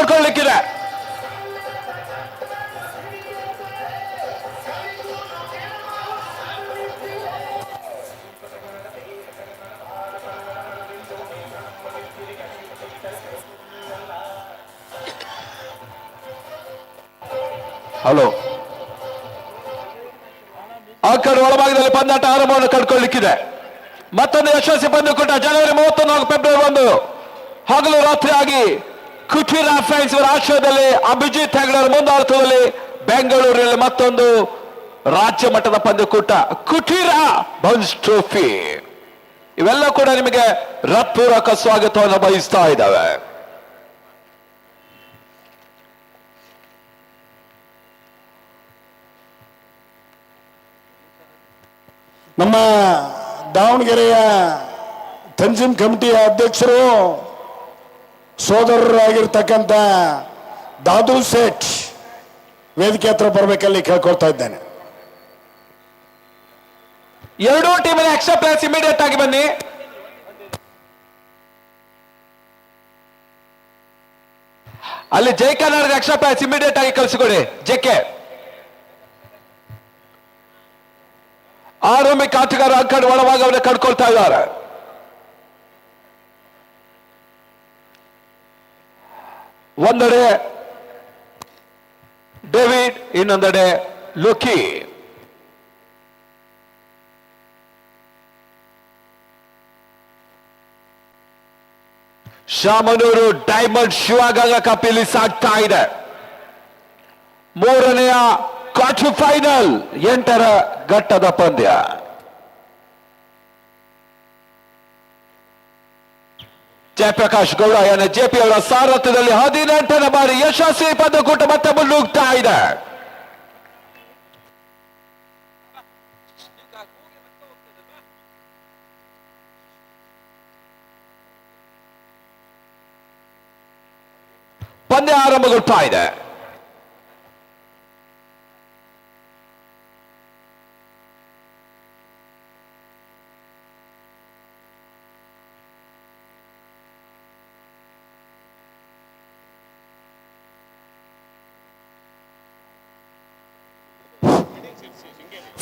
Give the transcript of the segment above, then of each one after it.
ಕಳ್ಕೊಳ್ಳಿಕ್ಕಿದೆ. Hello, ಆ ಕಡೆ ಒಳಭಾಗದಲ್ಲಿ ಪಂದ್ಯಾಟ ಆರಂಭವನ್ನು ಕಂಡುಕೊಳ್ಳಿಕ್ಕಿದೆ. ಮತ್ತೊಂದು ಯಶಸ್ವಿ ಪಂದ್ಯಕೂಟ ಜನವರಿ 31 ಹಾಗೂ ಫೆಬ್ರವರಿ 1 ಹಗಲು ರಾತ್ರಿ ಆಗಿ ಕುಟೀರ ಫ್ರೆಂಡ್ಸ್ ಇವರ ಆಶ್ರಯದಲ್ಲಿ ಅಭಿಜಿತ್ ಹೆಗ್ಡರ್ ಮುಂದಾಳತ್ವದಲ್ಲಿ ಬೆಂಗಳೂರಿನಲ್ಲಿ ಮತ್ತೊಂದು ರಾಜ್ಯ ಮಟ್ಟದ ಪಂದ್ಯಕೂಟ ಕುಟೀರ ಬನ್ಸ್ ಟ್ರೋಫಿ. ಇವೆಲ್ಲ ಕೂಡ ನಿಮಗೆ ಹೃತ್ಪೂರ್ವಕ ಸ್ವಾಗತವನ್ನು ಬಯಸ್ತಾ ಇದ್ದಾವೆ. ನಮ್ಮ ದಾವಣಗೆರೆಯ ತಂಜಿಮ್ ಕಮಿಟಿಯ ಅಧ್ಯಕ್ಷರು ಸೋದರರಾಗಿರ್ತಕ್ಕಂಥ ದಾದು ಸೇಠ್ ವೇದಿಕೆ ಹತ್ರ ಬರಬೇಕಲ್ಲಿ ಕೇಳ್ಕೊಳ್ತಾ ಇದ್ದೇನೆ. ಎರಡೂ ಟೀಮಿನ ಎಕ್ಸ್ಟ್ರಾ ಪ್ಲೇಯರ್ಸ್ ಇಮಿಡಿಯೇಟ್ ಆಗಿ ಬನ್ನಿ. ಅಲ್ಲಿ ಜೈ ಕರ್ನಾಟಕ ಎಕ್ಸ್ಟ್ರಾ ಪ್ಲೇಯರ್ಸ್ ಇಮಿಡಿಯೇಟ್ ಆಗಿ ಕಳಿಸಿಕೊಡಿ. ಜೆಕೆ ಆರಂಭಿಕ ಆಟಗಾರ ಆ ಕಡೆ ಒಳಭಾಗವನ್ನು ಕಂಡುಕೊಳ್ತಾ ಇದ್ದಾರೆ. ಒಂದೆಡೆ ಡೇವಿಡ್, ಇನ್ನೊಂದೆಡೆ ಲೋಕಿ. ಶಾಮನೂರು ಡೈಮಂಡ್ ಶಿವಗಂಗಾ ಕಪ್ ಇಲ್ಲಿ ಸಾಗ್ತಾ ಇದೆ. ಮೂರನೆಯ ಕ್ವಾರ್ಟರ್ ಫೈನಲ್ 8ರ ಘಟ್ಟದ ಪಂದ್ಯ. ಜಯಪ್ರಕಾಶ್ ಗೌಡ ಜೆಪಿ ಅವರ ಸಾರಥ್ಯದಲ್ಲಿ 18ನೇ ಬಾರಿ ಯಶಸ್ವಿ ಪಂದ್ಯಕೂಟ ಮತ್ತೆ ಮುನ್ನುಗ್ತಾ ಇದೆ. ಪಂದ್ಯ ಆರಂಭಗೊಳ್ತಾ ಇದೆ.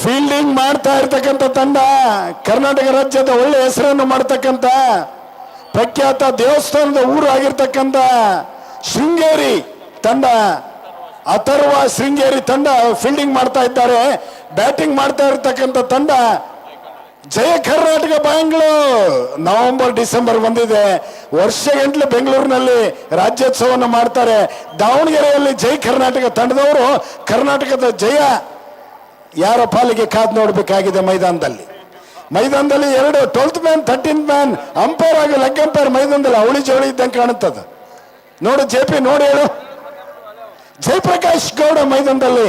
ಫೀಲ್ಡಿಂಗ್ ಮಾಡ್ತಾ ಇರ್ತಕ್ಕಂಥ ತಂಡ ಕರ್ನಾಟಕ ರಾಜ್ಯದ ಒಳ್ಳೆ ಹೆಸರನ್ನು ಮಾಡತಕ್ಕಂಥ ಪ್ರಖ್ಯಾತ ದೇವಸ್ಥಾನದ ಊರು ಆಗಿರ್ತಕ್ಕಂಥ ಶೃಂಗೇರಿ ತಂಡ, ಅಥರ್ವ ಶೃಂಗೇರಿ ತಂಡ ಫೀಲ್ಡಿಂಗ್ ಮಾಡ್ತಾ ಇದ್ದಾರೆ. ಬ್ಯಾಟಿಂಗ್ ಮಾಡ್ತಾ ಇರ್ತಕ್ಕಂಥ ತಂಡ ಜಯ ಕರ್ನಾಟಕ ಬ್ಯಾಂಗ್ಳೂರ್. ನವೆಂಬರ್ ಡಿಸೆಂಬರ್ ಬಂದಿದೆ, ವರ್ಷಗಂಟ್ಲೆ ಬೆಂಗಳೂರಿನಲ್ಲಿ ರಾಜ್ಯೋತ್ಸವವನ್ನು ಮಾಡ್ತಾರೆ. ದಾವಣಗೆರೆಯಲ್ಲಿ ಜೈ ಕರ್ನಾಟಕ ತಂಡದವರು ಕರ್ನಾಟಕದ ಜಯ ಯಾರ ಪಾಲಿಗೆ ಕಾದು ನೋಡಬೇಕಾಗಿದೆ. ಮೈದಾನದಲ್ಲಿ 2 12th man 13th man umpire ಆಗಿ ಲೆಗ್ ಅಂಪೈರ್ ಮೈದಾನದಲ್ಲಿ ಅವಳಿ ಜವಳಿ ಇದ್ದಂಗೆ ಕಾಣುತ್ತದೆ. ನೋಡು ಜೆಪಿ, ನೋಡಿ ಹೇಳು. ಜಯಪ್ರಕಾಶ್ ಗೌಡ ಮೈದಾನದಲ್ಲಿ.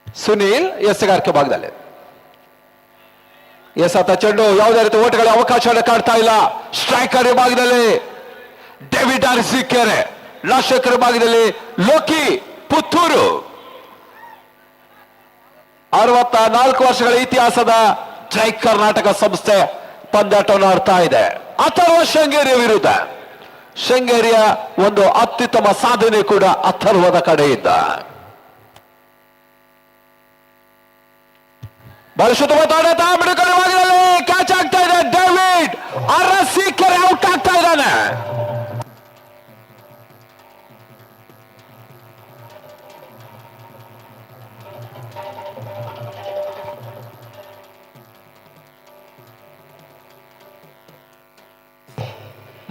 ಸುನೀಲ್ ಎಸ್ಗಾರಿಕೆ ಭಾಗದಲ್ಲಿ ಎಸತ ಚೆಂಡು ಯಾವುದೇ ರೀತಿ ಓಟಗಳ ಅವಕಾಶವನ್ನು ಕಾಡ್ತಾ ಇಲ್ಲ. ಸ್ಟ್ರೈಕರ್ ಭಾಗದಲ್ಲಿ ಡೇವಿಡ್ ಅರಸೀಕೆರೆ, ಲಾಶಕರ ಭಾಗದಲ್ಲಿ ಲೋಕಿ ಪುತ್ತೂರು. 64 ವರ್ಷಗಳ ಇತಿಹಾಸದ ಜೈ ಕರ್ನಾಟಕ ಸಂಸ್ಥೆ ಪಂದ್ಯಾಟವನ್ನು ಆಡ್ತಾ ಇದೆ ಅಥರ್ವ ಶೃಂಗೇರಿಯ ವಿರುದ್ಧ. ಶೃಂಗೇರಿಯ ಒಂದು ಅತ್ಯುತ್ತಮ ಸಾಧನೆ ಕೂಡ ಅಥರ್ವದ ಕಡೆಯಿಂದ. ಮಿಡುಕರವಾಗಲಿ ಕ್ಯಾಚ್ ಆಗ್ತಾ ಇದೆ. ಡೇವಿಡ್ ಅರಸೀಕೆರೆ ಔಟ್ ಆಗ್ತಾ ಇದ್ದಾನೆ.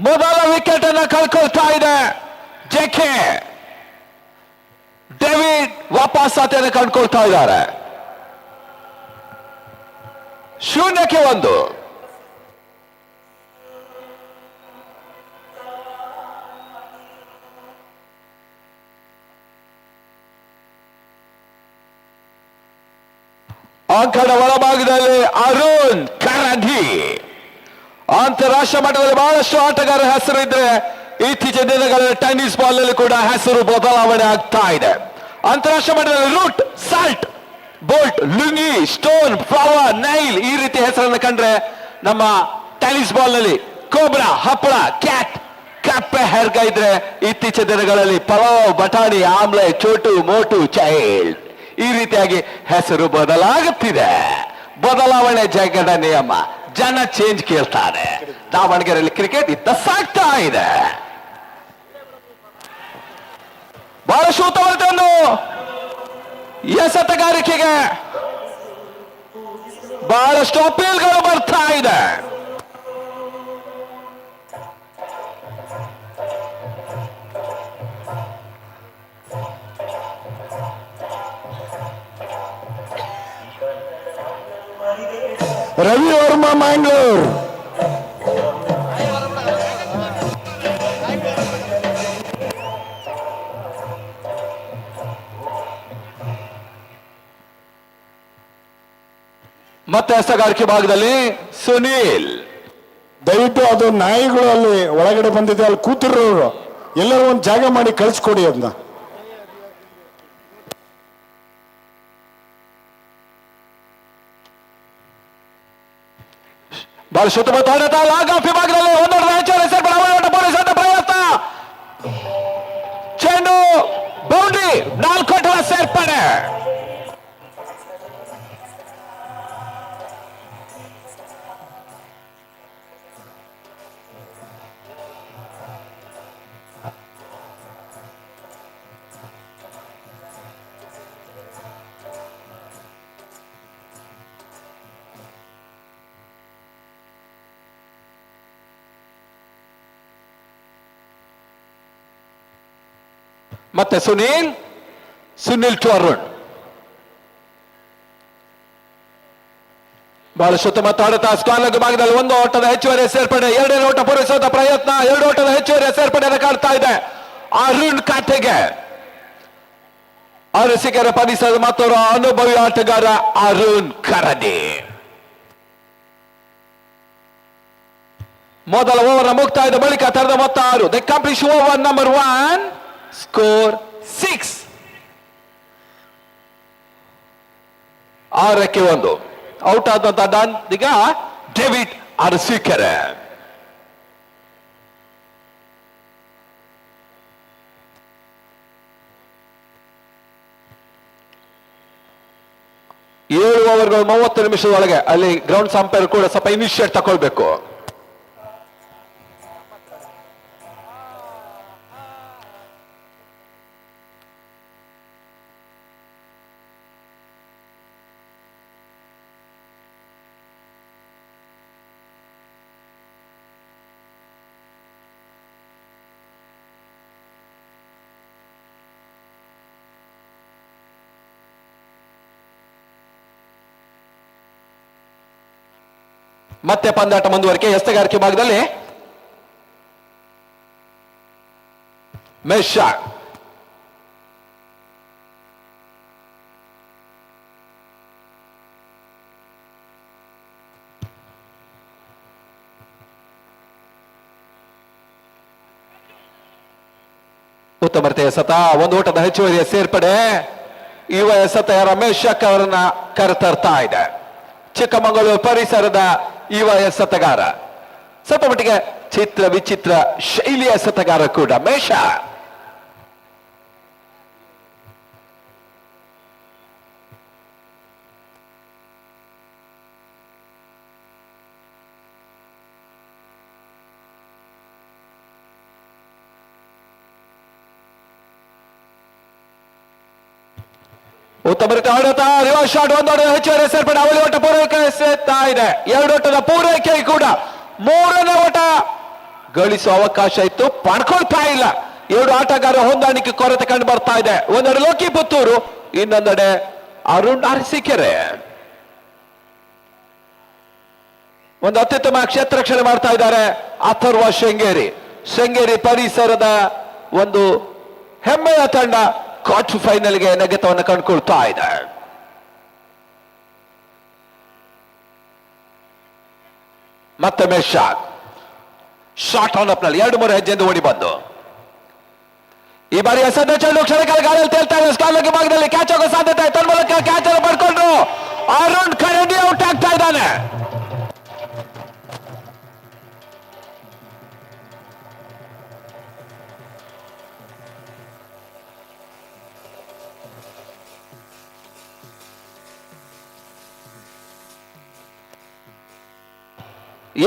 ಮೊದಲ ವಿಕೆಟ್ ಅನ್ನು ಕಳ್ಕೊಳ್ತಾ ಇದೆ ಜೆಕೆ. ಡೇವಿಡ್ ವಾಪಸ್ ಆತೆಯನ್ನು ಕಂಡುಕೊಳ್ತಾ ಇದ್ದಾರೆ. 0-1. ಅಂಕಣ ಒಳಭಾಗದಲ್ಲಿ ಅರುಣ್ ಕರಂಧಿ. ಅಂತಾರಾಷ್ಟ್ರೀಯ ಮಟ್ಟದಲ್ಲಿ ಬಹಳಷ್ಟು ಆಟಗಾರರ ಹೆಸರು ಇದ್ರೆ ಇತ್ತೀಚಿನ ದಿನಗಳಲ್ಲಿ ಟೆನ್ನಿಸ್ ಬಾಲ್ ನಲ್ಲಿ ಕೂಡ ಹೆಸರು ಬದಲಾವಣೆ ಆಗ್ತಾ ಇದೆ. ಅಂತಾರಾಷ್ಟ್ರೀಯ ಮಟ್ಟದಲ್ಲಿ Root Salt Bolt, Lungi, Stone, Flower, Nail ಈ ರೀತಿ ಹೆಸರನ್ನು ಕಂಡ್ರೆ ನಮ್ಮ ಟೆನಿಸ್ ಬಾಲ್ ನಲ್ಲಿ ಕೋಬ್ರಾ, ಹಪ್ಪಳ, ಕ್ಯಾಟ್, ಕಪ್ಪೆ ಹೆರ್ಗ ಇದ್ರೆ ಇತ್ತೀಚಿನ ದಿನಗಳಲ್ಲಿ ಪಲಾವ್, ಬಟಾಣಿ, ಆಮ್ಲೆ, ಚೋಟು, ಮೋಟು, ಚೈಲ್ಡ್ ಈ ರೀತಿಯಾಗಿ ಹೆಸರು ಬದಲಾಗುತ್ತಿದೆ. ಬದಲಾವಣೆ ಜಗದ ನಿಯಮ. ಜನ ಚೇಂಜ್ ಕೇಳ್ತಾರೆ. ದಾವಣಗೆರೆಯಲ್ಲಿ ಕ್ರಿಕೆಟ್ ಇದ್ದ ಸಾಗ್ತಾ ಇದೆ. ಬಹಳಷ್ಟು ಉತ್ತಮವಾದ ಎಸೆತಗಾರಿಕೆಗೆ ಬಹಳಷ್ಟು ಅಪೀಲ್ಗಳು ಬರ್ತಾ ಇದೆ. ರವಿ ವರ್ಮಾ ಮ್ಯಾಂಗ್ಳೂರ್. ಮತ್ತೆ ಎಸೆಗಾರಿಕೆ ಭಾಗದಲ್ಲಿ ಸುನೀಲ್. ದಯವಿಟ್ಟು ಅದು ನಾಯಿಗಳು ಅಲ್ಲಿ ಒಳಗಡೆ ಬಂದಿದೆ, ಅಲ್ಲಿ ಕೂತಿರೋರು ಎಲ್ಲರೂ ಒಂದು ಜಾಗ ಮಾಡಿ ಕಳಿಸ್ಕೊಡಿ ಅದನ್ನ. ಬಹಳ ಉತ್ತಮ ಹೋರಾಟ. ಲಾಗಾಫಿ ಭಾಗದಲ್ಲಿ ಪೊಲೀಸರ ಪ್ರಯತ್ನ. ಚೆಂಡು ಬೌಂಡ್ರಿ, 4 ಓಟಗಳ ಸೇರ್ಪಡೆ. ಮತ್ತೆ ಸುನಿಲ್ ಟು ಅರುಣ್. ಬಹಳಷ್ಟು ಉತ್ತಮ ತಾಡುತ್ತಾ ಸ್ಕಾಲರ್ ಭಾಗದಲ್ಲಿ 1 ಓಟದ ಹೆಚ್ಚುವರಿ ಸೇರ್ಪಡೆ. 2ನೇ ಓಟ ಪೂರೈಸುವ ಪ್ರಯತ್ನ. 2 ಓಟದ ಹೆಚ್ಚುವರಿ ಸೇರ್ಪಡೆ ಕಾಡ್ತಾ ಇದೆ ಅರುಣ್ ಖಾತೆಗೆ. ಅರಸಿಕೆರೆ ಪರಿಸರದ ಮತ್ತೊಬ್ಬ ಅನುಭವಿ ಆಟಗಾರ ಅರುಣ್ ಕರಡಿ. ಮೊದಲ ಓವರ್ ಮುಕ್ತಾಯದ ಬಳಿಕ ತರದ ಮೊತ್ತ 6. The complete over number 1. Score 6. 6ಕ್ಕೆ 1 out ಆದಂತಹ ಈಗ ಡೇವಿಡ್ ಅರಸೀಕೆರೆ. ಏಳು ಓವರ್ಗಳು 30 ನಿಮಿಷದೊಳಗೆ ಅಲ್ಲಿ ಗ್ರೌಂಡ್ ಸಂಪೈರ್ ಕೂಡ ಸ್ವಲ್ಪ ಇನಿಷಿಯೇಟ್ ತಗೊಳ್ಬೇಕು. ಮತ್ತೆ ಪಂದ್ಯಾಟ ಮುಂದುವರಿಕೆ. ಎಸೆಗಾರಿಕೆ ಭಾಗದಲ್ಲಿ ಮೆಶಾ. ಉತ್ತಮ ಎಸೆತ. 1 ಓಟದ ಹೆಚ್ಚುವರಿಯ ಸೇರ್ಪಡೆ. ಯುವ ಎಸೆತ ರಮೇಶ್ ಅವರನ್ನ ಕರೆತರ್ತಾ ಇದೆ. ಚಿಕ್ಕಮಗಳೂರು ಪರಿಸರದ ಯುವ ಎಸೆತಗಾರ, ಸ್ವಲ್ಪ ಮಟ್ಟಿಗೆ ಚಿತ್ರ ವಿಚಿತ್ರ ಶೈಲಿಯ ಎಸೆತಗಾರ ಕೂಡ ಮೇಷ. ಉತ್ತಮ ರೀತಿ ಆಡತಾ ರಿವರ್ಸ್ ಶಾಟ್. 1 ಓಟದ ಹೆಚ್ಚುವರಿ ಸೇರ್ಪಡೆ. ಅವಳಿ ಓಟ ಪೂರೈಸ್ತಾ ಇದೆ. 2 ಓಟದ ಪೂರೈಕೆ ಕೂಡ. 3ನೇ ಓಟ ಗಳಿಸುವ ಅವಕಾಶ ಇತ್ತು, ಪಡ್ಕೊಳ್ತಾ ಇಲ್ಲ. 2 ಆಟಗಾರ ಹೊಂದಾಣಿಕೆ ಕೊರತೆ ಕಂಡು ಬರ್ತಾ ಇದೆ. ಒಂದೆಡೆ ಲೋಕಿ ಪುತ್ತೂರು, ಇನ್ನೊಂದೆಡೆ ಅರುಣ್ ಅರಸೀಕೆರೆ. ಒಂದು ಅತ್ಯುತ್ತಮ ಕ್ಷೇತ್ರ ರಕ್ಷಣೆ ಮಾಡ್ತಾ ಇದ್ದಾರೆ ಅಥರ್ವ ಶೃಂಗೇರಿ ಪರಿಸರದ ಒಂದು ಹೆಮ್ಮೆಯ ತಂಡ ಕ್ವಾರ್ಟರ್ ಫೈನಲ್ಗೆ ನೆಗೆತವನ್ನು ಕಂಡುಕೊಳ್ತಾ ಇದೆ. ಮತ್ತೊಮ್ಮೆ ಶಾಟ್ ಆನ್ ಅಪ್ ನಲ್ಲಿ 2-3 ಹೆಜ್ಜೆಯಿಂದ ಓಡಿ ಬಂದು ಈ ಬಾರಿ ಎಸೆದ ಚೆಂಡು ಕ್ಷಣಕಾಲ ಗಾಳಿಯಲ್ಲಿ ತೇಲ್ತಾ ಇದೆ. ಸ್ಕಾಲಕ್ಕೆ ಭಾಗದಲ್ಲಿ ಕ್ಯಾಚ್ ಆಗೋ ಸಾಧ್ಯತೆ. ತನ್ಮೂಲಕ ಕ್ಯಾಚ್ ಅನ್ನು ಪಡ್ಕೊಂಡು ಅರುಣ್ ಕರಡಿ ಔಟ್ ಆಗ್ತಾ ಇದ್ದಾನೆ.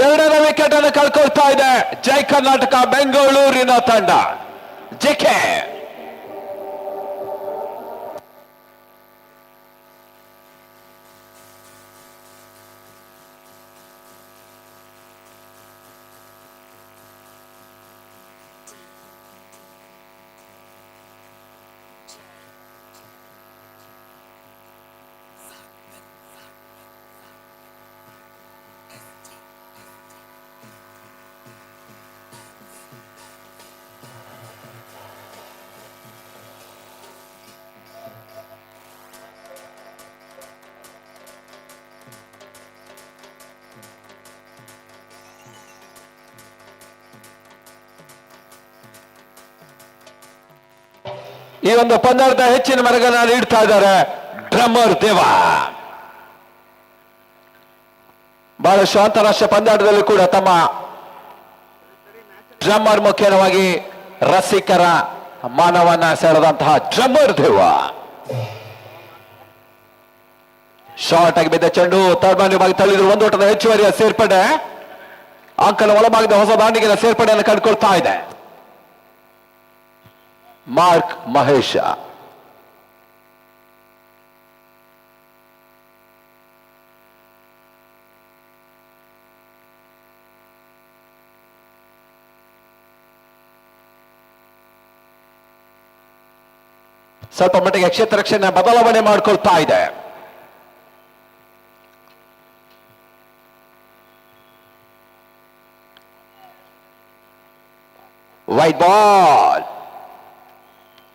ಎರಡನೇ ವಿಕೆಟ್ ಅನ್ನು ಕಳ್ಕೊಳ್ತಾ ಇದೆ ಜೈ ಕರ್ನಾಟಕ ಬೆಂಗಳೂರಿನ ತಂಡ. ಜೆಕೆ ಈ ಒಂದು ಪಂದ್ಯದ ಹೆಚ್ಚಿನ ಮರಗನ್ನ ನೀಡ್ತಾ ಇದ್ದಾರೆ ಡ್ರಮ್ಮರ್ ದೇವ. ಬಹಳಷ್ಟು ಅಂತಾರಾಷ್ಟ್ರೀಯ ಪಂದ್ಯಾಟದಲ್ಲಿ ಕೂಡ ತಮ್ಮ ಡ್ರಮ್ಮರ್ ಮುಖ್ಯವಾಗಿ ರಸಿಕರ ಮಾನವನ್ನ ಸೆಳೆದಂತಹ ಡ್ರಮ್ಮರ್ ದೇವ. ಶಾರ್ಟ್ ಆಗಿ ಬಿದ್ದ ಚೆಂಡು ತರ್ಮಾನ್ಯವಾಗಿ ತಳ್ಳಿದ್ರು. ಒಂದು ಓಟದ ಹೆಚ್ಚುವರಿಯ ಸೇರ್ಪಡೆ. ಅಂಕನ ಒಳಭಾಗದ ಹೊಸ ದಾಂಡಿಗೆಯ ಸೇರ್ಪಡೆಯನ್ನು ಕಂಡುಕೊಳ್ತಾ ಇದೆ ಮಾರ್ಕ್ ಮಹೇಶ. ಸ್ವಲ್ಪ ಮಟ್ಟಿಗೆ ಕ್ಷೇತ್ರ ರಕ್ಷಣೆ ಬದಲಾವಣೆ ಮಾಡಿಕೊಳ್ತಾ ಇದೆ. White ball.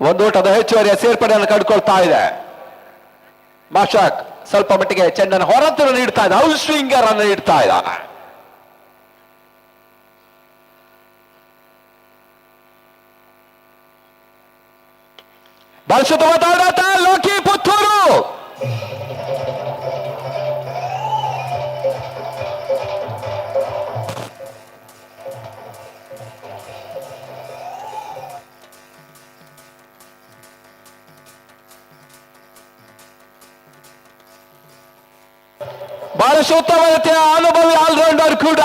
ಒಂದೋಟದ ಹೆಚ್ಚುವರಿಯ ಸೇರ್ಪಡೆಯನ್ನು ಕಂಡುಕೊಳ್ತಾ ಇದೆ. ಮಾಶಾಕ್ ಸ್ವಲ್ಪ ಮಟ್ಟಿಗೆ ಚೆಂಡನ್ನು ಹೊರತನ್ನು ನೀಡ್ತಾ ಇದ್ದ. ಔಟ್ ಸ್ವಿಂಗರ್ ಅನ್ನು ನೀಡ್ತಾ ಇದ್ದಾನೆ. ಬಳಸುತ್ತ ಲೋಕಿ ಪುತ್ತೂರು. ಬಹಳಷ್ಟು ಉತ್ತಮ ರೀತಿಯ ಅನುಭವಿ ಆಲ್ರೌಂಡರ್ ಕೂಡ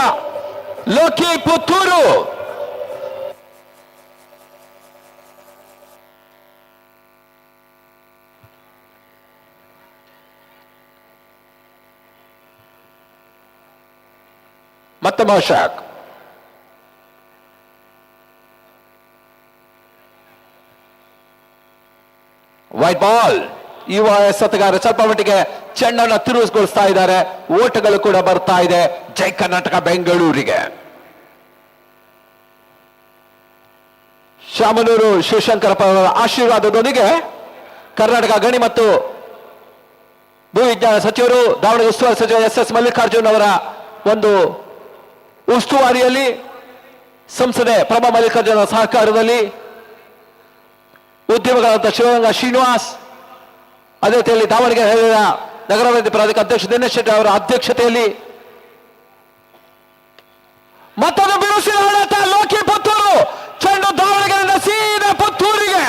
ಲೋಕಿ ಪುತ್ತೂರು. ಮತ್ತೆ ಮೌಶಾಕ್. White ball. ಯುವ ಎಸೆತಗಾರ ಸ್ವಲ್ಪ ಮಟ್ಟಿಗೆ ಚೆಂಡನ್ನು ತಿರುಗಿಸ್ಗೊಳಿಸ್ತಾ ಇದ್ದಾರೆ. ಓಟಗಳು ಕೂಡ ಬರ್ತಾ ಇದೆ ಜೈ ಕರ್ನಾಟಕ ಬೆಂಗಳೂರಿಗೆ. ಶಾಮನೂರು ಶಿವಶಂಕರಪ್ಪ ಅವರ ಆಶೀರ್ವಾದದೊಂದಿಗೆ ಕರ್ನಾಟಕ ಗಣಿ ಮತ್ತು ಭೂವಿಜ್ಞಾನ ಸಚಿವರು, ದಾವಣಗೆರೆ ಉಸ್ತುವಾರಿ ಸಚಿವ ಎಸ್ ಮಲ್ಲಿಕಾರ್ಜುನ್ ಅವರ ಒಂದು ಉಸ್ತುವಾರಿಯಲ್ಲಿ, ಸಂಸದೆ ಪ್ರಭಾ ಮಲ್ಲಿಕಾರ್ಜುನ ಸಹಕಾರದಲ್ಲಿ, ಉದ್ಯಮಗಳಾದ ಶಿವಗಂಗಾ ಶ್ರೀನಿವಾಸ್, ಅದೇ ರೀತಿಯಲ್ಲಿ ದಾವಣಗೆರೆ ನಗರಾಭಿವೃದ್ಧಿ ಪ್ರಾಧಿಕಾರ ಅಧ್ಯಕ್ಷ ದಿನೇಶ್ ಶೆಟ್ಟಿ ಅವರ ಅಧ್ಯಕ್ಷತೆಯಲ್ಲಿ ಮತ್ತೊಂದು ಬಿರುಸಿನ ಆಡಳಿತ ಲೋಕಿ ಪುತ್ತೂರು. ಚೆಂಡು ದಾವಣಗೆರೆಯಿಂದ ಸೀದಾ ಪುತ್ತೂರಿಗೆ.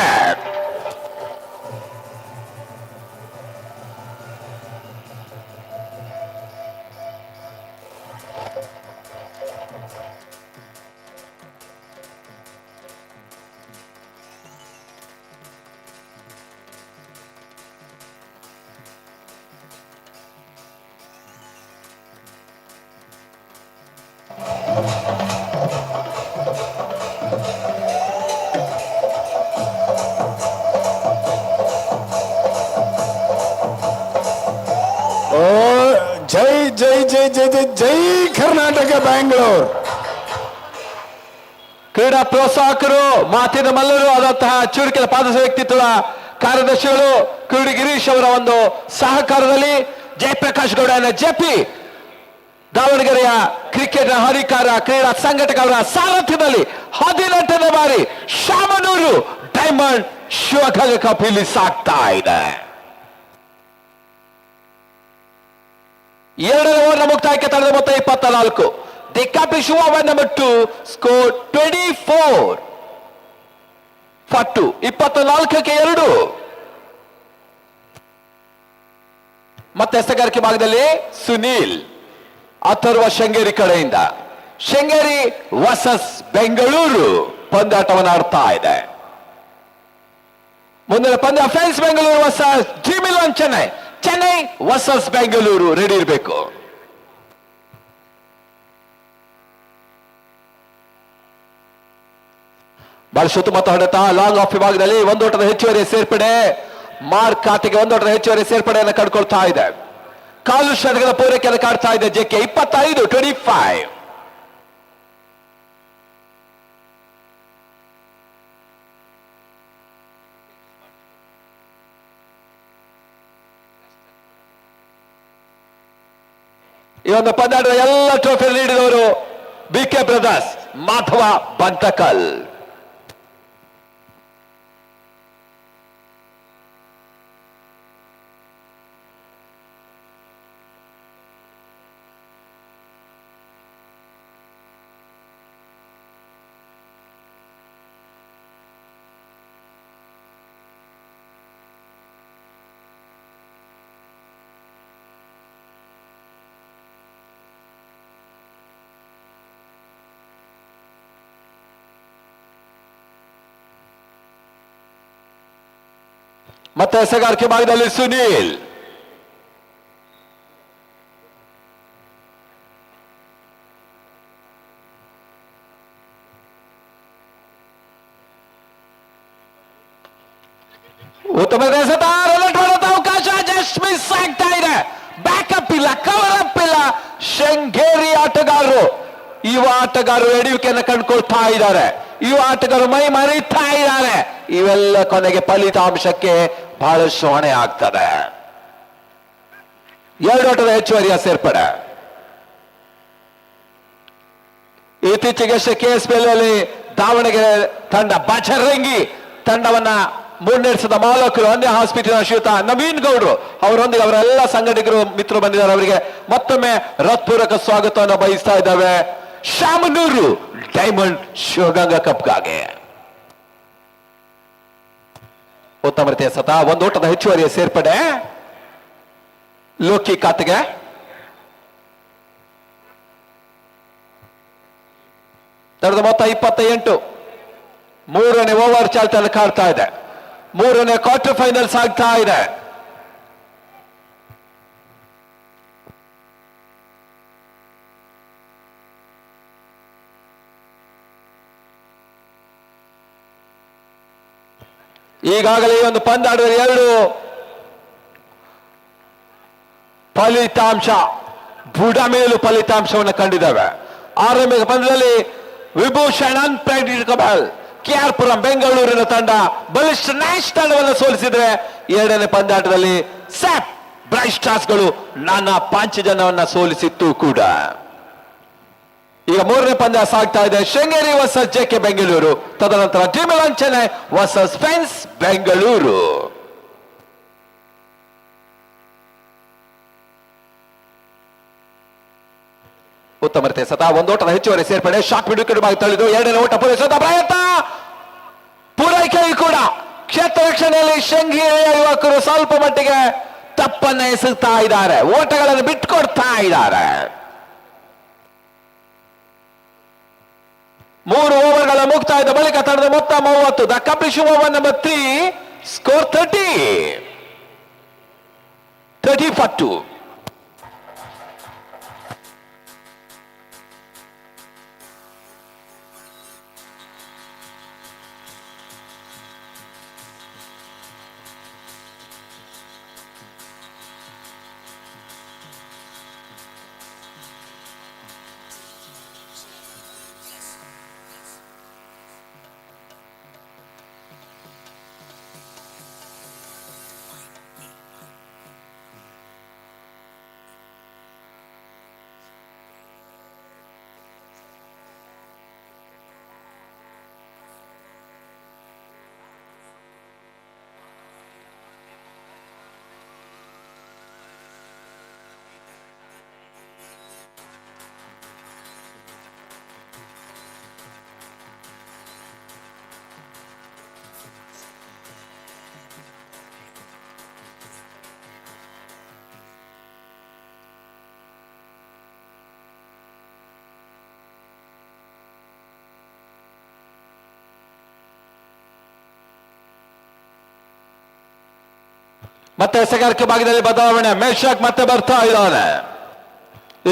ಜೈ ಜೈ ಜೈ ಜೈ ಜೈ ಜೈ ಕರ್ನಾಟಕ ಬೆಂಗಳೂರು. ಕ್ರೀಡಾ ಪ್ರೋತ್ಸಾಹಕರು, ಮಾತಿನ ಮಲ್ಲರು ಆದಂತಹ ಚುರುಕಿನ ಪಾದಸ ವ್ಯಕ್ತಿತ್ವದ ಕಾರ್ಯದರ್ಶಿಗಳು ಕ್ರೀಡಿ ಗಿರೀಶ್ ಅವರ ಒಂದು ಸಹಕಾರದಲ್ಲಿ ಜಯಪ್ರಕಾಶ್ ಗೌಡ ಜೆಪಿ, ದಾವಣಗೆರೆಯ ಕ್ರಿಕೆಟ್ ಹರಿಕಾರ ಕ್ರೀಡಾ ಸಂಘಟಕರ ಸಾರಥ್ಯದಲ್ಲಿ 18ನೇ ಬಾರಿ ಶಾಮನೂರು ಡೈಮಂಡ್ ಶಿವಗಂಗ ಕಪ್ ಇಲ್ಲಿ ಸಾಕ್ತಾ ಇದೆ. ಎರಡನೇ ಓವರ್ನ ಮುಕ್ತಾಯಕ್ಕೆ ತಡೆದ ಮೊತ್ತ 24. The cup is over number 2 score 24-2. 24ಕ್ಕೆ 2. ಮತ್ತೆ ಎಸೆಗಾರಿಕೆ ಭಾಗದಲ್ಲಿ ಸುನೀಲ್ ಅಥರ್ವ ಶೃಂಗೇರಿ ಕಡೆಯಿಂದ. ಶೃಂಗೇರಿ ವರ್ಸಸ್ ಬೆಂಗಳೂರು ಪಂದ್ಯಾಟವನ್ನು ಆಡ್ತಾ ಇದೆ. ಮುಂದಿನ ಪಂದ್ಯ ಫ್ರೆಂಡ್ಸ್ ಬೆಂಗಳೂರು ವರ್ಸಸ್ ಜಿಮಿಲಾನ್ ಚೆನ್ನೈ. ಚೆನ್ನೈ ವರ್ಸಸ್ ಬೆಂಗಳೂರು. ರೆಡಿ ಇರಬೇಕು. ಬಹಳ ಸುತ್ತಮುತ್ತ ಹೊಡೆತ ಲಾಂಗ್ ಆಫ್ ವಿಭಾಗದಲ್ಲಿ ಒಂದೋಟದ ಹೆಚ್ಚುವರಿ ಸೇರ್ಪಡೆ. ಮಾರ್ಕ್ ಖಾತೆಗೆ ಒಂದೋಟದ ಹೆಚ್ಚುವರಿ ಸೇರ್ಪಡೆಯನ್ನು ಕಂಡುಕೊಳ್ತಾ ಇದೆ. ಕಾಲು ಶತಕದ ಪೂರೈಕೆಯನ್ನು ಕಾಡ್ತಾ ಇದೆ ಜೆಕೆ. 25-25. ಈ ಒಂದು ಪಂದ್ಯಾಟದ ಎಲ್ಲ ಟ್ರೋಫಿ ನೀಡಿದವರು BK ಬ್ರದರ್ಸ್, ಮಾಧವ ಬಂಟಕಲ್. ಮತ್ತೆ ಎಸೆಗಾರಿಕೆ ಭಾಗದಲ್ಲಿ ಸುನೀಲ್. ಉತ್ತಮ ಅವಕಾಶ. ಜಸ್ಟ್ ಮಿಸ್ ಆಗ್ತಾ ಇದೆ. ಬ್ಯಾಕಪ್ ಇಲ್ಲ, ಕವರ್ ಅಪ್ ಇಲ್ಲ. ಶೃಂಗೇರಿ ಆಟಗಾರರು, ಯುವ ಆಟಗಾರರು ಎಡುವಿಕೆಯನ್ನು ಕಂಡುಕೊಳ್ತಾ ಇದ್ದಾರೆ. ಯುವ ಆಟಗಾರರು ಮೈ ಮರೀತಾ ಇದ್ದಾರೆ. ಇವೆಲ್ಲ ಕೊನೆಗೆ ಫಲಿತಾಂಶಕ್ಕೆ ಬಹಳಷ್ಟು ಹೊಣೆ ಆಗ್ತದೆ. 2 ಓಟದ ಹೆಚ್ಚುವರಿಯ ಸೇರ್ಪಡೆ. ಇತ್ತೀಚೆಗೆ KSPL ಅಲ್ಲಿ ದಾವಣಗೆರೆ ತಂಡ ಬಜರಂಗಿ ತಂಡವನ್ನ ಮುನ್ನಡೆಸಿದ ಮಾಲಕರು ಅನ್ಯ ಹಾಸ್ಪಿಟಲ್ ಶ್ರೀಯುತ ನವೀನ್ ಗೌಡ್ರು ಅವರೊಂದಿಗೆ ಅವರೆಲ್ಲ ಸಂಘಟಕರು ಮಿತ್ರರು ಬಂದಿದ್ದಾರೆ. ಅವರಿಗೆ ಮತ್ತೊಮ್ಮೆ ಹೃತ್ಪೂರ್ವಕ ಸ್ವಾಗತವನ್ನು ಬಯಸ್ತಾ ಇದ್ದಾವೆ. ಶಾಮನೂರು ಡೈಮಂಡ್ ಶಿವಗಂಗಾ ಕಪ್ಗಾಗಿ ಉತ್ತಮ ರೀತಿಯ ಸತ. ಒಂದು ಓಟದ ಹೆಚ್ಚುವರಿಯ ಸೇರ್ಪಡೆ ಲೋಕಿ ಖಾತೆಗೆ. ತಡೆದ ಮೊತ್ತ 28. 3ನೇ ಓವರ್ ಚಾಲ್ತಿಯಲ್ಲಿ ಕಾಡ್ತಾ ಇದೆ. 3ನೇ ಕ್ವಾರ್ಟರ್ ಫೈನಲ್ಸ್ ಆಗ್ತಾ ಇದೆ. ಈಗಾಗಲೇ ಈ ಒಂದು ಪಂದ್ಯಾಟದಲ್ಲಿ 2 ಫಲಿತಾಂಶ ಬುಡಮೇಲು ಫಲಿತಾಂಶವನ್ನು ಕಂಡಿದ್ದಾವೆ. ಆರಂಭಿಕ ಪಂದ್ಯದಲ್ಲಿ ವಿಭೂಷಣ್ ಅನ್ಪ್ರೆಡಿಕ್ಟಬಲ್ KR ಪುರಂ ಬೆಂಗಳೂರಿನ ತಂಡ ಬಲಿಷ್ಠ ನ್ಯಾಶ್ ತಂಡವನ್ನು ಸೋಲಿಸಿದ್ರೆ, 2ನೇ ಪಂದ್ಯಾಟದಲ್ಲಿ ಸ್ಯಾಪ್ ಬ್ರೈಟ್ ಸ್ಟಾರ್ಸ್ಗಳು ನಾನಾ ಪಾಂಚಜನ್ಯವನ್ನ ಸೋಲಿಸಿತ್ತು ಕೂಡ. ಈಗ 3ನೇ ಪಂದ್ಯ ಸಾಗ್ತಾ ಇದೆ. Sringeri versus JK Bengaluru. ತದನಂತರ ಜಿಮಿಲಾನ್ ಚೆನ್ನೈ ವರ್ಸಸ್ ಫ್ರೆಂಡ್ಸ್ ಬೆಂಗಳೂರು. ಉತ್ತಮ ರೀತಿಯ ಸತ. ಒಂದು ಓಟದ ಹೆಚ್ಚುವರಿ ಸೇರ್ಪಡೆ. ಶಾಟ್ ವಿಕೆಟ್ ಭಾಗ ತಳ್ಳಿದು 2ನೇ ಓಟ ಪೂರೈಸುವ ಪ್ರಯತ್ನ. ಪೂರೈಕೆಯೂ ಕೂಡ ಕ್ಷೇತ್ರ ರಕ್ಷಣೆಯಲ್ಲಿ ಶೃಂಗೇರಿಯ ಯುವಕರು ಸ್ವಲ್ಪ ಮಟ್ಟಿಗೆ ತಪ್ಪನ್ನ ಎಸಗ್ತಾ ಇದ್ದಾರೆ. ಓಟಗಳನ್ನು ಬಿಟ್ಕೊಡ್ತಾ ಇದ್ದಾರೆ. 3 ಓವರ್ಗಳ ಮುಕ್ತಾಯದ ಬಳಿಕ ತಂಡದ ಮೊತ್ತ 30. The cup is over number 3 score 30-2. ಮತ್ತೆ ಎಸೆಗಾರಿಕೆ ಭಾಗದಲ್ಲಿ ಬದಲಾವಣೆ. ಮೇಷಕ್ ಮತ್ತೆ ಬರ್ತಾ ಇದ್ದಾನೆ.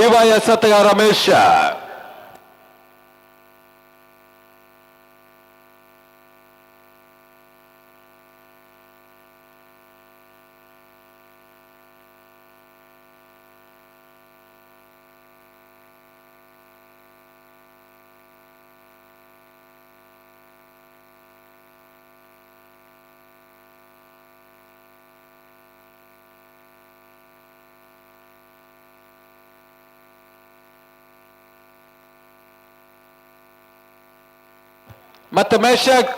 ಇವ ಎಸೆತಗಾರ ಮೇಷಕ್. ಮತ್ತೆ ಮೇಷಕ್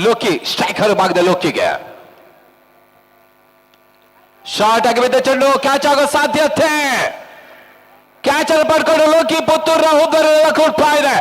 ಲೋಕಿ ಸ್ಟ್ರೈಕರ್ ಭಾಗದ ಲೋಕಿಗೆ ಶಾರ್ಟ್ ಆಗಿ ಬಿದ್ದ ಚೆಂಡು ಕ್ಯಾಚ್ ಆಗೋ ಸಾಧ್ಯತೆ. ಕ್ಯಾಚ್ ಅನ್ನು ಪಡ್ಕೊಂಡು ಲೋಕಿ ಪುತ್ತೂರಿನ ಹುದ್ದರೆಲ್ಲ ಕೊಡ್ತಾ ಇದೆ.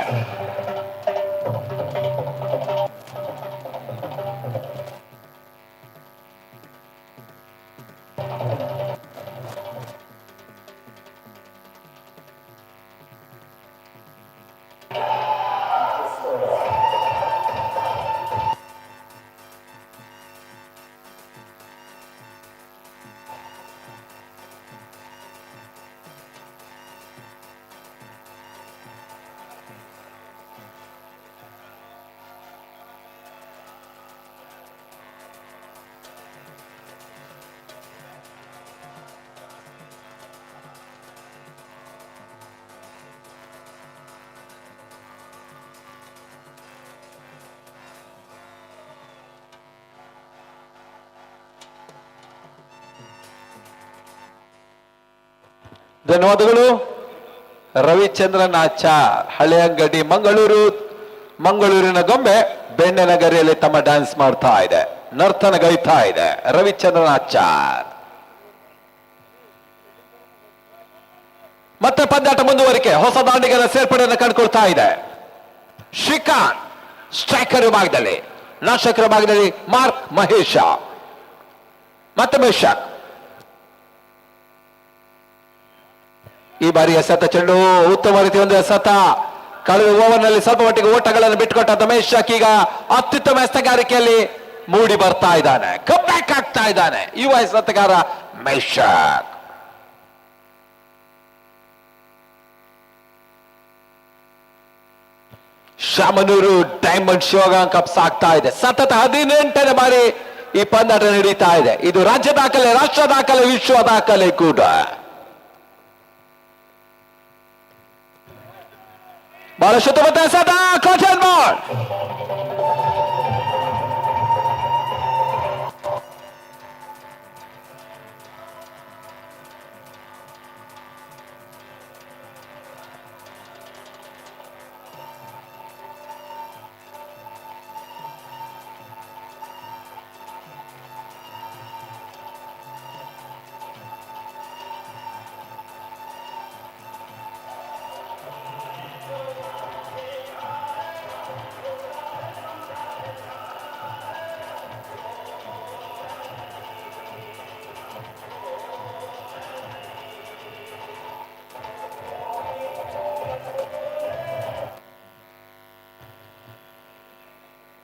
ಧನ್ಯವಾದಗಳು. ರವಿಚಂದ್ರನ್ ಆಚಾರ್, ಹಳೆಯಂಗಡಿ, ಮಂಗಳೂರು. ಮಂಗಳೂರಿನ ಗೊಂಬೆ ಬೆಣ್ಣೆನಗರಿಯಲ್ಲಿ ತಮ್ಮ ಡ್ಯಾನ್ಸ್ ಮಾಡ್ತಾ ಇದೆ, ನರ್ತನಗೈತಾ ಇದೆ. ರವಿಚಂದ್ರನ್ ಆಚಾರ್ ಮತ್ತೆ ಪಂದ್ಯಾಟ ಮುಂದುವರಿಕೆ. ಹೊಸ ದಾಂಡಿಗರ ಸೇರ್ಪಡೆಯನ್ನು ಕಂಡುಕೊಳ್ತಾ ಇದೆ. ಶ್ರೀಕಾಂತ್ ಸ್ಟ್ರೈಕರ್ ಭಾಗದಲ್ಲಿ, ನಾಶಕರ ಭಾಗದಲ್ಲಿ ಮಾರ್ಕ್ ಮಹೇಶ ಮತ್ತೆ ಮೇಷಕ್. ಈ ಬಾರಿ ಎಸೆತ ಚೆಂಡು ಉತ್ತಮ ರೀತಿಯ ಒಂದು ಎಸೆತ. ಕಳೆದ ಓವರ್ನಲ್ಲಿ ಸ್ವಲ್ಪ ಮಟ್ಟಿಗೆ ಓಟಗಳನ್ನು ಬಿಟ್ಟುಕೊಟ್ಟ ಮೇಷಕ್ ಈಗ ಅತ್ಯುತ್ತಮ ಎಸೆಗಾರಿಕೆಯಲ್ಲಿ ಮೂಡಿ ಬರ್ತಾ ಇದ್ದಾನೆ, ಕಮ್ ಬ್ಯಾಕ್ ಆಗ್ತಾ ಇದ್ದಾನೆ ಯುವ ಎಸೆತಗಾರ ಮೇಷಕ್. ಶಾಮನೂರು ಡೈಮಂಡ್ ಶಿವಗಂಗಾ ಕಪ್ ಸಾಗ್ತಾ ಇದೆ. ಸತತ 18ನೇ ಬಾರಿ ಈ ಪಂದ್ಯಾಟ ನಡೀತಾ ಇದೆ. ಇದು ರಾಜ್ಯ ದಾಖಲೆ, ರಾಷ್ಟ್ರ ದಾಖಲೆ, ವಿಶ್ವ ದಾಖಲೆ ಕೂಡ. ಬಹಳ ಶುದ್ಧಮತ ಎಸೆತ, ಕಾಟನ್ ಬಾಲ್.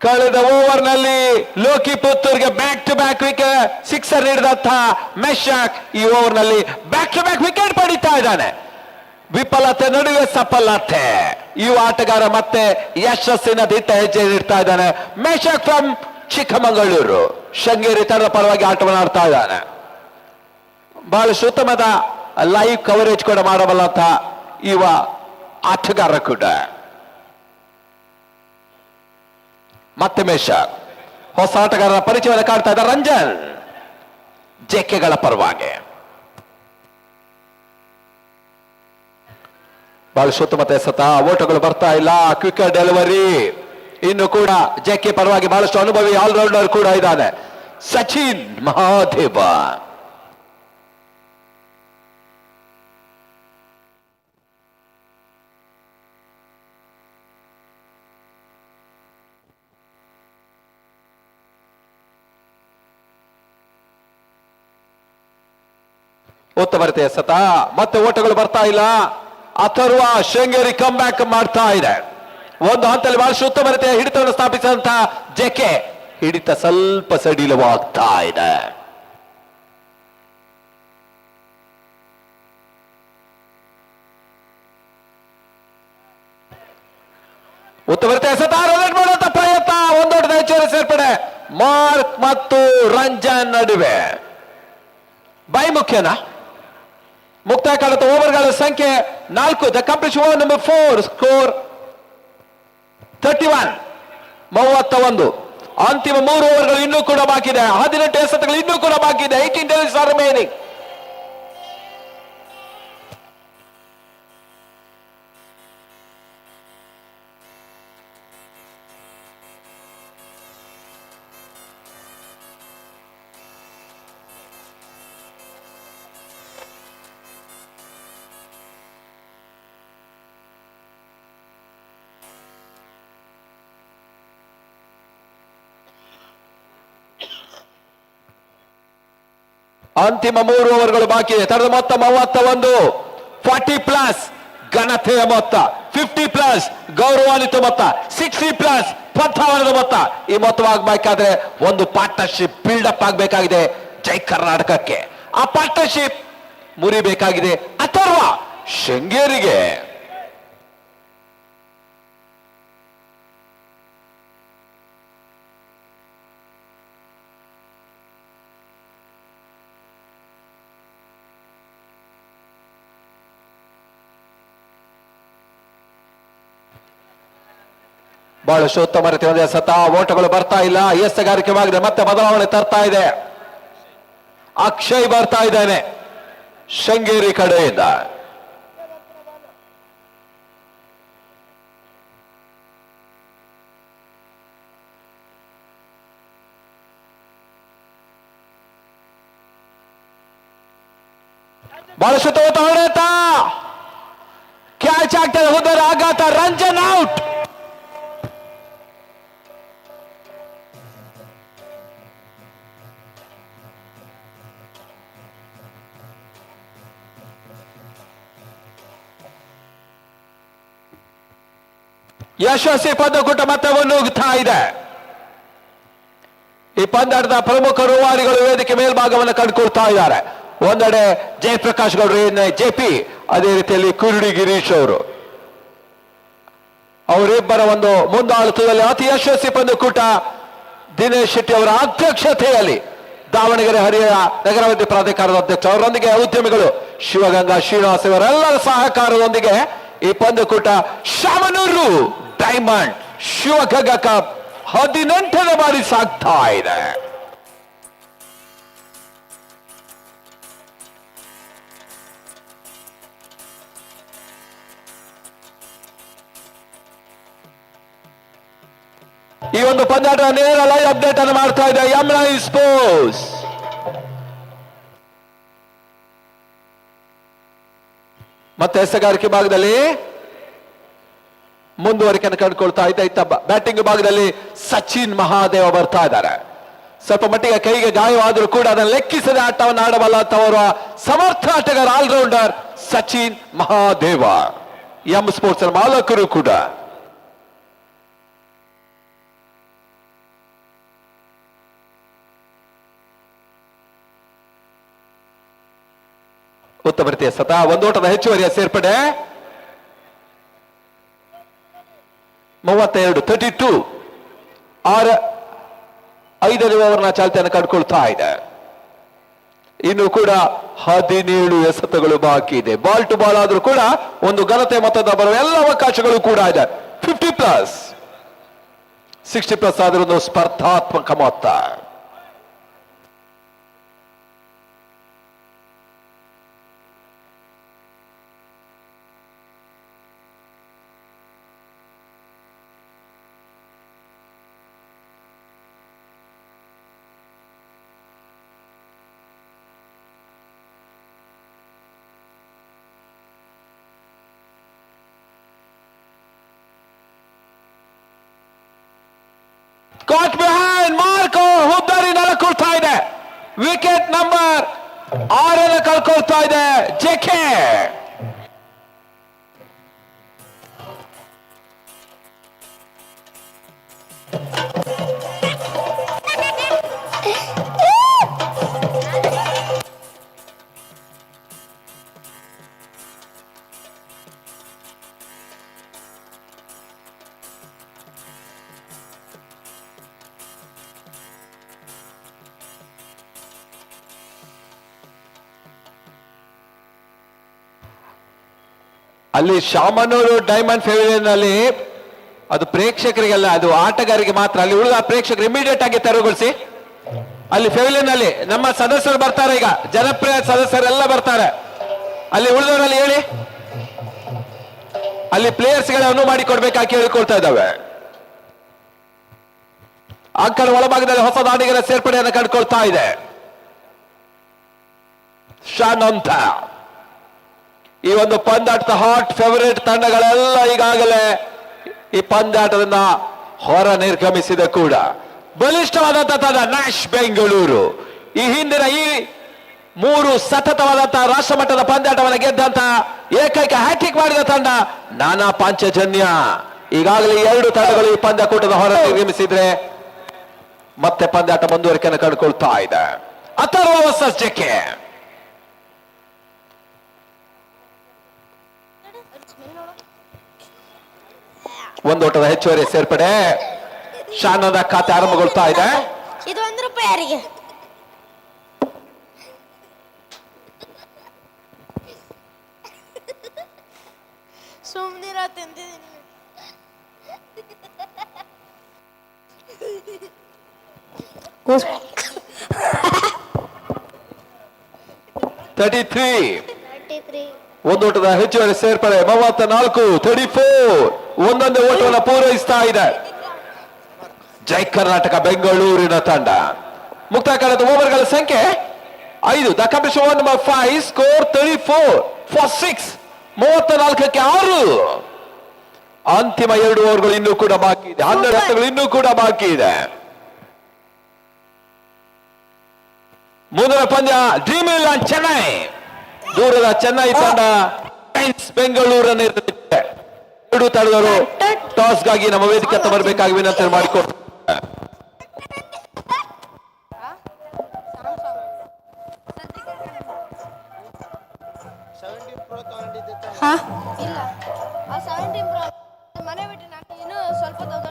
ಕಳೆದ ಓವರ್ನಲ್ಲಿ ಲೋಕಿ ಪುತ್ತೂರ್ಗೆ back to back wicket sixer ನೀಡಿದಂತಹ ಮೇಷಕ್ ಈ ಓವರ್ನಲ್ಲಿ ಬ್ಯಾಕ್ ಟು ಬ್ಯಾಕ್ ವಿಕೆಟ್ ಪಡಿತಾ ಇದ್ದಾನೆ. ವಿಫಲತೆ ನಡುವೆ ಸಫಲತೆ. ಯುವ ಆಟಗಾರ ಮತ್ತೆ ಯಶಸ್ಸಿನ ದಿಟ್ಟ ಹೆಜ್ಜೆ ನೀಡ್ತಾ ಇದ್ದಾನೆ. ಮೇಷಕ್ ಫ್ರಮ್ ಚಿಕ್ಕಮಗಳೂರು ಶೃಂಗೇರಿ ತಂಡದ ಪರವಾಗಿ ಆಟವನ್ನು ಆಡ್ತಾ ಇದ್ದಾನೆ. ಬಹಳಷ್ಟು ಉತ್ತಮದ ಲೈವ್ ಕವರೇಜ್ ಕೂಡ ಮಾಡಬಲ್ಲಂತಹ ಯುವ ಆಟಗಾರ ಕೂಡ. ಮತ್ತೆ ಮೇಷಕ್ ಹೊಸ ಆಟಗಾರರ ಪರಿಚಯವನ್ನು ಕಾಡ್ತಾ ಇದ್ದಾರೆ. ರಂಜನ್ ಜೆಕೆಗಳ ಪರವಾಗಿ ಬಹಳ ಉತ್ತಮ ಎಸೆತ, ಓಟಗಳು ಬರ್ತಾ ಇಲ್ಲ, ಕ್ವಿಕ್ ಡೆಲಿವರಿ. ಇನ್ನು ಕೂಡ ಜೆಕೆ ಪರವಾಗಿ ಬಹಳಷ್ಟು ಅನುಭವಿ ಆಲ್ರೌಂಡರ್ ಕೂಡ ಇದ್ದಾನೆ, ಸಚಿನ್ ಮಹಾದೇವ. ಉತ್ತಮ ರೀತಿಯ ಎಸೆತ, ಮತ್ತೆ ಓಟಗಳು ಬರ್ತಾ ಇಲ್ಲ. ಅಥರ್ವ ಶೃಂಗೇರಿ ಕಮ್ ಬ್ಯಾಕ್ ಮಾಡ್ತಾ ಇದೆ. ಒಂದು ಹಂತದಲ್ಲಿ ಬಹಳಷ್ಟು ಉತ್ತಮ ರೀತಿಯ ಹಿಡಿತವನ್ನು ಸ್ಥಾಪಿಸಿದಂತಹ ಜೆಕೆ ಹಿಡಿತ ಸ್ವಲ್ಪ ಸಡಿಲವಾಗ್ತಾ ಇದೆ. ಉತ್ತಮತೆ ರನ್ ಮಾಡುವಂತ ಪ್ರಯತ್ನ, ಒಂದೊಡ್ಡ ಹೆಚ್ಚುವರಿ ಸೇರ್ಪಡೆ ಮಾರ್ಕ್ ಮತ್ತು ರಂಜನ್ ನಡುವೆ. ಬೈ ಮುಖ್ಯನಾ? ಮುಕ್ತಾಯ ಕಾಣುತ್ತ ಓವರ್ಗಳ ಸಂಖ್ಯೆ 4. The complete over number 4, score 31. ಅಂತಿಮ 3 ಓವರ್ಗಳು ಇನ್ನೂ ಕೂಡ ಬಾಕಿ ಇದೆ. 18 ಎಸೆತಗಳು ಇನ್ನೂ ಕೂಡ ಬಾಕಿ ಇದೆ. 18 ಡೇಸ್ ಆರ್ ರಿಮೈನಿಂಗ್. ಅಂತಿಮ 3 ಓವರ್ಗಳು ಬಾಕಿ ಇದೆ. ತಡೆದ ಮೊತ್ತ 31. 40+ ಘನತೆಯ ಮೊತ್ತ, 50+ ಗೌರವಾನ್ವಿತ ಮೊತ್ತ, 60+ ಪ್ರಥಾವನದ ಮೊತ್ತ. ಈ ಮೊತ್ತವಾಗಬೇಕಾದ್ರೆ ಒಂದು ಪಾರ್ಟ್ನರ್ಶಿಪ್ ಬಿಲ್ಡಪ್ ಆಗಬೇಕಾಗಿದೆ ಜೈ ಕರ್ನಾಟಕಕ್ಕೆ. ಆ ಪಾರ್ಟ್ನರ್ಶಿಪ್ ಮುರಿಬೇಕಾಗಿದೆ ಅಥರ್ವ ಶೃಂಗೇರಿಗೆ. ಬಹಳಷ್ಟು ಉತ್ತಮ ರೀತಿಯ ಸತ ಓಟಗಳು ಬರ್ತಾ ಇಲ್ಲ. ಎಸ್ತಗಾರಿಕೆವಾಗಿದೆ, ಮತ್ತೆ ಬದಲಾವಣೆ ತರ್ತಾ ಇದೆ. ಅಕ್ಷಯ್ ಬರ್ತಾ ಇದ್ದಾನೆ ಶೃಂಗೇರಿ ಕಡೆಯಿಂದ. ಬಹಳಷ್ಟು ಹೊಡೆತ ಕ್ಯಾಚ್ ಆಗ್ತದೆ. ಹುದರ ಆಘಾತ, ರಂಜನ್ ಔಟ್. ಯಶಸ್ವಿ ಪಂದ್ಯಕೂಟ ಮತ್ತೆ ಮುನ್ನುಗ್ತಾ ಇದೆ. ಈ ಪಂದ್ಯಾಟದ ಪ್ರಮುಖ ರೂವಾರಿಗಳು ವೇದಿಕೆ ಮೇಲ್ಭಾಗವನ್ನು ಕಂಡುಕೊಳ್ತಾ ಇದ್ದಾರೆ. ಒಂದೆಡೆ ಜಯಪ್ರಕಾಶ್ ಗೌಡ್ರು ಜೆಪಿ, ಅದೇ ರೀತಿಯಲ್ಲಿ ಕುರುಡಿ ಗಿರೀಶ್ ಅವರು. ಅವರಿಬ್ಬರ ಒಂದು ಮುಂದಾಳತ್ವದಲ್ಲಿ ಅತಿ ಯಶಸ್ವಿ ಪಂದ್ಯಕೂಟ ದಿನೇಶ್ ಶೆಟ್ಟಿ ಅವರ ಅಧ್ಯಕ್ಷತೆಯಲ್ಲಿ ದಾವಣಗೆರೆ ಹರಿಹರ ನಗರಾಭಿವೃದ್ಧಿ ಪ್ರಾಧಿಕಾರದ ಅಧ್ಯಕ್ಷ ಅವರೊಂದಿಗೆ ಉದ್ಯಮಿಗಳು ಶಿವಗಂಗಾ ಶ್ರೀನಿವಾಸ್ ಇವರೆಲ್ಲರ ಸಹಕಾರದೊಂದಿಗೆ ಈ ಪಂದ್ಯಕೂಟ ಶಾಮನೂರು ಡೈಮಂಡ್ ಶಿವಗಂಗಾ ಕಪ್ 18ನೇ ಬಾರಿ ಸಾಗ್ತಾ ಇದೆ. ಈ ಒಂದು ಪಂದ್ಯಾಟ ನೇರ ಲೈವ್ ಅಪ್ಡೇಟ್ ಅನ್ನು ಮಾಡ್ತಾ ಇದೆ M9 ಸ್ಪೋರ್ಟ್ಸ್. ಮತ್ತೆ ಎಸೆಗಾರಿಕೆ ಭಾಗದಲ್ಲಿ ಮುಂದುವರಿಕೆಯನ್ನು ಕಂಡುಕೊಳ್ತಾ ಇದ್ದ. ಇತ್ತ ಬ್ಯಾಟಿಂಗ್ ಭಾಗದಲ್ಲಿ ಸಚಿನ್ ಮಹಾದೇವ ಬರ್ತಾ ಇದ್ದಾರೆ. ಸ್ವಲ್ಪ ಮಟ್ಟಿಗೆ ಕೈಗೆ ಗಾಯವಾದರೂ ಕೂಡ ಅದನ್ನು ಲೆಕ್ಕಿಸದೆ ಆಟವನ್ನು ಆಡಬಲ್ಲ ಅಂತವರ ಸಮರ್ಥ ಆಟಗಾರ allrounder Sachin Mahadeva. M sports ಮಾಲಕರು ಕೂಡ. ಉತ್ತಮ ರೀತಿಯ ಸತ, ಒಂದೋಟದ ಹೆಚ್ಚುವರಿಯ ಸೇರ್ಪಡೆ 32. 5ನೇ ಓವರ್ನ ಚಾಲ್ತಿಯನ್ನು ಕಂಡುಕೊಳ್ತಾ ಇದೆ. ಇನ್ನು ಕೂಡ 17 ಎಸೆತಗಳು ಬಾಕಿ ಇದೆ. ಬಾಲ್ ಟು ಬಾಲ್ ಆದ್ರೂ ಕೂಡ ಒಂದು ಘನತೆ ಮೊತ್ತದ ಬರುವ ಎಲ್ಲ ಅವಕಾಶಗಳು ಕೂಡ ಇದೆ. 50+, 60+ ಆದ್ರೂ ಒಂದು ಸ್ಪರ್ಧಾತ್ಮಕ ಮೊತ್ತ. ಕಾಟ್ ಬಿಹೈಂಡ್ ಮಾರ್ಕೋ ಹುದ್ದಾರಿ ನೆಲಕೊಳ್ತಾ ಇದೆ. ವಿಕೆಟ್ ನಂಬರ್ 6 ಕಳ್ಕೊಳ್ತಾ ಇದೆ ಜೆಕೆ. ಅಲ್ಲಿ ಶಾಮನೂರು ಡೈಮಂಡ್ ಫೆವಿಲಿಯನ್ ಅಲ್ಲಿ ಅದು ಪ್ರೇಕ್ಷಕರಿಗೆಲ್ಲ, ಅದು ಆಟಗಾರರಿಗೆ ಮಾತ್ರ. ಅಲ್ಲಿ ಉಳಿದ ಪ್ರೇಕ್ಷಕರು ಇಮಿಡಿಯೇಟ್ ಆಗಿ ತೆರವುಗೊಳಿಸಿ. ಅಲ್ಲಿ ಫೆವಿಲಿಯನ್ ಅಲ್ಲಿ ನಮ್ಮ ಸದಸ್ಯರು ಬರ್ತಾರೆ, ಈಗ ಜನಪ್ರಿಯ ಸದಸ್ಯರೆಲ್ಲ ಬರ್ತಾರೆ. ಅಲ್ಲಿ ಉಳಿದವರಲ್ಲಿ ಹೇಳಿ, ಅಲ್ಲಿ ಪ್ಲೇಯರ್ಸ್ಗಳ ಅನುವು ಮಾಡಿ ಕೊಡ್ಬೇಕಾಗಿ ಕೇಳಿಕೊಳ್ತಾ ಇದ್ದಾವೆ. ಅಂಕಣ ಒಳಭಾಗದಲ್ಲಿ ಹೊಸ ದಾಂಡಿಗರ ಸೇರ್ಪಡೆಯನ್ನು ಕಂಡುಕೊಳ್ತಾ ಇದೆ. ಶಾನಂತ ಈ ಒಂದು ಪಂದ್ಯಾಟದ ಹಾಟ್ ಫೇವರೇಟ್ ತಂಡಗಳೆಲ್ಲ ಈಗಾಗಲೇ ಈ ಪಂದ್ಯಾಟದಿಂದ ಹೊರ ನಿರ್ಗಮಿಸಿದೆ ಕೂಡ. ಬಲಿಷ್ಠವಾದಂತಹ ತಂಡ ನ್ಯಾಶ್ ಬೆಂಗಳೂರು ಈ ಹಿಂದಿನ ಈ 3 ಸತತವಾದಂತಹ ರಾಷ್ಟ್ರಮಟ್ಟದ ಪಂದ್ಯಾಟವನ್ನು ಗೆದ್ದಂತಹ ಏಕೈಕ ಹ್ಯಾಟ್ರಿಕ್ ಮಾಡಿದ ತಂಡ ನಾನಾ ಪಾಂಚಜನ್ಯ. ಈಗಾಗಲೇ 2 ತಂಡಗಳು ಈ ಪಂದ್ಯಕೂಟದ ಹೊರ ನಿರ್ಗಮಿಸಿದ್ರೆ ಮತ್ತೆ ಪಂದ್ಯಾಟ ಮುಂದುವರಿಕೆಯನ್ನು ಕಂಡುಕೊಳ್ತಾ ಇದೆ. Atharva versus JK. ಒಂದೋಟದ ಹೆಚ್ಚುವರಿ ಸೇರ್ಪಡೆ. ಶಾನದ ಖಾತೆ ಆರಂಭಗೊಳ್ತಾ ಇದೆ. ಇದು ₹1 ಯಾರಿಗೆ? ಸುಮ್ನಿರ ತಿಂದಿದ್ದೀನಿ. 33 ಒಂದೋಟದ ಹೆಚ್ಚುವರಿ ಸೇರ್ಪಡೆ. 34 34 ಒಂದೊಂದೇ ಓಟವನ್ನು ಪೂರೈಸ್ತಾ ಇದೆ ಜೈ ಕರ್ನಾಟಕ ಬೆಂಗಳೂರಿನ ತಂಡ. ಮುಕ್ತಾಯಕಾಲದ ಓವರ್ಗಳ ಸಂಖ್ಯೆ 5. The competition number 5 score 34 for 6. 34ಕ್ಕೆ 6. ಅಂತಿಮ 2 ಓವರ್ಗಳು ಇನ್ನೂ ಕೂಡ ಬಾಕಿ ಇದೆ. 12 ಹಂತಗಳು ಇನ್ನೂ ಕೂಡ ಬಾಕಿ ಇದೆ. ಮುಂದಿನ ಪಂದ್ಯ ಡ್ರೀಮ್ ಇಲೆವೆನ್ ಚೆನ್ನೈ. ದೂರದ ಚೆನ್ನೈ ತಂಡ ಬೆಂಗಳೂರನ್ನು ಎದುರಿಸುತ್ತೆ. 2 ತಂಡದವರು ಟಾಸ್ಗಾಗಿ ನಮ್ಮ ವೇದಿಕೆ ಹತ್ತ ಬರಬೇಕಾಗಿ ವಿನಂತಿ ಮಾಡಿಕೊಡ್ತಾರೆ. ಇಲ್ಲ, ಆ 17 Pro ಮನೆ ಬಿಟ್ಟು ನಾನು ಇನ್ನೂ ಸ್ವಲ್ಪ ದೊಡ್ಡ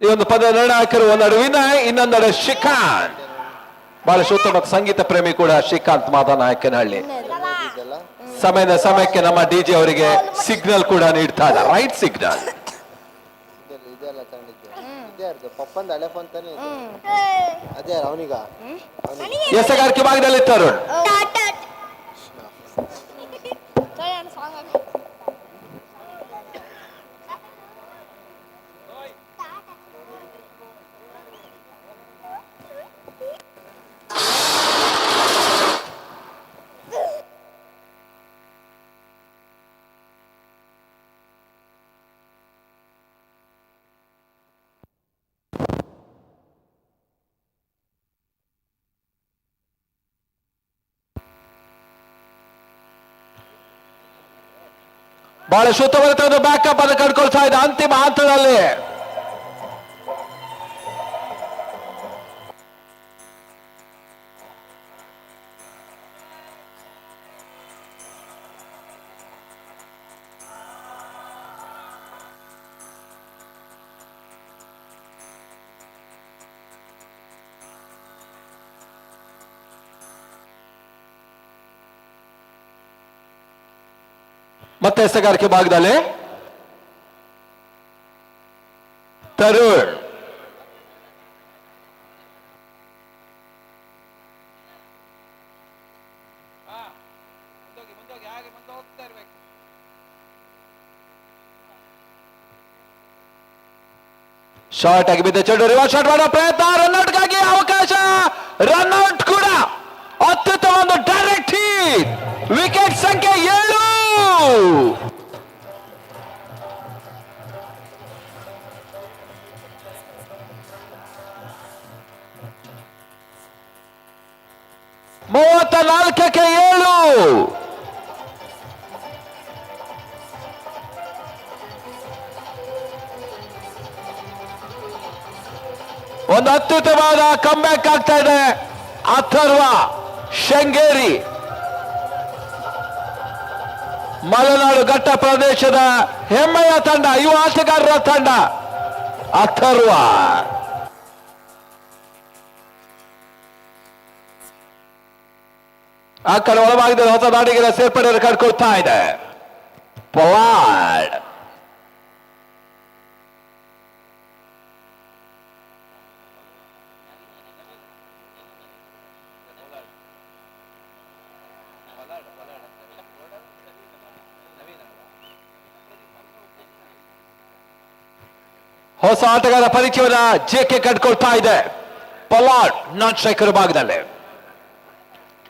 ಈ ಒಂದು ಪದ ನಿರ್ಣಾಯಕರು. ಒಂದೆಡೆ ವಿನಯ್, ಇನ್ನೊಂದೆಡೆ ಶ್ರೀಕಾಂತ್. ಬಹಳಷ್ಟು ಉತ್ತಮ ಸಂಗೀತ ಪ್ರೇಮಿ ಕೂಡ ಶ್ರೀಕಾಂತ್ ಮಾದನಾಯಕನಹಳ್ಳಿ. ಸಮಯದ ಸಮಯಕ್ಕೆ ನಮ್ಮ ಡಿಜೆ ಅವರಿಗೆ ಸಿಗ್ನಲ್ ಕೂಡ ನೀಡ್ತಾ ಇದ್ದಾರೆ, ರೈಟ್ ಸಿಗ್ನಲ್. ಎಸೆಗಾರಿಕೆ ಭಾಗದಲ್ಲಿ ತರುಣ್. ಬಹಳ ಶುದ್ಧವಾದ ಬ್ಯಾಕಪ್ ಅನ್ನು ಕಂಡುಕೊಳ್ತಾ ಇದೆ ಅಂತಿಮ ಹಂತದಲ್ಲಿ. ಮತ್ತೆ ಎಸೆಗಾರಿಕೆ ಭಾಗದಲ್ಲಿ ತರುಣ್. ಶಾರ್ಟ್ ಆಗಿ ಬಿದ್ದ ಚೆಂಡು ರಿವರ್ಸ್ ಶಾಟ್ ಮಾಡೋ ಪ್ರಯತ್ನ. ರನ್ಔಟ್ಗಾಗಿ ಅವಕಾಶ. ರನ್ಔಟ್ ಕೂಡ ಅತ್ಯುತ್ತಮ ಒಂದು ಡೈರೆಕ್ಟ್ ಹಿಟ್. ವಿಕೆಟ್ ಸಂಖ್ಯೆ 7. ಮೂವತ್ತ 4ಕ್ಕೆ 7. ಒಂದು ಅತ್ಯುತ್ತಮವಾದ ಕಮ್ಬ್ಯಾಕ್ ಆಗ್ತಾ ಇದೆ ಅಥರ್ವ ಶೃಂಗೇರಿ. ಮಲೆನಾಡು ಘಟ್ಟ ಪ್ರದೇಶದ ಹೆಮ್ಮೆಯ ತಂಡ, ಯುವ ಆಟಗಾರರ ತಂಡ ಅಥರ್ವ. ಆ ಕಡೆ ಒಳಭಾಗದಲ್ಲಿ ಹೊಸ ದಾಡಿಗೆರೆ ಸೇರ್ಪಡೆಯನ್ನು ಕಂಡುಕೊಳ್ತಾ ಇದೆ ಪೊಲಾರ್ಡ್. ಹೊಸ ಆಟಗಾರ ಪರಿಚಯವನ್ನ ಜೆಕೆ ಕಂಡುಕೊಳ್ತಾ ಇದೆ ಪೊಲಾರ್ಡ್ ನಾನ್ ಸ್ಟ್ರೈಕರ್ ಭಾಗದಲ್ಲಿ.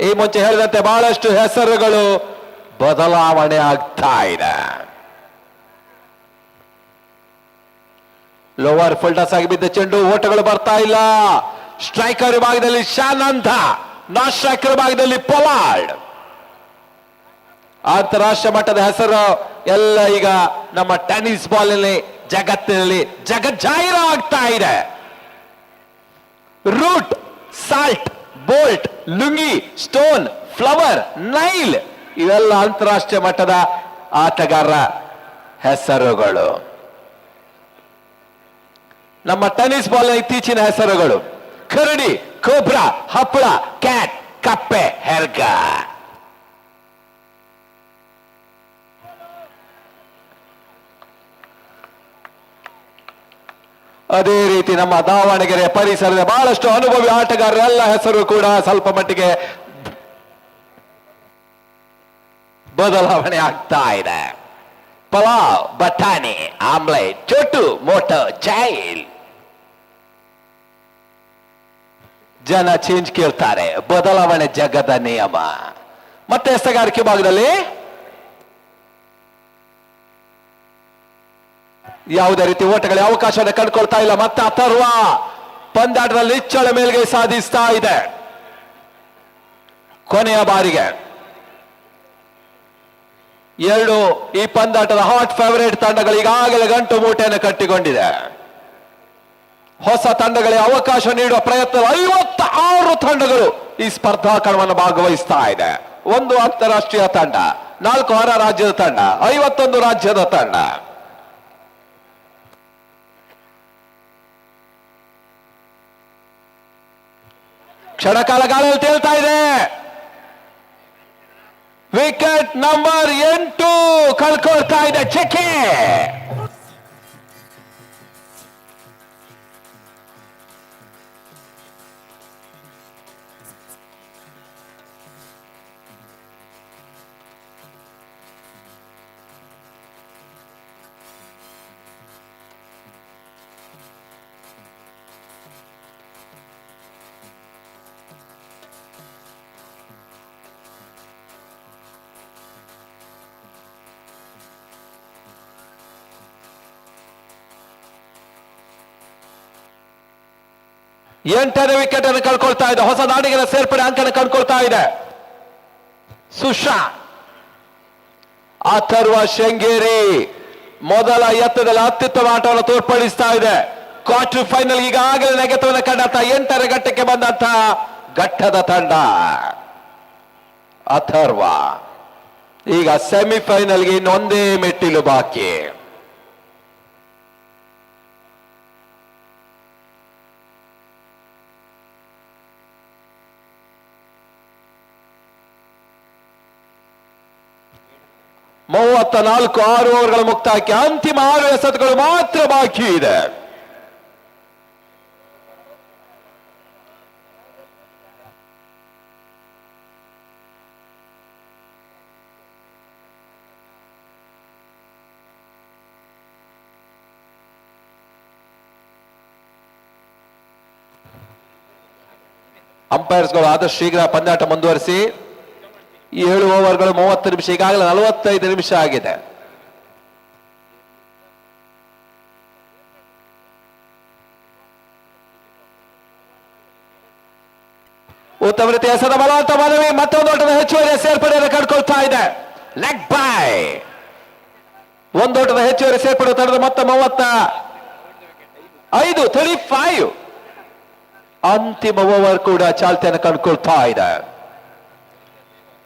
ಈ ಮುಂಚೆ ಹೇಳಿದಂತೆ ಬಹಳಷ್ಟು ಹೆಸರುಗಳು ಬದಲಾವಣೆ ಆಗ್ತಾ ಇದೆ. ಲೋವರ್ ಫುಲ್ಟಸ್ ಆಗಿ ಬಿದ್ದ ಚೆಂಡು, ಓಟಗಳು ಬರ್ತಾ ಇಲ್ಲ. ಸ್ಟ್ರೈಕರ್ ವಿಭಾಗದಲ್ಲಿ ಶಾನಂದ, ನಾನ್ ಸ್ಟ್ರೈಕರ್ ಭಾಗದಲ್ಲಿ ಪೊಲಾರ್ಡ್. ಅಂತಾರಾಷ್ಟ್ರೀಯ ಮಟ್ಟದ ಹೆಸರು ಎಲ್ಲ ಈಗ ನಮ್ಮ ಟೆನ್ನಿಸ್ ಬಾಲ್ನಲ್ಲಿ ಜಗತ್ತಿನಲ್ಲಿ ಜಗಜ್ಜಾಹಿರ ಆಗ್ತಾ ಇದೆ. Root, Salt, Bolt, Lungi, Stone, Flower, Nail ಇವೆಲ್ಲ ಅಂತಾರಾಷ್ಟ್ರೀಯ ಮಟ್ಟದ ಆಟಗಾರರ ಹೆಸರುಗಳು. ನಮ್ಮ ಟೆನ್ನಿಸ್ ಬಾಲ್ನ ಇತ್ತೀಚಿನ ಹೆಸರುಗಳು ಕರಡಿ, ಕೋಬ್ರಾ, ಹಪ್ಪಳ, ಕ್ಯಾಟ್, ಕಪ್ಪೆ, ಹೆರ್ಗ. ಅದೇ ರೀತಿ ನಮ್ಮ ದಾವಣಗೆರೆ ಪರಿಸರದ ಬಹಳಷ್ಟು ಅನುಭವಿ ಆಟಗಾರರೆಲ್ಲ ಹೆಸರು ಕೂಡ ಸ್ವಲ್ಪ ಮಟ್ಟಿಗೆ ಬದಲಾವಣೆ ಆಗ್ತಾ ಇದೆ. ಪಲಾವ್, ಬಟಾಣಿ, ಆಮ್ಲೆಟ್, ಚೋಟು, ಮೋಟೋ, ಜೈಲ್. ಜನ ಚೇಂಜ್ ಕೇಳ್ತಾರೆ, ಬದಲಾವಣೆ ಜಗದ ನಿಯಮ. ಮತ್ತೆ ಎಸಗಾರಿಕೆ ಭಾಗದಲ್ಲಿ ಯಾವುದೇ ರೀತಿ ಓಟಗಳ ಅವಕಾಶವನ್ನು ಕಂಡುಕೊಳ್ತಾ ಇಲ್ಲ. ಮತ್ತೆ ಅಥರ್ವ ಪಂದ್ಯಾಟದಲ್ಲಿ ನಿಚ್ಚಳ ಮೇಲ್ಗೆ ಸಾಧಿಸ್ತಾ ಇದೆ. ಕೊನೆಯ ಬಾರಿಗೆ ಎರಡು ಈ ಪಂದ್ಯಾಟದ ಹಾಟ್ ಫೇವರೇಟ್ ತಂಡಗಳು ಈಗಾಗಲೇ ಗಂಟು ಮೂಟೆಯನ್ನು ಕಟ್ಟಿಕೊಂಡಿದೆ. ಹೊಸ ತಂಡಗಳಿಗೆ ಅವಕಾಶ ನೀಡುವ ಪ್ರಯತ್ನ 56 ತಂಡಗಳು ಈ ಸ್ಪರ್ಧಾ ಕಣವನ್ನು ಭಾಗವಹಿಸ್ತಾ ಇದೆ. 1 ಅಂತಾರಾಷ್ಟ್ರೀಯ ತಂಡ, 4 ಹೊರ ರಾಜ್ಯದ ತಂಡ, 51 ರಾಜ್ಯದ ತಂಡ. ಕ್ಷಣಕಾಲ ಗಾಳಿಯಲ್ಲಿ ತೇಲ್ತಾ ಇದೆ. ವಿಕೆಟ್ ನಂಬರ್ 8 ಕಳ್ಕೊಳ್ತಾ ಇದೆ ಚೆಕ್ಕೆ. ಎಂಟನೇ ವಿಕೆಟ್ ಅನ್ನು ಕಳ್ಕೊಳ್ತಾ ಇದೆ. ಹೊಸ ದಾಡಿಗರ ಸೇರ್ಪಡೆ ಅಂಕನ ಕಂಡುಕೊಳ್ತಾ ಇದೆ ಸುಶಾ. ಅಥರ್ವ ಶೃಂಗೇರಿ ಮೊದಲ ಎತ್ತದಲ್ಲಿ ಅತ್ಯುತ್ತಮ ಆಟವನ್ನು ತೋರ್ಪಡಿಸ್ತಾ ಇದೆ. ಕ್ವಾರ್ಟರ್ ಫೈನಲ್ ಈಗಾಗಲೇ ನೆಗೆತವನ್ನು ಕಂಡಂತ 8ನೇ ಘಟ್ಟಕ್ಕೆ ಬಂದಂತ ಘಟ್ಟದ ತಂಡ ಅಥರ್ವ. ಈಗ ಸೆಮಿಫೈನಲ್ಗೆ ಇನ್ನೊಂದೇ ಮೆಟ್ಟಿಲು ಬಾಕಿ. ಮೂವತ್ತ 6 ಓವರ್ಗಳ ಮುಕ್ತಾಯಕ್ಕೆ ಅಂತಿಮ 6 ಎಸೆತಗಳು ಮಾತ್ರ ಬಾಕಿ ಇದೆ. ಅಂಪೈರ್ಸ್ಗಳು ಆದಷ್ಟು ಶೀಘ್ರ ಪಂದ್ಯಾಟ ಮುಂದುವರಿಸಿ. 7 ಓವರ್ಗಳು 30 ನಿಮಿಷ, ಈಗಾಗಲೇ 45 ನಿಮಿಷ ಆಗಿದೆ. ಉತ್ತಮ ರೀತಿಯ ಎಸೆದ ಬಲವಂತ ಮನವಿ. ಮತ್ತೊಂದು ಓಟದ ಹೆಚ್ಚುವರಿ ಸೇರ್ಪಡೆಯನ್ನು ಕಂಡುಕೊಳ್ತಾ ಇದೆ. Leg by. ಒಂದು ಓಟದ ಹೆಚ್ಚುವರಿ ಸೇರ್ಪಡೆ ತಂಡದ ಮೊತ್ತ 35. ಅಂತಿಮ ಓವರ್ ಕೂಡ ಚಾಲ್ತಿಯನ್ನು ಕಂಡುಕೊಳ್ತಾ ಇದೆ.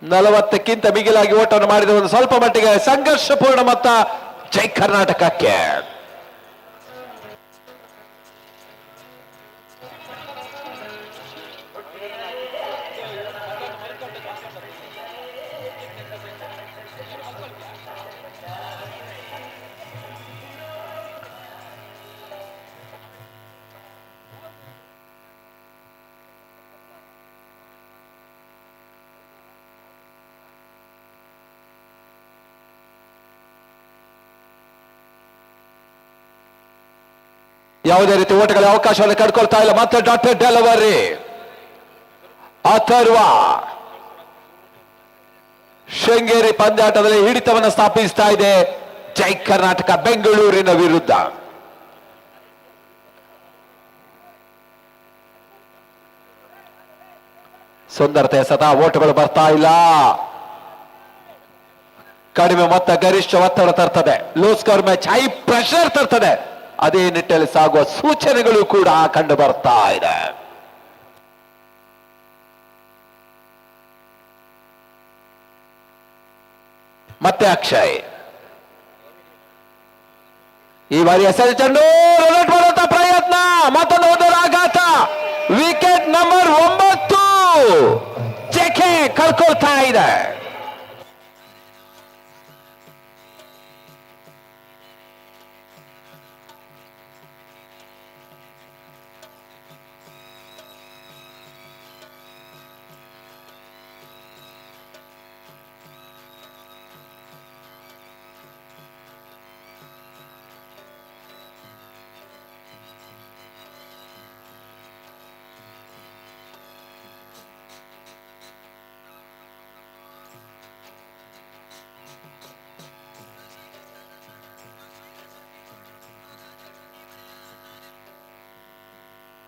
40ಕ್ಕಿಂತ ಮಿಗಿಲಾಗಿ ಓಟವನ್ನು ಮಾಡಿದ ಒಂದು ಸ್ವಲ್ಪ ಮಟ್ಟಿಗೆ ಸಂಘರ್ಷಪೂರ್ಣ ಮೊತ್ತ ಜೈ ಕರ್ನಾಟಕಕ್ಕೆ. ಯಾವುದೇ ರೀತಿ ಓಟಗಳ ಅವಕಾಶವನ್ನು ಕಡ್ಕೊಳ್ತಾ ಇಲ್ಲ. ಮತ್ತೆ ಡಾಕ್ಟರ್ ಡೆಲವರಿ ಅಥರ್ವ ಶೃಂಗೇರಿ ಪಂದ್ಯಾಟದಲ್ಲಿ ಹಿಡಿತವನ್ನು ಸ್ಥಾಪಿಸ್ತಾ ಇದೆ ಜೈ ಕರ್ನಾಟಕ ಬೆಂಗಳೂರಿನ ವಿರುದ್ಧ. ಸುಂದರತೆ ಸದಾ ಓಟಗಳು ಬರ್ತಾ ಇಲ್ಲ. ಕಡಿಮೆ ಮೊತ್ತ ಗರಿಷ್ಠ ಒತ್ತಡ ತರ್ತದೆ. Low score match high pressure ತರ್ತದೆ. ಅದೇ ನಿಟ್ಟಿನಲ್ಲಿ ಸಾಗುವ ಸೂಚನೆಗಳು ಕೂಡ ಕಂಡು ಬರ್ತಾ ಇದೆ. ಮತ್ತೆ ಅಕ್ಷಯ್ ಈ ಬಾರಿ ಎಸೆದ ಚೆಂಡು ರನ್ ಮಾಡುವಂತ ಪ್ರಯತ್ನ. ಮತ್ತೊಂದು ಹೋದರ ಆಘಾತ. ವಿಕೆಟ್ ನಂಬರ್ 9 ಚೆಕೆ ಕಳ್ಕೊಳ್ತಾ ಇದೆ.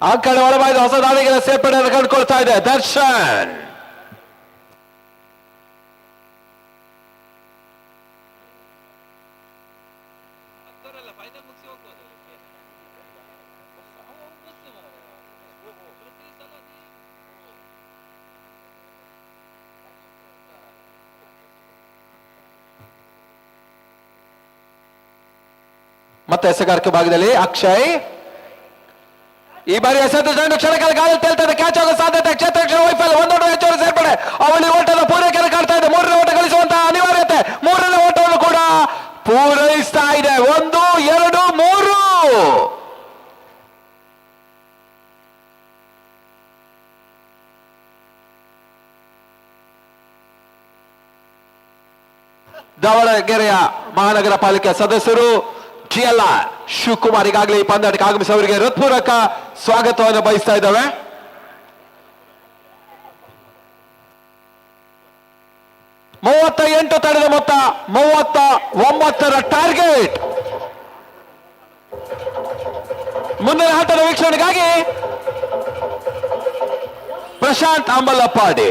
ಆ ಕಡೆ ಒಳಬಾಯ್ದು ಹೊಸ ದಾಳಿಗಳ ಸೇರ್ಪಡೆಯನ್ನು ಕಂಡುಕೊಳ್ತಾ ಇದೆ ದರ್ಶನ್. ಮತ್ತೆ ಎಸೆಗಾರಿಕೆ ಭಾಗದಲ್ಲಿ ಅಕ್ಷಯ್ ಈ ಬಾರಿ ಎಸೆದು ಚೆಂಡು ಕ್ಷಣಕಾಲ ಗಾಳಿ ತೇಲ್ತದೆ. ಕ್ಯಾಚ್ ಆಗೋ ಸಾಧ್ಯತೆ. ಕ್ಷೇತ್ರ ವೈಫಲ್ಯ. ಒಂದೊಂದು ಹೆಚ್ಚುವರಿ ಸೇರ್ಪಡೆ. ಅವಳಿ ಓಟದ ಪೂರೈಕೆಯನ್ನು ಕಾಡ್ತಾ ಇದೆ. 3ನೇ ಓಟ ಗಳಿಸುವಂತಹ ಅನಿವಾರ್ಯತೆ. 3ನೇ ಓಟವನ್ನು ಕೂಡ ಪೂರೈಸ್ತಾ ಇದೆ. 1 2 3 ದಾವಣಗೆರೆಯ ಮಹಾನಗರ ಪಾಲಿಕೆ ಸದಸ್ಯರು GLR ಶಿವಕುಮಾರ್ ಈಗಾಗಲೇ ಈ ಪಂದ್ಯಾಟಕ್ಕೆ ಆಗಮಿಸುವವರಿಗೆ ಹೃತ್ಪೂರ್ವಕ ಸ್ವಾಗತವನ್ನು ಬಯಸ್ತಾ ಇದ್ದಾವೆ. $38 ತಡೆದ ಮೊತ್ತ, 39ರ ಟಾರ್ಗೆಟ್. ಮುಂದಿನ ಆಟದ ವೀಕ್ಷಣೆಗಾಗಿ ಪ್ರಶಾಂತ್ ಅಂಬಲಪಾಡಿ.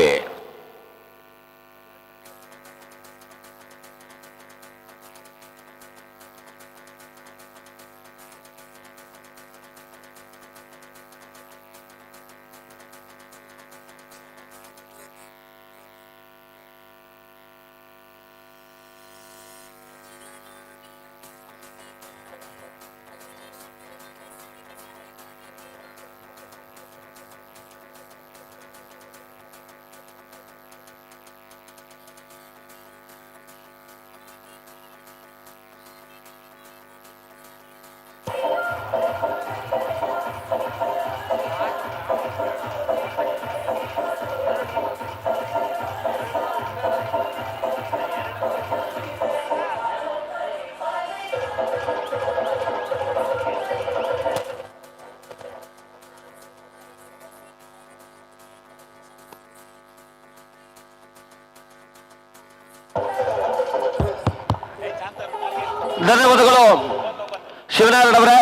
ಧನ್ಯವಾದಗಳು ಶಿವನಾರಾಯಣ ಅವರೇ.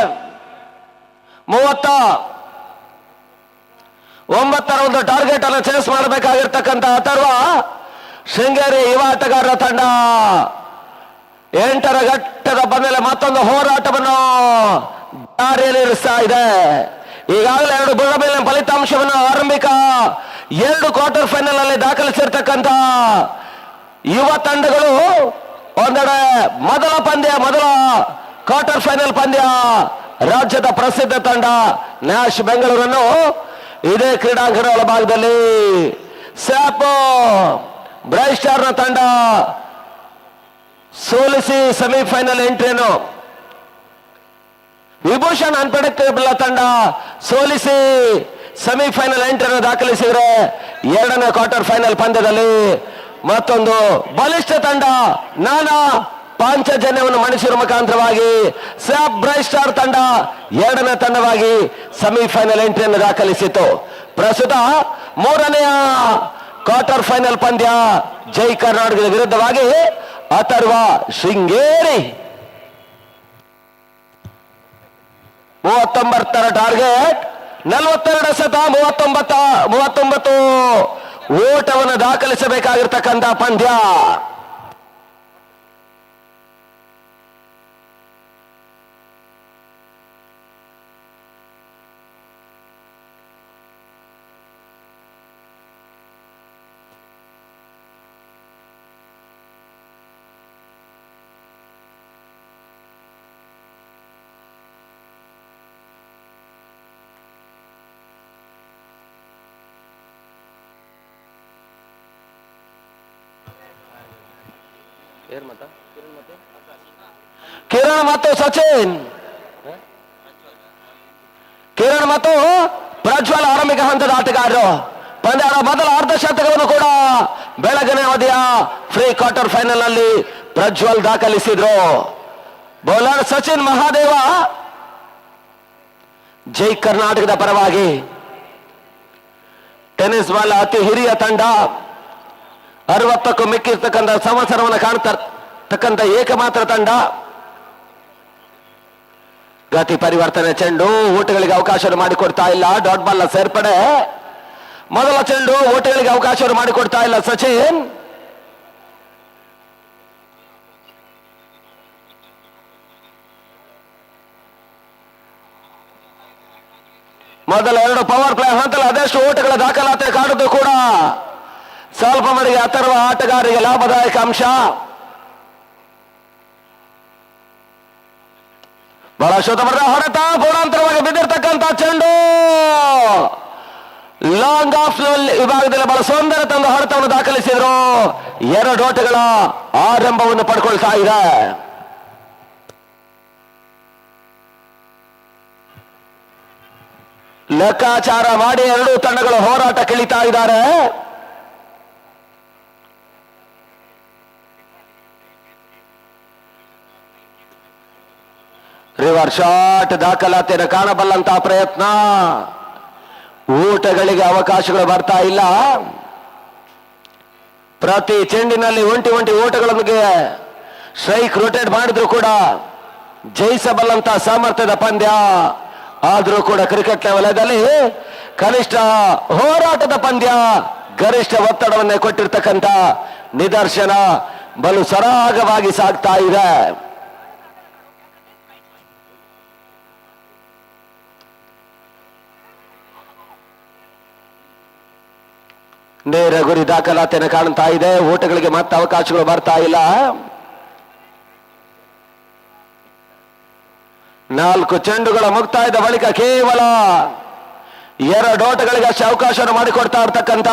39ರ ಒಂದು ಟಾರ್ಗೆಟ್ ಅನ್ನು ಚೇಸ್ ಮಾಡಬೇಕಾಗಿರ್ತಕ್ಕಂಥ ಅಥರ್ವ ಶೃಂಗೇರಿ ಯುವ ಆಟಗಾರರ ತಂಡ 8ರ ಘಟ್ಟದ ಬಂದಲೆ ಮತ್ತೊಂದು ಹೋರಾಟವನ್ನು ಜಾರಿಯಲ್ಲಿರಿಸ್ತಾ ಇದೆ. ಈಗಾಗಲೇ 2 ಗುಣ ಮೇಲಿನ ಫಲಿತಾಂಶವನ್ನು ಆರಂಭಿಕ 2 ಕ್ವಾರ್ಟರ್ ಫೈನಲ್ ಅಲ್ಲಿ ದಾಖಲಿಸಿರ್ತಕ್ಕಂಥ ಯುವ ತಂಡಗಳು ಒಂದೆಡೆ ಮೊದಲ ಕ್ವಾರ್ಟರ್ ಫೈನಲ್ ಪಂದ್ಯ ರಾಜ್ಯದ ಪ್ರಸಿದ್ಧ ತಂಡ ನ್ಯಾಶ್ ಬೆಂಗಳೂರನ್ನು ಇದೇ ಕ್ರೀಡಾಂಗಣ ಒಳಭಾಗದಲ್ಲಿ ಸ್ಯಾಪೋ ಬ್ರೈಸ್ಟಾರ್ ನ ತಂಡ ಸೋಲಿಸಿ ಸೆಮಿಫೈನಲ್ ಎಂಟ್ರಿಯನ್ನು, ವಿಭೂಷಣ್ ಅನ್ಪ್ರೆಡಿಕ್ಟಬಲ್ ತಂಡ ಸೋಲಿಸಿ ಸೆಮಿಫೈನಲ್ ಎಂಟ್ರಿಯನ್ನು ದಾಖಲಿಸಿದರೆ 2ನೇ ಕ್ವಾರ್ಟರ್ ಫೈನಲ್ ಪಂದ್ಯದಲ್ಲಿ ಮತ್ತೊಂದು ಬಲಿಷ್ಠ ತಂಡ ನಾನಾ ಪಾಂಚಜನ್ಯವನ್ನು ಮಣಿಸಿರುವ ಮುಖಾಂತರವಾಗಿ ಸ್ಯಾಪ್ ಬ್ರೈಟ್ ಸ್ಟಾರ್ ತಂಡ ಎರಡನೇ ತಂಡವಾಗಿ ಸೆಮಿಫೈನಲ್ ಎಂಟ್ರಿಯನ್ನು ದಾಖಲಿಸಿತು. ಪ್ರಸ್ತುತ ಮೂರನೆಯ ಕ್ವಾರ್ಟರ್ ಫೈನಲ್ ಪಂದ್ಯ ಜೈ ಕರ್ನಾಟಕದ ವಿರುದ್ಧವಾಗಿ ಅಥರ್ವ ಶೃಂಗೇರಿ 39ರ ಟಾರ್ಗೆಟ್ 42 ಎಸೆತ 39 ಓಟವನ್ನು ದಾಖಲಿಸಬೇಕಾಗಿರ್ತಕ್ಕಂಥ ಪಂದ್ಯ. ಕಿರಣ್ ಮತ್ತು ಸಚಿನ್, ಕಿರಣ್ ಮತ್ತು ಪ್ರಜ್ವಲ್ ಆರಂಭಿಕ ಹಂತದ ಆಟಗಾರರು. ಪಂದ್ಯದ ಮೊದಲ ಅರ್ಧ ಶತಕವನ್ನು ಕೂಡ ಬೆಳಗಿನ ಅವಧಿಯ ಫ್ರೀ ಕ್ವಾರ್ಟರ್ ಫೈನಲ್ ನಲ್ಲಿ ಪ್ರಜ್ವಲ್ ದಾಖಲಿಸಿದ್ರು. ಬೌಲರ್ ಸಚಿನ್ ಮಹಾದೇವ ಜೈ ಕರ್ನಾಟಕದ ಪರವಾಗಿ. ಟೆನ್ನಿಸ್ ಬಾಲ್ ಅತಿ ಹಿರಿಯ ತಂಡ 60ಕ್ಕೂ ಮಿಕ್ಕಿರ್ತಕ್ಕಂಥ ಸಂವತ್ಸರವನ್ನು ಕಾಣ್ತಕ್ಕಂಥ ಏಕಮಾತ್ರ ತಂಡ. ಗತಿ ಪರಿವರ್ತನೆ ಚೆಂಡು ಓಟಗಳಿಗೆ ಅವಕಾಶ ಮಾಡಿಕೊಡ್ತಾ ಇಲ್ಲ. ಡಾಟ್ ಬಾಲ್ ಸೇರ್ಪಡೆ. ಮೊದಲ ಚೆಂಡು ಓಟಗಳಿಗೆ ಅವಕಾಶ ಮಾಡಿಕೊಡ್ತಾ ಇಲ್ಲ ಸಚಿನ್. ಮೊದಲ 2 ಪವರ್ ಪ್ಲೇ ಹಂತದಲ್ಲಿ ಅದೆಷ್ಟು ಓಟಗಳ ದಾಖಲಾತಿ ಕಾಡುದು ಕೂಡ ಸ್ವಲ್ಪ ಮಟ್ಟಿಗೆ ಅಥರ್ವ ಆಟಗಾರರಿಗೆ ಲಾಭದಾಯಕ ಅಂಶ. ಬಹಳ ಶೋಧಮರದ ಹೊಡೆತ, ಪೂರ್ಣಾಂತರವಾಗಿ ಬಿದ್ದಿರ್ತಕ್ಕಂಥ ಚೆಂಡು ಲಾಂಗ್ ಆಫ್ ವಿಭಾಗದಲ್ಲಿ ಬಹಳ ಸುಂದರ ತಂದ ಹೊಡೆತವನ್ನು ದಾಖಲಿಸಿದ್ರು. 2 ಓಟಗಳ ಆರಂಭವನ್ನು ಪಡ್ಕೊಳ್ತಾ ಇದೆ. ಲೆಕ್ಕಾಚಾರ ಮಾಡಿ 2 ತಂಡಗಳು ಹೋರಾಟ ಕಿಳಿತಾ ಇದ್ದಾರೆ. ರಿವರ್ ಶಾಟ್ ದಾಖಲಾತಿಯನ್ನು ಕಾಣಬಲ್ಲಂತಹ ಪ್ರಯತ್ನ. ಊಟಗಳಿಗೆ ಅವಕಾಶಗಳು ಬರ್ತಾ ಇಲ್ಲ. ಪ್ರತಿ ಚೆಂಡಿನಲ್ಲಿ ಒಂಟಿ ಓಟಗಳೊಂದಿಗೆ ಸ್ಟ್ರೈಕ್ ರೊಟೇಟ್ ಮಾಡಿದ್ರು ಕೂಡ ಜಯಿಸಬಲ್ಲಂತಹ ಸಾಮರ್ಥ್ಯದ ಪಂದ್ಯ. ಆದರೂ ಕೂಡ ಕ್ರಿಕೆಟ್ ವಲಯದಲ್ಲಿ ಕನಿಷ್ಠ ಹೋರಾಟದ ಪಂದ್ಯ, ಗರಿಷ್ಠ ಒತ್ತಡವನ್ನೇ ಕೊಟ್ಟಿರ್ತಕ್ಕಂಥ ನಿದರ್ಶನ ಬಲು ಸರಾಗವಾಗಿ ಸಾಗ್ತಾ ಇದೆ. ನೇರ ಗುರಿ ದಾಖಲಾತಿಯನ್ನು ಕಾಣ್ತಾ ಇದೆ. ಓಟಗಳಿಗೆ ಮತ್ತೆ ಅವಕಾಶಗಳು ಬರ್ತಾ ಇಲ್ಲ. 4 ಚೆಂಡುಗಳ ಮುಕ್ತಾಯದ ಬಳಿಕ ಕೇವಲ 2 ಓಟಗಳಿಗೆ ಅಷ್ಟೇ ಅವಕಾಶವನ್ನು ಮಾಡಿಕೊಡ್ತಾ ಇರ್ತಕ್ಕಂಥ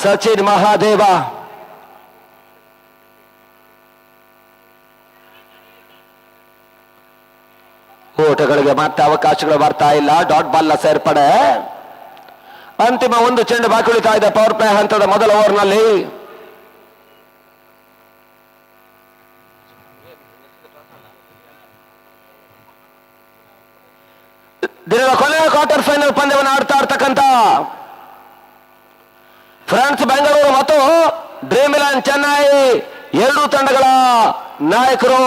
ಸಚಿನ್ ಮಹಾದೇವ. ಓಟಗಳಿಗೆ ಮತ್ತೆ ಅವಕಾಶಗಳು ಬರ್ತಾ ಇಲ್ಲ. ಡಾಟ್ ಬಾಲ್ ಸೇರ್ಪಡೆ. ಅಂತಿಮ 1 ಚೆಂಡು ಬಾಕಿ ಉಳಿತಾ ಇದೆ ಪವರ್ ಪ್ಲೇ ಹಂತದ ಮೊದಲ ಓವರ್ನಲ್ಲಿ. ದಿನದ ಕೊನೆಯ ಕ್ವಾರ್ಟರ್ ಫೈನಲ್ ಪಂದ್ಯವನ್ನು ಆಡ್ತಾ ಇರ್ತಕ್ಕಂಥ ಫ್ರಾನ್ಸ್ ಬೆಂಗಳೂರು ಮತ್ತು ಡ್ರೀಮ್ 11 ಚೆನ್ನೈ 2 ತಂಡಗಳ ನಾಯಕರು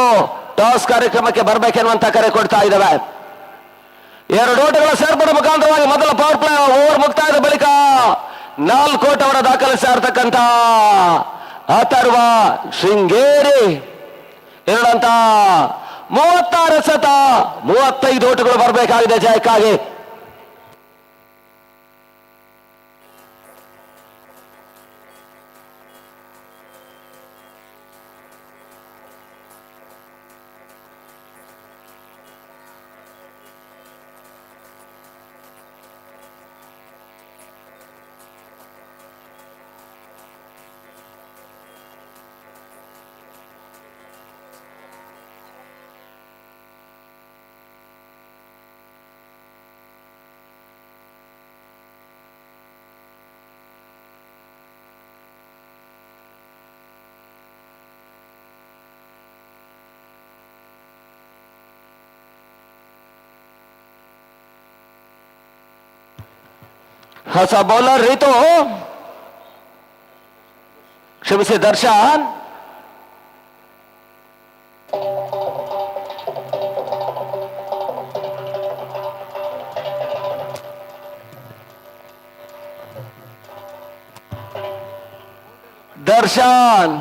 ಟಾಸ್ ಕಾರ್ಯಕ್ರಮಕ್ಕೆ ಬರಬೇಕೆನ್ನುವಂತ ಕರೆ ಕೊಡ್ತಾ ಇದ್ದಾವೆ. 2 ಓಟಗಳ ಸೇರ್ಪಡೆ ಮುಖಾಂತರವಾಗಿ ಮೊದಲ ಪವರ್ ಪ್ಲೇ ಓವರ್ ಮುಕ್ತಾಯದ ಬಳಿಕ 4 ಓಟವರ ದಾಖಲಿಸ್ತಾ ಇರ್ತಕ್ಕಂಥ ಅಥರ್ವ ಶೃಂಗೇರಿ ಎರಡಂತ 36 ಎಸೆತ 35 ಓಟಗಳು ಬರಬೇಕಾಗಿದೆ ಜಯಕ್ಕಾಗಿ. ಹೊಸ ಬೌಲರ್ ರೀತು, ಕ್ಷಮಿಸಿ ದರ್ಶನ್. ದರ್ಶನ್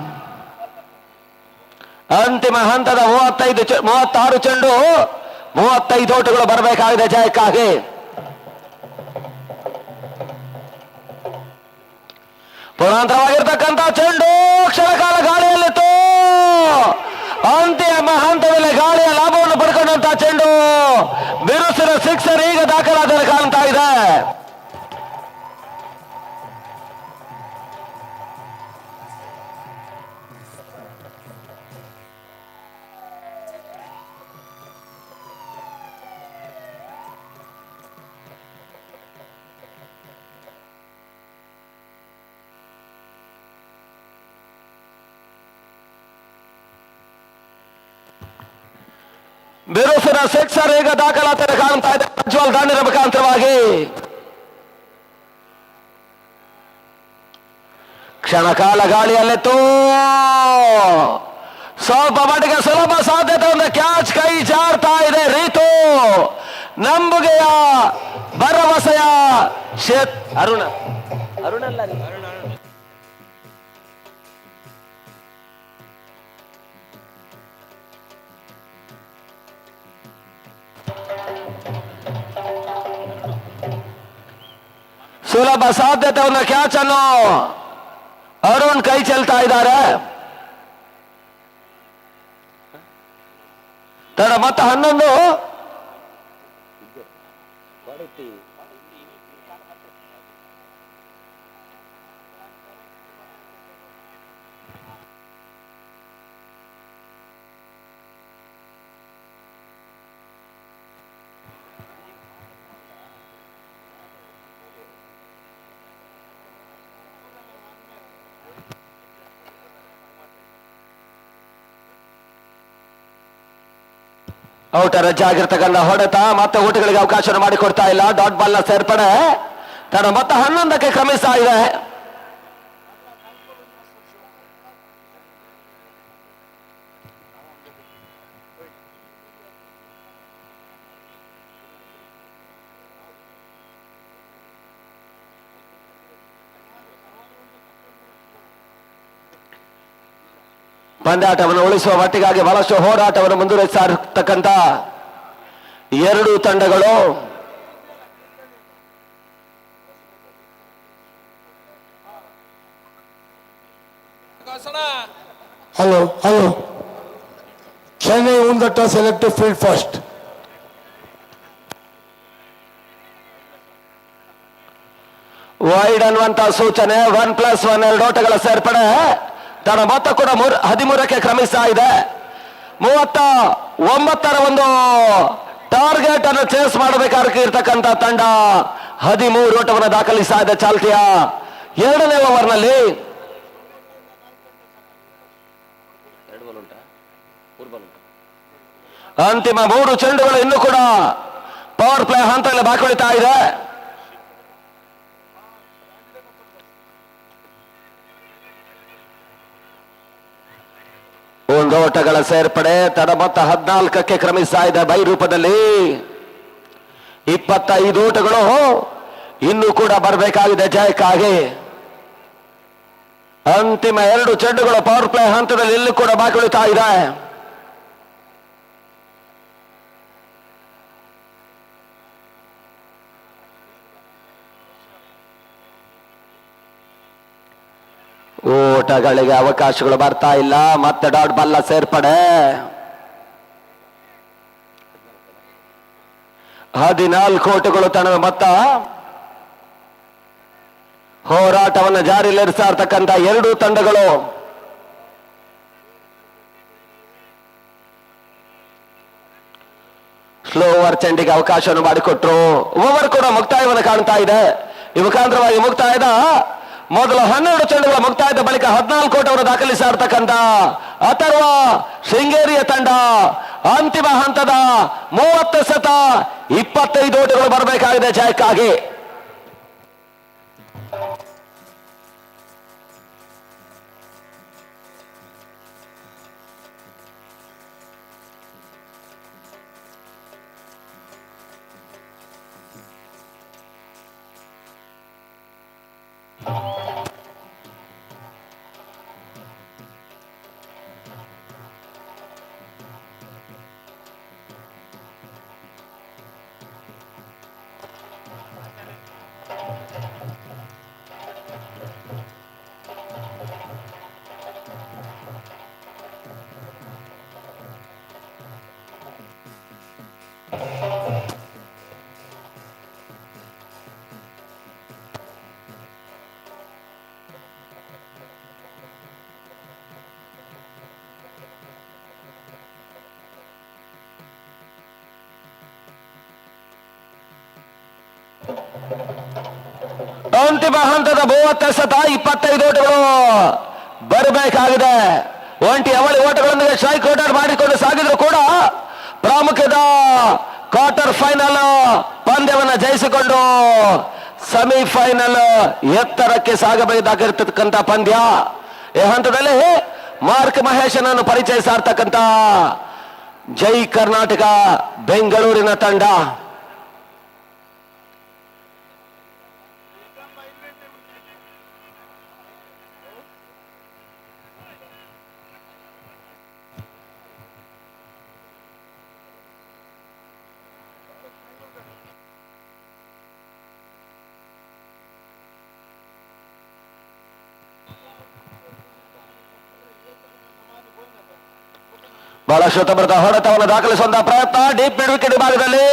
ಅಂತಿಮ ಹಂತದ 36 ಚೆಂಡು 35 ಓಟಗಳು ಬರಬೇಕಾಗಿದೆ ಜಯಕ್ಕಾಗಿ. ಪುರಾಂತರವಾಗಿರ್ತಕ್ಕಂಥ ಚೆಂಡು ಕ್ಷಣಕಾಲ ಗಾಳಿಯಲ್ಲಿತ್ತು. ಅಂತಿಮ ಹಂತದಲ್ಲಿ ಗಾಳಿಯ ಲಾಭವನ್ನು ಪಡ್ಕೊಂಡಂತ ಚೆಂಡು ಬಿರುಸಿನ ಸಿಕ್ಸರ್ ಈಗ ದಾಖಲಾದ ಕಾಣ್ತಾ ಇದೆ. ಬಿರುಸಿನ ಸಿಕ್ಸರ್ ಈಗ ದಾಖಲಾತಿ ಕಾಣ್ತಾ ಇದೆ ಪ್ರಜ್ವಲ್ ದಾಂಡಿನ ಮುಖಾಂತರವಾಗಿ. ಕ್ಷಣಕಾಲ ಗಾಳಿಯಲ್ಲಿತ್ತು. ಸ್ವಲ್ಪ ಮಟ್ಟಿಗೆ ಸುಲಭ ಸಾಧ್ಯತೆ ಒಂದು ಕ್ಯಾಚ್ ಕೈ ಜಾರ್ತಾ ಇದೆ. ರೀತು ನಂಬುಗೆಯ ಭರವಸೆಯ ಅರುಣ ಅರುಣಲ್ಲ ಸುಲಭ ಸಾಧ್ಯತೆ ಒಂದು ಕ್ಯಾಚ್ ಅನ್ನು ಅರುಣ್ ಕೈ ಚೆಲ್ತಾ ಇದ್ದಾರೆ. ತಡ ಮತ್ತೆ 11. ಔಟರ್ ರಜೆ ಆಗಿರ್ತಕ್ಕಂಥ ಹೊಡೆತ ಮತ್ತೆ ಊಟಗಳಿಗೆ ಅವಕಾಶ ಮಾಡಿಕೊಡ್ತಾ ಇಲ್ಲ. ಡಾಟ್ ಬಾಲ್ ನ ಸೇರ್ಪಡೆ ತನ್ನ ಮತ್ತೆ 11ಕ್ಕೆ ಕ್ರಮಿಸ್ತಾ ಇದೆ. ಪಂದ್ಯಾಟವನ್ನು ಉಳಿಸುವ ಮಟ್ಟಿಗಾಗಿ ಬಹಳಷ್ಟು ಹೋರಾಟವನ್ನು ಮುಂದುವರಿಸ್ತಾ ಇರತಕ್ಕಂಥ ಎರಡು ತಂಡಗಳು. Hello Chennai won the toss, selected field first. Wide ಅನ್ನುವಂತ ಸೂಚನೆ. 1+1 2 ಓಟಗಳ ಸೇರ್ಪಡೆ ತನ್ನ ಮೊತ್ತ ಕೂಡ 13ಕ್ಕೆ ಕ್ರಮಿಸ್ತಾ ಇದೆ. 39ರ ಒಂದು ಟಾರ್ಗೆಟ್ ಅನ್ನು ಚೇಸ್ ಮಾಡಬೇಕಾಗಿ ಇರ್ತಕ್ಕಂಥ ತಂಡ 13 ಓಟವನ್ನು ದಾಖಲಿಸ್ತಾ ಇದೆ ಚಾಲ್ತಿಯ 2ನೇ ಓವರ್ನಲ್ಲಿ. ಅಂತಿಮ 3 ಚೆಂಡುಗಳು ಇನ್ನೂ ಕೂಡ ಪವರ್ ಪ್ಲೇ ಹಂತದಲ್ಲಿ ಬಾಕುಳಿತಾ ಇದೆ. ಒಂದು ಓಟಗಳ ಸೇರ್ಪಡೆ ತಡ ಮೊತ್ತ 14ಕ್ಕೆ ಕ್ರಮಿಸ್ತಾ ಇದೆ ಬೈ ರೂಪದಲ್ಲಿ. 25 ಓಟಗಳು ಇನ್ನೂ ಕೂಡ ಬರಬೇಕಾಗಿದೆ ಜಯಕ್ಕಾಗಿ. ಅಂತಿಮ 2 ಚೆಂಡುಗಳು ಪವರ್ ಪ್ಲೇ ಹಂತದಲ್ಲಿ ಇಲ್ಲೂ ಕೂಡ ಬಾಕುಳಿತಾ ಇದೆ. ಓಟಗಳಿಗೆ ಅವಕಾಶಗಳು ಬರ್ತಾ ಇಲ್ಲ. ಮತ್ತೆ ಡಾಟ್ ಬಾಲ್ ಸೇರ್ಪಡೆ 14 ಓಟಗಳು ತನ್ನ ಮೊತ್ತ. ಹೋರಾಟವನ್ನು ಜಾರಿಯಲ್ಲಿರಿಸ್ತಾ ಇರ್ತಕ್ಕಂಥ 2 ತಂಡಗಳು. ಸ್ಲೋ ಓವರ್ ಚೆಂಡಿಗೆ ಅವಕಾಶವನ್ನು ಮಾಡಿಕೊಟ್ರು. ಓವರ್ ಕೂಡ ಮುಕ್ತಾಯವನ್ನು ಕಾಣ್ತಾ ಇದೆ. ಈ ಮುಖಾಂತರವಾಗಿ ಮುಕ್ತಾಯದ ಮೊದಲ 12 ಚೆಂಡುಗಳ ಮುಕ್ತಾಯದ ಬಳಿಕ 14 ಓಟವನ್ನು ದಾಖಲಿಸ್ತಾ ಇರ್ತಕ್ಕಂಥ ಅಥರ್ವ ಶೃಂಗೇರಿಯ ತಂಡ ಅಂತಿಮ ಹಂತದ 30 25 ಓಟಗಳು ಬರಬೇಕಾಗಿದೆ ಜಯಕ್ಕಾಗಿ. ಅಂತಿಮ ಹಂತದ 30 ಎಸೆತ 25 ಓಟಗಳು ಬರಬೇಕಾಗಿದೆ. ಒಂಟಿ ಅವಳಿ ಓಟಗಳೊಂದಿಗೆ ಸ್ಟ್ರೈಕ್ ಔಟ್ ಮಾಡಿಕೊಂಡು ಸಾಗಿದ್ರು ಕೂಡ ಪ್ರಾಮುಖ್ಯದ ಕ್ವಾರ್ಟರ್ ಫೈನಲ್ ಪಂದ್ಯವನ್ನು ಜಯಿಸಿಕೊಂಡು ಸೆಮಿಫೈನಲ್ ಎತ್ತರಕ್ಕೆ ಸಾಗಬೇಕಾಗಿರ್ತಕ್ಕಂಥ ಪಂದ್ಯ. ಈ ಹಂತದಲ್ಲಿ ಮಾರ್ಕ್ ಮಹೇಶನನ್ನು ಪರಿಚಯಿಸಾರ್ತಕ್ಕಂಥ ಜೈ ಕರ್ನಾಟಕ ಬೆಂಗಳೂರಿನ ತಂಡ. ಬಹಳ ಶುತಭೃತ ಹೊಡೆತವನ್ನು ದಾಖಲಿಸುವಂತಹ ಪ್ರಯತ್ನ. ಡೀಪ್ ಮಿಡ್ ವಿಕೆಟ್ ವಿಭಾಗದಲ್ಲಿ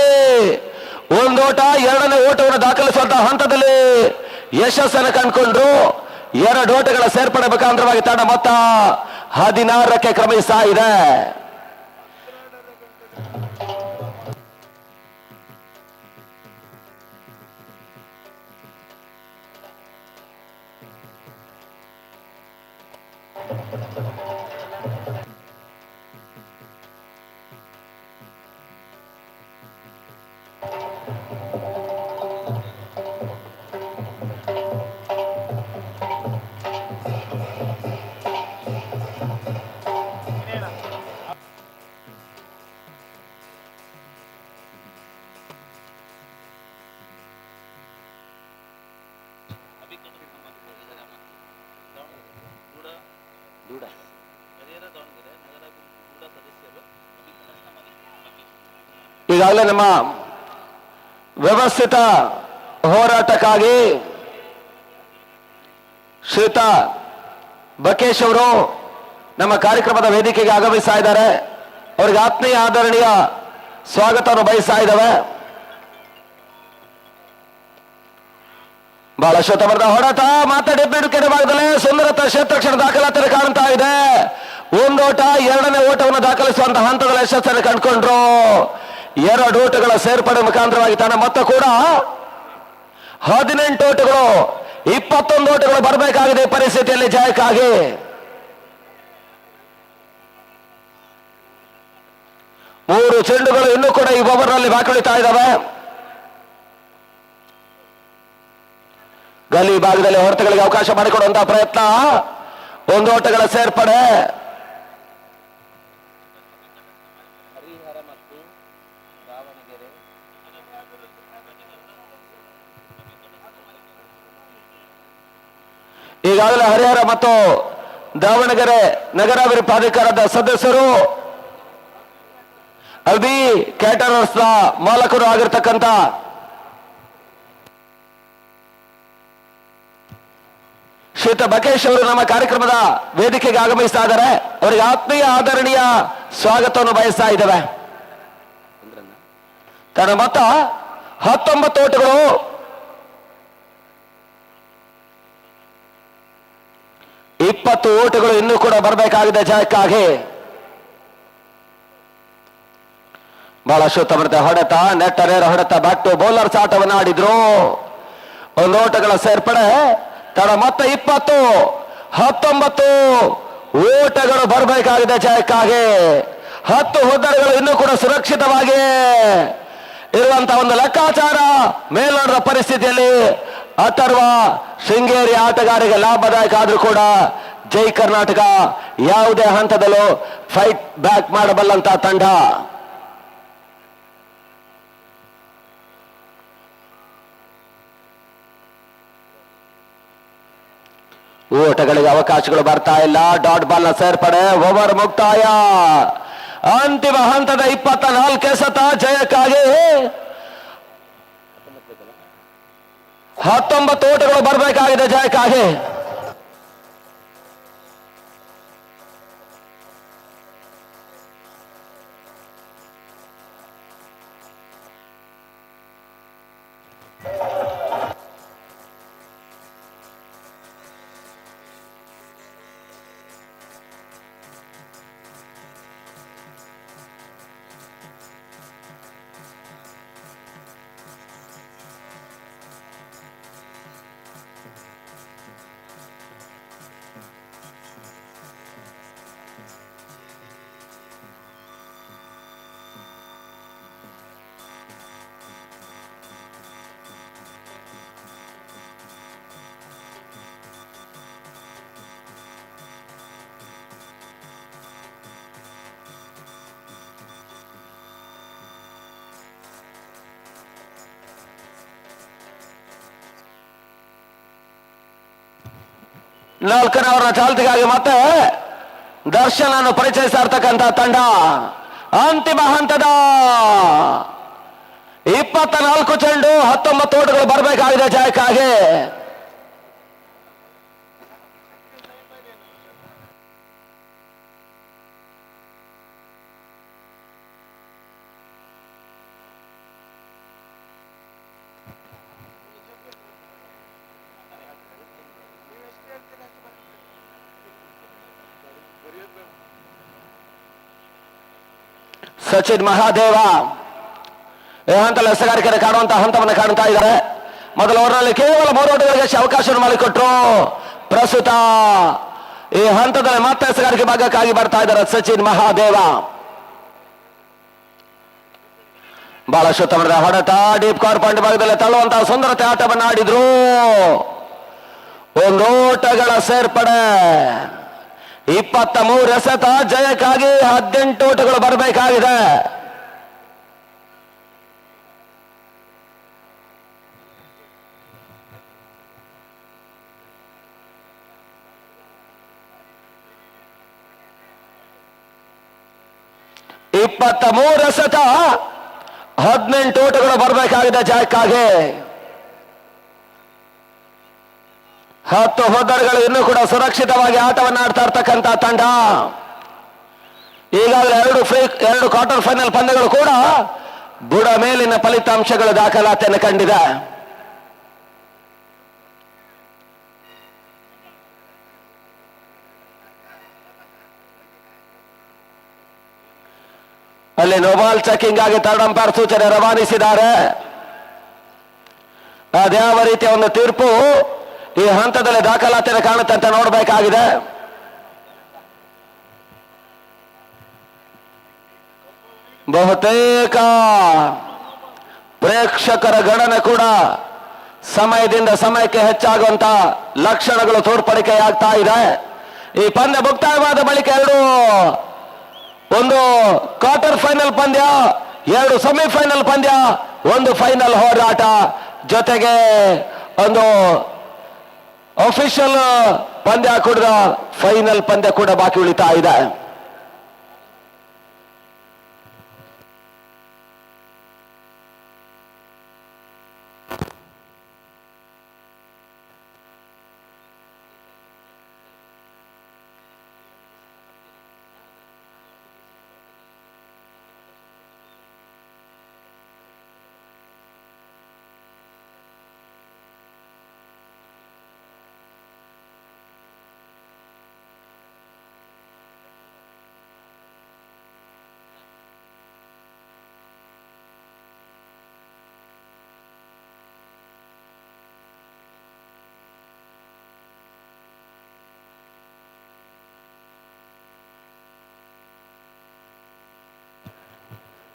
ಒಂದು ಓಟ, ಎರಡನೇ ಓಟವನ್ನು ದಾಖಲಿಸುವಂತಹ ಹಂತದಲ್ಲಿ ಯಶಸ್ಸನ್ನು ಕಂಡುಕೊಂಡ್ರು. 2 ಓಟಗಳ ಸೇರ್ಪಡೆ ಮುಖಾಂತರವಾಗಿ ತಂಡ ಮೊತ್ತ 16ಕ್ಕೆ ಕ್ರಮಿಸ್ತಾ ಇದೆ. ಈಗಾಗಲೇ ನಮ್ಮ ವ್ಯವಸ್ಥಿತ ಹೋರಾಟಕ್ಕಾಗಿ ಶ್ರೀಯುತ ಬಕೇಶ್ ಅವರು ನಮ್ಮ ಕಾರ್ಯಕ್ರಮದ ವೇದಿಕೆಗೆ ಆಗಮಿಸ್ತಾ ಇದ್ದಾರೆ. ಅವರಿಗೆ ಆತ್ಮೀಯ ಆದರಣೀಯ ಸ್ವಾಗತವನ್ನು ಬಯಸ್ತಾ ಇದ್ದಾವೆ. ಬಹಳ ಶುತಭೃತ ಹೊಡೆತ ಮಾತಾಡಿ ಬಿಡುಗಡೆ ಭಾಗದಲ್ಲಿ ಸುಂದರತ ಕ್ಷೇತ್ರಕ್ಷಣ ದಾಖಲಾತಿ ಕಾಣ್ತಾ ಇದೆ. ಒಂದು ಓಟ, ಎರಡನೇ ಓಟವನ್ನು ದಾಖಲಿಸುವಂತಹ ಹಂತದಲ್ಲಿ ಯಶಸ್ಸನ್ನು ಕಂಡುಕೊಂಡ್ರು. 2 ಓಟಗಳ ಸೇರ್ಪಡೆ ಮುಖಾಂತರವಾಗಿ ತನ್ನ ಮೊತ್ತ ಕೂಡ 18 ಓಟಗಳು 21 ಓಟಗಳು ಬರಬೇಕಾಗಿದೆ ಈ ಪರಿಸ್ಥಿತಿಯಲ್ಲಿ ಜಯಕ್ಕಾಗಿ. ಮೂರು ಚೆಂಡುಗಳು ಇನ್ನೂ ಕೂಡ ಈ ಓವರ್ನಲ್ಲಿ ಬಾಕಳಿತಾ ಇದ್ದಾವೆ. ಗಲ್ಲಿ ಭಾಗದಲ್ಲಿ ಹೊರತುಗಳಿಗೆ ಅವಕಾಶ ಮಾಡಿಕೊಡುವಂತಹ ಪ್ರಯತ್ನ. 1 ಓಟಗಳ ಸೇರ್ಪಡೆ. ಈಗಾಗಲೇ ಹರಿಹರ ಮತ್ತು ದಾವಣಗೆರೆ ನಗರಾಭಿವೃದ್ಧಿ ಪ್ರಾಧಿಕಾರದ ಸದಸ್ಯರು ಅಲ್ಬಿ ಕ್ಯಾಟರರ್ಸ್ ನ ಮಾಲಕರು ಆಗಿರ್ತಕ್ಕಂಥ ಶ್ರೀಯುತ ಬಕೇಶ್ ಅವರು ನಮ್ಮ ಕಾರ್ಯಕ್ರಮದ ವೇದಿಕೆಗೆ ಆಗಮಿಸ್ತಾ ಇದ್ದಾರೆ. ಅವರಿಗೆ ಆತ್ಮೀಯ ಆದರಣೀಯ ಸ್ವಾಗತವನ್ನು ಬಯಸ್ತಾ ಇದ್ದೇವೆ. ತನ್ನ ಮೊತ್ತ 19 ಓಟಗಳು. ಇಪ್ಪತ್ತು ಓಟಗಳು ಇನ್ನೂ ಕೂಡ ಬರಬೇಕಾಗಿದೆ ಜಯಕ್ಕಾಗಿ. ಬಹಳ ಶುತಭೃತ ಹೊಡೆತ, ನೆಟ್ಟ ನೇರ ಹೊಡೆತ, ಬ್ಯಾಕ್ ಟು ಬೌಲರ್ಸ್ ಆಟವನ್ನು ಆಡಿದ್ರು. 1 ಓಟಗಳ ಸೇರ್ಪಡೆ. ತಡ ಮೊತ್ತ 20, 19 ಓಟಗಳು ಬರಬೇಕಾಗಿದೆ ಜಯಕ್ಕಾಗಿ. 10 ಹುದ್ದೆಗಳು ಇನ್ನೂ ಕೂಡ ಸುರಕ್ಷಿತವಾಗಿ ಇರುವಂತಹ ಒಂದು ಲೆಕ್ಕಾಚಾರ ಮೇಲ್ನೋಟದ ಪರಿಸ್ಥಿತಿಯಲ್ಲಿ ಅಥರ್ವ ಶೃಂಗೇರಿ ಆಟಗಾರರಿಗೆ ಲಾಭದಾಯಕ ಆದ್ರೂ ಕೂಡ ಜೈ ಕರ್ನಾಟಕ ಯಾವುದೇ ಹಂತದಲ್ಲೂ ಫೈಟ್ ಬ್ಯಾಕ್ ಮಾಡಬಲ್ಲಂತ ತಂಡ. ಓಟಗಳಿಗೆ ಅವಕಾಶಗಳು ಬರ್ತಾ ಇಲ್ಲ. ಡಾಟ್ ಬಾಲ್ ನ ಸೇರ್ಪಡೆ. ಓವರ್ ಮುಕ್ತಾಯ. ಅಂತಿಮ ಹಂತದ 24 ಎಸೆತ ಜಯಕ್ಕಾಗಿ 19 ಓಟಗಳು ಬರಬೇಕಾಗಿದೆ ಜಯಕ್ಕಾಗಿ. 4ನೇ ಅವರ ಚಾಲ್ತಿಗಾಗಿ ಮತ್ತೆ ದರ್ಶನ್ ಅನ್ನು ಪರಿಚಯಿಸ್ತಾ ಇರ್ತಕ್ಕಂಥ ತಂಡ ಅಂತಿಮ ಹಂತದ 24 ಚೆಂಡು 19 ಓಟಗಳು ಬರಬೇಕಾಗಿದೆ ಜಯಕ್ಕಾಗಿ. ಸಚಿನ್ ಮಹಾದೇವ ಈ ಹಂತದಲ್ಲಿ ಎಸಗಾರಿಕೆ ಕಾಣುವಂತಹ ಹಂತವನ್ನು ಕಾಣ್ತಾ ಇದ್ದಾರೆ. ಮೊದಲ ಓವರ್ನಲ್ಲಿ ಕೇವಲ 3 ಓಟಗಳಿಗೆ ಅವಕಾಶವನ್ನು ಮಾಡಿಕೊಟ್ರು. ಪ್ರಸ್ತುತ ಈ ಹಂತದಲ್ಲಿ ಮತ್ತೆ ಎಸಗಾರಿಕೆ ಭಾಗಕ್ಕಾಗಿ ಬರ್ತಾ ಇದ್ದಾರೆ ಸಚಿನ್ ಮಹಾದೇವ. ಬಹಳಷ್ಟು ಉತ್ತಮವಾದ ಹೊಡೆತ, ಡೀಪ್ ಕಾರ್ನರ್ ಪಾಯಿಂಟ್ ಭಾಗದಲ್ಲಿ ತಳ್ಳುವಂತಹ ಸುಂದರತೆ ಆಟವನ್ನು ಆಡಿದ್ರು. ಒಂದು ಓಟಗಳ ಸೇರ್ಪಡೆ, 23 ಎಸೆತ, ಜಯಕ್ಕಾಗಿ 18 ಓಟಗಳು ಬರಬೇಕಾಗಿದೆ. ಎಸೆತ 18 ಓಟಗಳು ಬರಬೇಕಾಗಿದೆ ಜಯಕ್ಕಾಗಿ. 10 ಹೋದರ್ಗಳು ಇನ್ನೂ ಕೂಡ ಸುರಕ್ಷಿತವಾಗಿ ಆಟವನ್ನು ಆಡ್ತಾ ಇರ್ತಕ್ಕಂಥ ತಂಡ. ಈಗಾಗಲೇ 2 ಕ್ವಾರ್ಟರ್ ಫೈನಲ್ ಪಂದ್ಯಗಳು ಕೂಡ ಬುಡ ಮೇಲಿನ ಫಲಿತಾಂಶಗಳು ದಾಖಲಾತಿಯನ್ನು ಕಂಡಿದೆ. ಅಲ್ಲಿ ನೋಬಾಲ್ ಚೆಕಿಂಗ್ ಆಗಿ ಥರ್ಡ್ ಅಂಪೈರ್ ಸೂಚನೆ ರವಾನಿಸಿದ್ದಾರೆ. ಅದ್ಯಾವ ರೀತಿಯ ಒಂದು ತೀರ್ಪು ಈ ಹಂತದಲ್ಲಿ ದಾಖಲಾತಿಯನ್ನು ಕಾಣುತ್ತೆ ಅಂತ ನೋಡಬೇಕಾಗಿದೆ. ಬಹುತೇಕ ಪ್ರೇಕ್ಷಕರ ಗಣನೆ ಕೂಡ ಸಮಯದಿಂದ ಸಮಯಕ್ಕೆ ಹೆಚ್ಚಾಗುವಂತ ಲಕ್ಷಣಗಳು ತೋರ್ಪಡಿಕೆಯಾಗ್ತಾ ಇದೆ. ಈ ಪಂದ್ಯ ಮುಕ್ತಾಯವಾದ ಬಳಿಕ ಒಂದು ಕ್ವಾರ್ಟರ್ ಫೈನಲ್ ಪಂದ್ಯ, 2 ಸೆಮಿಫೈನಲ್ ಪಂದ್ಯ, 1 ಫೈನಲ್ ಹೋರಾಟ, ಜೊತೆಗೆ ಒಂದು ಅಫಿಷಿಯಲ್ ಪಂದ್ಯ ಕೂಡ, ಫೈನಲ್ ಪಂದ್ಯ ಕೂಡ ಬಾಕಿ ಉಳಿತಾ ಇದೆ.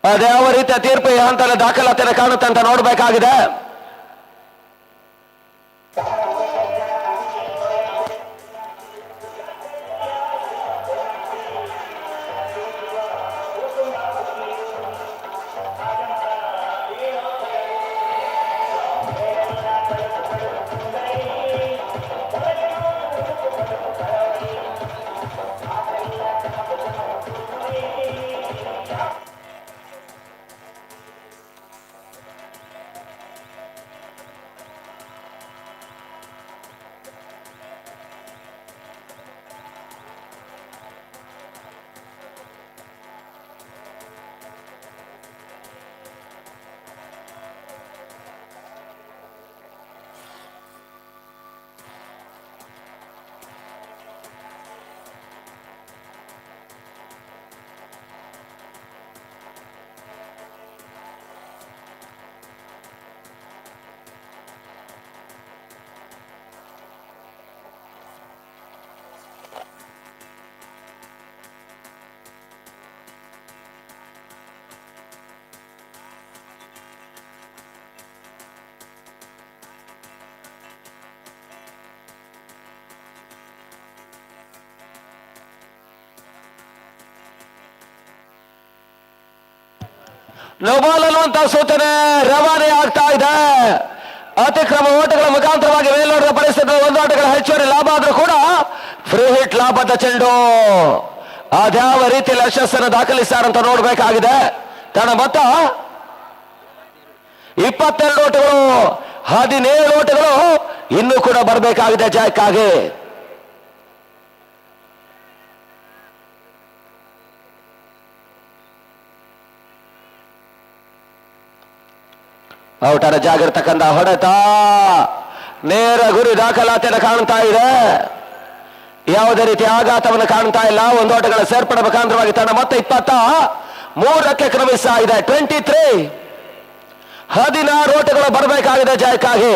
ಅದ್ಯಾವ ರೀತಿಯ ತೀರ್ಪು ಈ ಹಂತದಲ್ಲಿ ದಾಖಲಾತಿಯನ್ನು ಕಾಣುತ್ತೆ ಅಂತ ನೋಡಬೇಕಾಗಿದೆ. ನೋಬಾಲ್ ಅನ್ನುವಂತ ಸೂಚನೆ ರವಾನೆ ಆಗ್ತಾ ಇದೆ. ಅತಿಕ್ರಮ ಓಟಗಳ ಮುಖಾಂತರವಾಗಿ ಮೇಲ್ನೋಟದ ಪರಿಸ್ಥಿತಿ ಒಂದು ಆಟಗಳ ಹೆಚ್ಚುವರಿ ಲಾಭ ಆದರೂ ಕೂಡ ಫ್ರೀ ಹಿಟ್ ಲಾಭದ ಚೆಂಡು ಅದ್ಯಾವ ರೀತಿಯಲ್ಲಿ ಯಶಸ್ಸನ್ನು ದಾಖಲಿಸ್ತಾರಂತ ನೋಡಬೇಕಾಗಿದೆ. ತನ್ನ ಮೊತ್ತ 22 ಓಟಗಳು, 17 ಓಟಗಳು ಇನ್ನೂ ಕೂಡ ಬರಬೇಕಾಗಿದೆ ಜಯಕ್ಕಾಗಿ. ಔಟರ ಜಾಗಿರ್ತಕ್ಕಂಥ ಹೊಡೆತ ನೇರ ಗುರಿ ದಾಖಲಾತಿಯನ್ನು ಕಾಣ್ತಾ ಇದೆ. ಯಾವುದೇ ರೀತಿಯ ಆಘಾತವನ್ನು ಕಾಣ್ತಾ ಇಲ್ಲ. ಒಂದು ಓಟಗಳ ಸೇರ್ಪಡೆ ಮುಖಾಂತರವಾಗಿ ತನ್ನ ಮೊತ್ತ 23ಕ್ಕೆ ಕ್ರಮಿಸ್ತಾ ಇದೆ. 23, 16 ಓಟಗಳು ಬರಬೇಕಾಗಿದೆ ಜಯಕ್ಕಾಗಿ.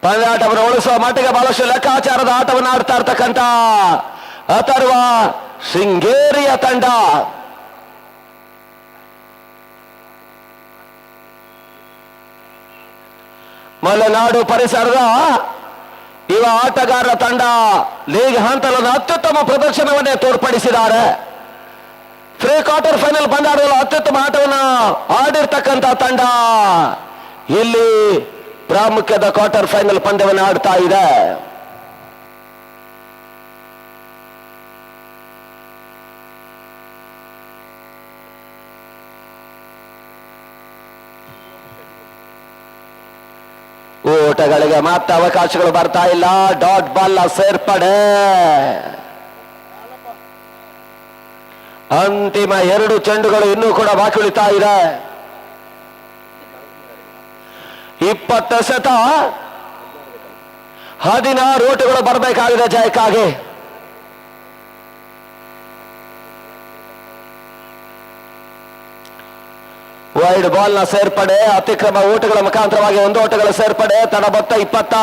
ಪಂದ್ಯಾಟವನ್ನು ಉಳಿಸುವ ಮಟ್ಟಿಗೆ ಬಹಳಷ್ಟು ಲೆಕ್ಕಾಚಾರದ ಆಟವನ್ನು ಆಡ್ತಾ ಇರ್ತಕ್ಕಂಥ ಅಥರ್ವ ಶೃಂಗೇರಿಯ ತಂಡ ಮಲೆನಾಡು ಪರಿಸರದ ಯುವ ಆಟಗಾರರ ತಂಡ ಲೀಗ್ ಹಂತದ ಅತ್ಯುತ್ತಮ ಪ್ರದರ್ಶನವನ್ನೇ ತೋರ್ಪಡಿಸಿದ್ದಾರೆ. ಪ್ರೀ ಕ್ವಾರ್ಟರ್ ಫೈನಲ್ ಪಂದ್ಯಾಟದಲ್ಲಿ ಅತ್ಯುತ್ತಮ ಆಟವನ್ನು ಆಡಿರ್ತಕ್ಕಂಥ ತಂಡ ಇಲ್ಲಿ ಪ್ರಾಮುಖ್ಯದ ಕ್ವಾರ್ಟರ್ ಫೈನಲ್ ಪಂದ್ಯವನ್ನು ಆಡ್ತಾ ಇದೆ. ಓಟಗಳಿಗೆ ಮಾತ್ರ ಅವಕಾಶಗಳು ಬರ್ತಾ ಇಲ್ಲ. ಡಾಟ್ ಬಾಲ್ ಸೇರ್ಪಡೆ. ಅಂತಿಮ 2 ಚೆಂಡುಗಳು ಇನ್ನೂ ಕೂಡ ಬಾಕಿ ಉಳಿತಾ ಇದೆ. 20 ಎಸೆತ, 16 ಓಟಗಳು ಬರಬೇಕಾಗಿದೆ ಜಯಕ್ಕಾಗಿ. ವೈಡ್ ಬಾಲ್ ನ ಸೇರ್ಪಡೆ, ಅತಿಕ್ರಮ ಓಟಗಳ ಮುಖಾಂತರವಾಗಿ 1 ಓಟಗಳ ಸೇರ್ಪಡೆ. ತನ್ನ ಮೊತ್ತ 24,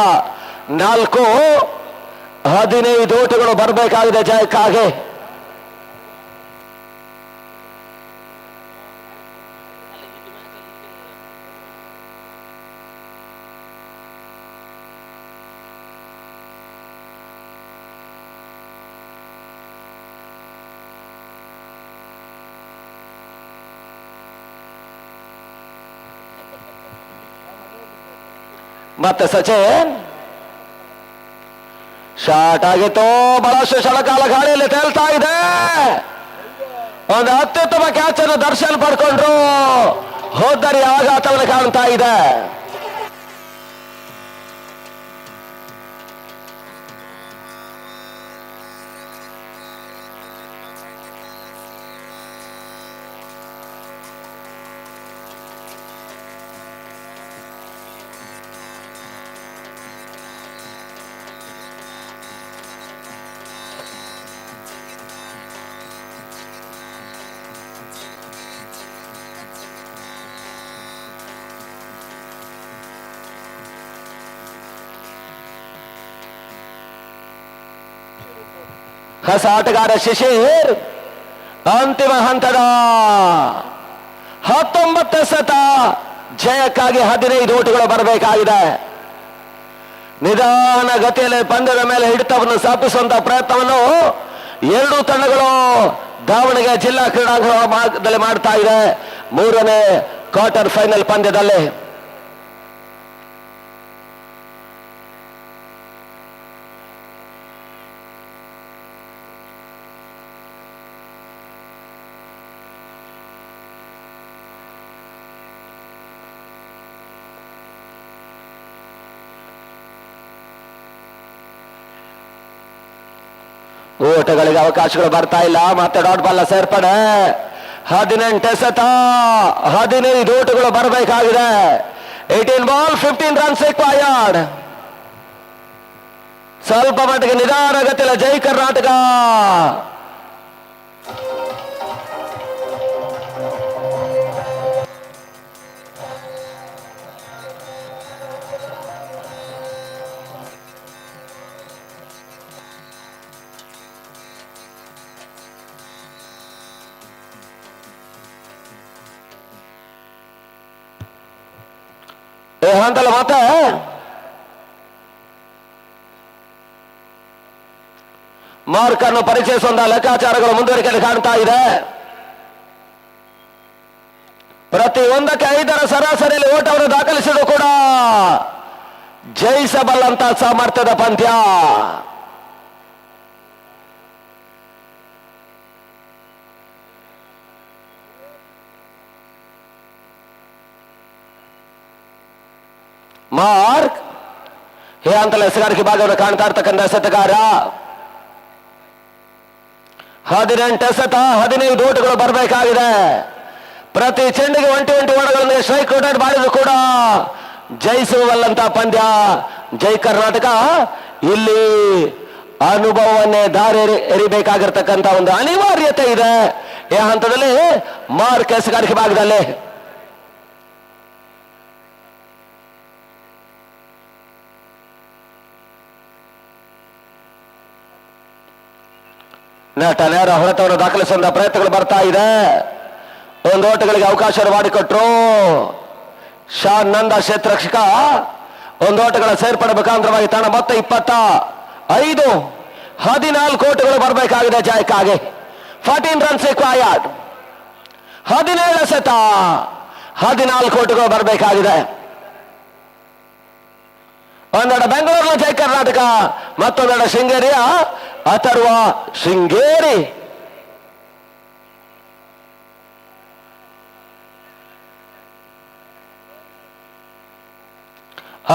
15 ಓಟಗಳು ಬರಬೇಕಾಗಿದೆ ಜಯಕ್ಕಾಗಿ. ಮತ್ತೆ ಸಚಿನ್ ಶಾಟ್ ಆಗಿತ್ತು. ಬಹಳಷ್ಟು ಕ್ಷಣಕಾಲ ಗಾಳಿಯಲ್ಲಿ ತೇಲ್ತಾ ಇದೆ. ಒಂದು ಅತ್ಯುತ್ತಮ ಕ್ಯಾಚ್ ಅನ್ನು ದರ್ಶನ್ ಪಡ್ಕೊಂಡ್ರು. ಹೋದ್ದರಿ ಆಘಾತವನ್ನು ಕಾಣ್ತಾ ಇದೆ. ಹೊಸ ಆಟಗಾರ ಶಿಶಿರ್ ಅಂತಿಮ ಹಂತದ 19 ಎಸೆತ ಜಯಕ್ಕಾಗಿ 15 ಓಟಗಳು ಬರಬೇಕಾಗಿದೆ. ನಿಧಾನ ಗತಿಯಲ್ಲಿ ಪಂದ್ಯದ ಮೇಲೆ ಹಿಡಿತವನ್ನು ಸ್ಥಾಪಿಸುವಂತಹ ಪ್ರಯತ್ನವನ್ನು 2 ತಂಡಗಳು ದಾವಣಗೆರೆ ಜಿಲ್ಲಾ ಕ್ರೀಡಾಂಗಣದಲ್ಲಿ ಮಾಡ್ತಾ ಇದೆ. 3ನೇ ಕ್ವಾರ್ಟರ್ ಫೈನಲ್ ಪಂದ್ಯದಲ್ಲಿ ಓಟಗಳಿಗೆ ಅವಕಾಶಗಳು ಬರ್ತಾ ಇಲ್ಲ. ಮತ್ತೆ ಡಾಟ್ ಬಾಲ್ ಸೇರ್ಪಡೆ. 18 ಎಸೆತ, 15 ಓಟಗಳು ಬರಬೇಕಾಗಿದೆ. 18 ಬಾಲ್ 15 ರನ್ಸ್ ರಿಕ್ವೈರ್ಡ್. ಸ್ವಲ್ಪ ಮಟ್ಟಿಗೆ ನಿಧಾನ ಗತಿಯಲ್ಲಿ ಜೈ ಕರ್ನಾಟಕ. ಹಂತಲ್ಲಿ ಮತ್ತೆ ಮಾರ್ಕ್ ಅನ್ನು ಪರಿಚಯಿಸುವಂತಹ ಲೆಕ್ಕಾಚಾರಗಳು ಮುಂದುವರಿಕೆಯಲ್ಲಿ ಕಾಣ್ತಾ ಇದೆ. ಪ್ರತಿ ಒಂದಕ್ಕೆ 5ರ ಸರಾಸರಿಯಲ್ಲಿ ಓಟವನ್ನು ದಾಖಲಿಸಿದ್ರು ಕೂಡ ಜಯಿಸಬಲ್ಲಂತ ಸಾಮರ್ಥ್ಯದ ಪಂದ್ಯ. ಮಾರ್ಕ್ ಹೇ ಅಂತಲೇ ಎಸೆಗಾರಿಕೆ ಭಾಗವನ್ನು ಕಾಣ್ತಾ ಇರ್ತಕ್ಕಂಥ ಎಸೆತಗಾರ. 18 ಎಸೆತ 15 ಓಟಗಳು ಬರಬೇಕಾಗಿದೆ. ಪ್ರತಿ ಚೆಂಡಿಗೆ 20 ಓಟಗಳೊಂದಿಗೆ ಸ್ಟ್ರೈಕ್ ಔಟ್ ಮಾಡಿದ್ರು ಕೂಡ ಜಯಿಸುವಲ್ಲಂತ ಪಂದ್ಯ. ಜೈ ಕರ್ನಾಟಕ ಇಲ್ಲಿ ಅನುಭವವನ್ನೇ ದಾರಿ ಎರಿಬೇಕಾಗಿರ್ತಕ್ಕಂಥ ಒಂದು ಅನಿವಾರ್ಯತೆ ಇದೆ ಈ ಹಂತದಲ್ಲಿ. ಮಾರ್ಕ್ ಎಸೆಗಾರಿಕೆ ಭಾಗದಲ್ಲಿ ನಟ ನೇರ ಹೊಡೆತವನ್ನು ದಾಖಲಿಸುವಂತಹ ಪ್ರಯತ್ನಗಳು ಬರ್ತಾ ಇದೆ. ಒಂದು ಓಟಗಳಿಗೆ ಅವಕಾಶ ಮಾಡಿಕೊಟ್ರು ಶಾನ್ ನಂದ ಕ್ಷೇತ್ರರಕ್ಷಕ. ಒಂದು ಓಟಗಳ ಸೇರ್ಪಡೆ ಮುಖಾಂತರವಾಗಿ ತಾಣ ಮತ್ತೆ 25 14 ಓಟಗಳು ಬರಬೇಕಾಗಿದೆ ಜಯಕ್ಕಾಗಿ. 14 ರನ್ಸ್ ರಿಕ್ವೈರ್ಡ್. 17 ಎಸೆತ 14 ಓಟಗಳು ಬರಬೇಕಾಗಿದೆ. ಒಂದೆಡೆ ಬೆಂಗಳೂರಿನ ಜೈ ಕರ್ನಾಟಕ, ಮತ್ತೊಂದೆಡೆ ಶೃಂಗೇರಿಯ ಅಥರ್ವ ಶೃಂಗೇರಿ.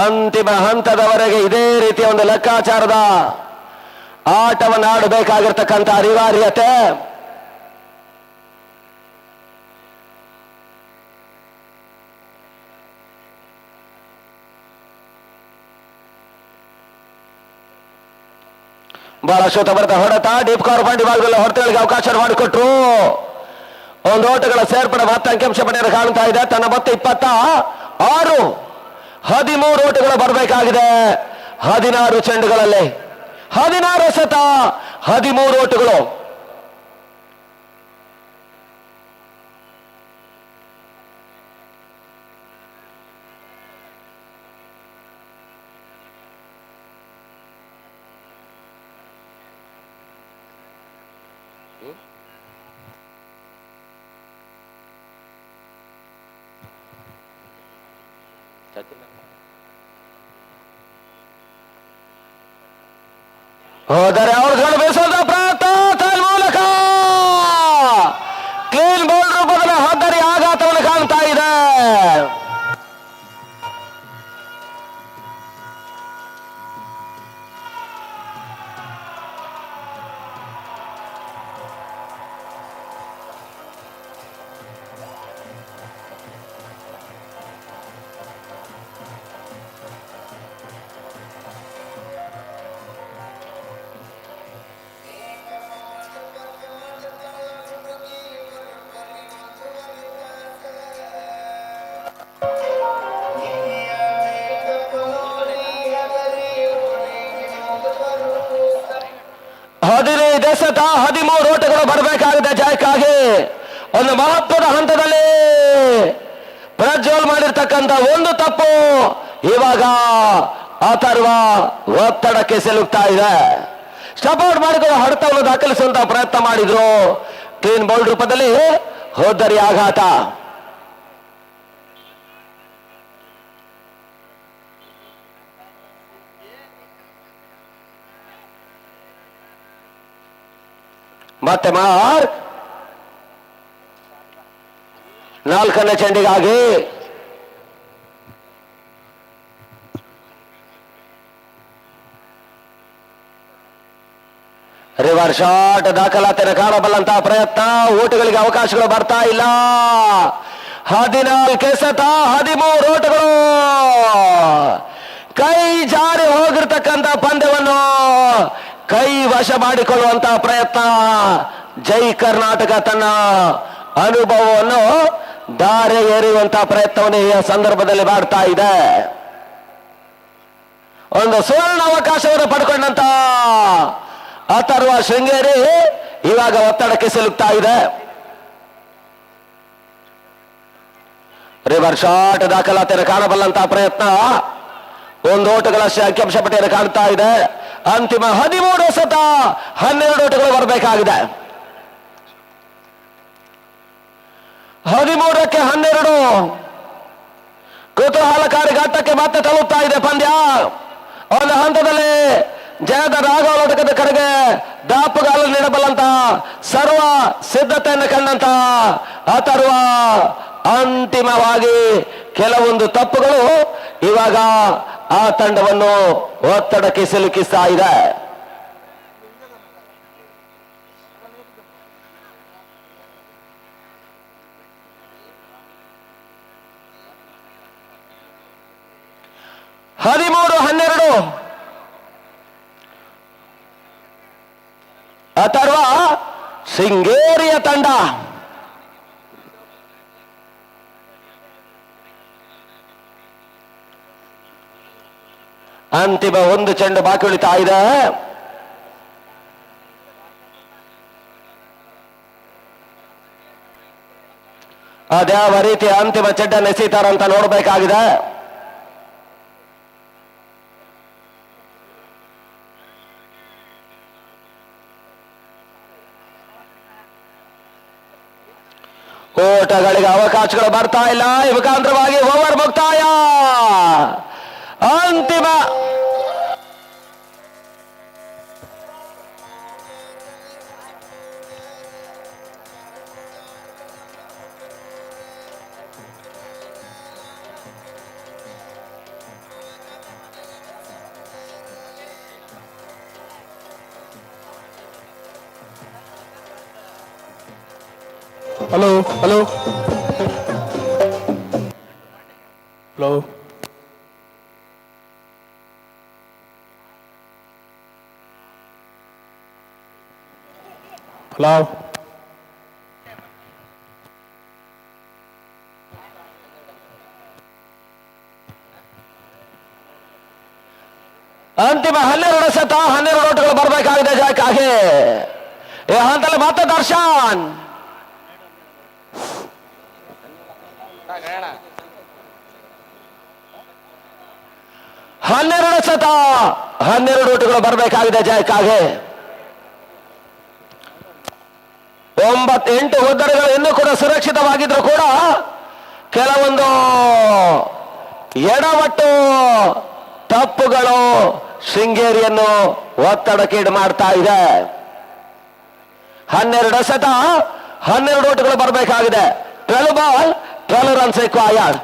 ಅಂತಿಮ ಹಂತದವರೆಗೆ ಇದೇ ರೀತಿಯ ಒಂದು ಲೆಕ್ಕಾಚಾರದ ಆಟವನ್ನು ಆಡಬೇಕಾಗಿರ್ತಕ್ಕಂಥ ಅನಿವಾರ್ಯತೆ. ಬಹಳಷ್ಟು ತಬರದ ಹೊಡೆತ ಡೀಪ್ ಕವರ್ ಬಂಡಿ ಭಾಗದಲ್ಲಿ ಹೊಡೆತಗಳಿಗೆ ಅವಕಾಶ ಮಾಡಿಕೊಟ್ರು. ಒಂದು ಓಟಗಳ ಸೇರ್ಪಡೆ ಮತ್ತೆ ಅಂಕಿಅಂಶ ಪಡೆಯಲು ಕಾಣ್ತಾ ಇದೆ. ತನ್ನ ಮತ್ತೆ 26 13 ಓಟಗಳು ಬರಬೇಕಾಗಿದೆ. 16 ಚೆಂಡುಗಳಲ್ಲಿ 16 ಎಸೆತ 13 ಓಟಗಳು. ಹೋದರೆ ಅವ್ರುಗಳು ಬೇಸುವಂತ ಪ್ರಯತ್ನ ತನ್ಮೂಲಕ ಕ್ಲೀನ್ ಬೌಲ್ ರೂಪದಲ್ಲಿ ಹೋದರೆ ಆಘಾತವನ್ನು ಕಾಣ್ತಾ ಇದೆ. ಎಸೆತ 13 ಓಟಗಳು ಬರಬೇಕಾಗಿದೆ ಜಯಕ್ಕಾಗಿ. ಒಂದು ಮಹತ್ವದ ಹಂತದಲ್ಲಿ ಪ್ರಜ್ವಲ್ ಮಾಡಿರ್ತಕ್ಕಂಥ ಒಂದು ತಪ್ಪು ಇವಾಗ ಅಥರ್ವ ಒತ್ತಡಕ್ಕೆ ಸಿಲುಕ್ತಾ ಇದೆ. ಸ್ಟಪ್ಔಟ್ ಮಾಡಿಕೊಂಡು ಹೊಡೆತವನ್ನು ದಾಖಲಿಸುವಂತಹ ಪ್ರಯತ್ನ ಮಾಡಿದ್ರು. ಕ್ಲೀನ್ ಬೌಲ್ ರೂಪದಲ್ಲಿ ಹೋದರಿ ಆಘಾತ. ಮತ್ತೆ ಮಾರ್ಕ್ 4ನೇ ಚೆಂಡಿಗಾಗಿ ರಿವರ್ಸ್ ಶಾಟ್ ದಾಖಲಾತಿಯನ್ನು ಕಾಣಬಲ್ಲಂತಹ ಪ್ರಯತ್ನ. ಓಟಗಳಿಗೆ ಅವಕಾಶಗಳು ಬರ್ತಾ ಇಲ್ಲ. 14 ಎಸೆತ 13 ಓಟಗಳು. ಕೈ ಜಾರಿ ಹೋಗಿರ್ತಕ್ಕಂಥ ಪಂದ್ಯವನ್ನು ಕೈ ವಶ ಮಾಡಿಕೊಳ್ಳುವಂತಹ ಪ್ರಯತ್ನ. ಜೈ ಕರ್ನಾಟಕ ತನ್ನ ಅನುಭವವನ್ನು ದಾರೆ ಏರಿಯುವಂತಹ ಪ್ರಯತ್ನವನ್ನು ಈ ಸಂದರ್ಭದಲ್ಲಿ ಮಾಡ್ತಾ ಇದೆ. ಒಂದು ಸುವರ್ಣ ಅವಕಾಶವನ್ನು ಪಡ್ಕೊಂಡಂತ ಅಥರ್ವ ಶೃಂಗೇರಿ ಇವಾಗ ಒತ್ತಡಕ್ಕೆ ಸಿಲುಕ್ತಾ ಇದೆ. ರಿವರ್ ಶಾಟ್ ದಾಖಲಾತಿಯನ್ನು ಕಾಣಬಲ್ಲಂತಹ ಪ್ರಯತ್ನ, ಒಂದು ಓಟಗಳಷ್ಟೇ ಅಂಕಿಅಂಶ ಪಟ್ಟಿಯನ್ನು ಕಾಣ್ತಾ ಇದೆ. ಅಂತಿಮ 13 ಸತ 12 ಓಟಗಳು ಬರಬೇಕಾಗಿದೆ. 13ಕ್ಕೆ 12 ಕುತೂಹಲಕಾರಿ ಘಟ್ಟಕ್ಕೆ ಮತ್ತೆ ತಲುಪ್ತಾ ಇದೆ ಪಂದ್ಯ. ಒಂದು ಹಂತದಲ್ಲಿ ಜಯದ ರಾಘವಲೋಟಕದ ಕಡೆಗೆ ದಾಪುಗಾಲು ನೀಡಬಲ್ಲಂತಹ ಸರ್ವ ಸಿದ್ಧತೆಯನ್ನು ಕಂಡಂತ ಅಥರ್ವ ಅಂತಿಮವಾಗಿ ಕೆಲವೊಂದು ತಪ್ಪುಗಳು ಇವಾಗ ಆ ತಂಡವನ್ನು ಒತ್ತಡಕ್ಕೆ ಸಿಲುಕಿಸ್ತಾ ಇದೆ. ಹದಿಮೂರು 12 ಅಥರ್ವ ಶೃಂಗೇರಿಯ ತಂಡ. ಅಂತಿಮ ಒಂದು ಚೆಂಡು ಬಾಕಿ ಉಳಿತಾ ಇದೆ. ಅದ್ಯಾವ ರೀತಿ ಅಂತಿಮ ಚೆಂಡನ್ನು ಎಸೀತಾರಂತ ನೋಡಬೇಕಾಗಿದೆ. ಓಟಗಳಿಗೆ ಅವಕಾಶಗಳು ಬರ್ತಾ ಇಲ್ಲ. ಈ ಮುಖಾಂತರವಾಗಿ ಓವರ್ ಮುಕ್ತಾಯ. ಅಂತಿಮ ಹಲೋ ಹಲೋ ಹಲೋ ಹಲೋ ಅಂತಿಮ 12 ಸತ 12 ಓಟಗಳು ಬರಬೇಕಾಗಿದೆ ಜಯಕ್ಕಾಗಿ. ಈ ಹಂತದಲ್ಲಿ ಮತ್ತೆ ದರ್ಶನ್ 12 ಸತ 12 ಓಟಗಳು ಬರಬೇಕಾಗಿದೆ ಜಯಕ್ಕಾಗಿ. 8 ಹುದ್ದೆಗಳು ಇನ್ನೂ ಕೂಡ ಸುರಕ್ಷಿತವಾಗಿದ್ರು ಕೂಡ ಕೆಲವೊಂದು ಎಡವಟ್ಟು ತಪ್ಪುಗಳು ಶೃಂಗೇರಿಯನ್ನು ಒತ್ತಡಕ್ಕೀಡು ಮಾಡ್ತಾ ಇದೆ. 12 ಸತ 12 ಓಟಗಳು ಬರಬೇಕಾಗಿದೆ. 12 ಬಾಲ್ 12 ರನ್ಸ್ ರಿಕ್ವೈರ್ಡ್.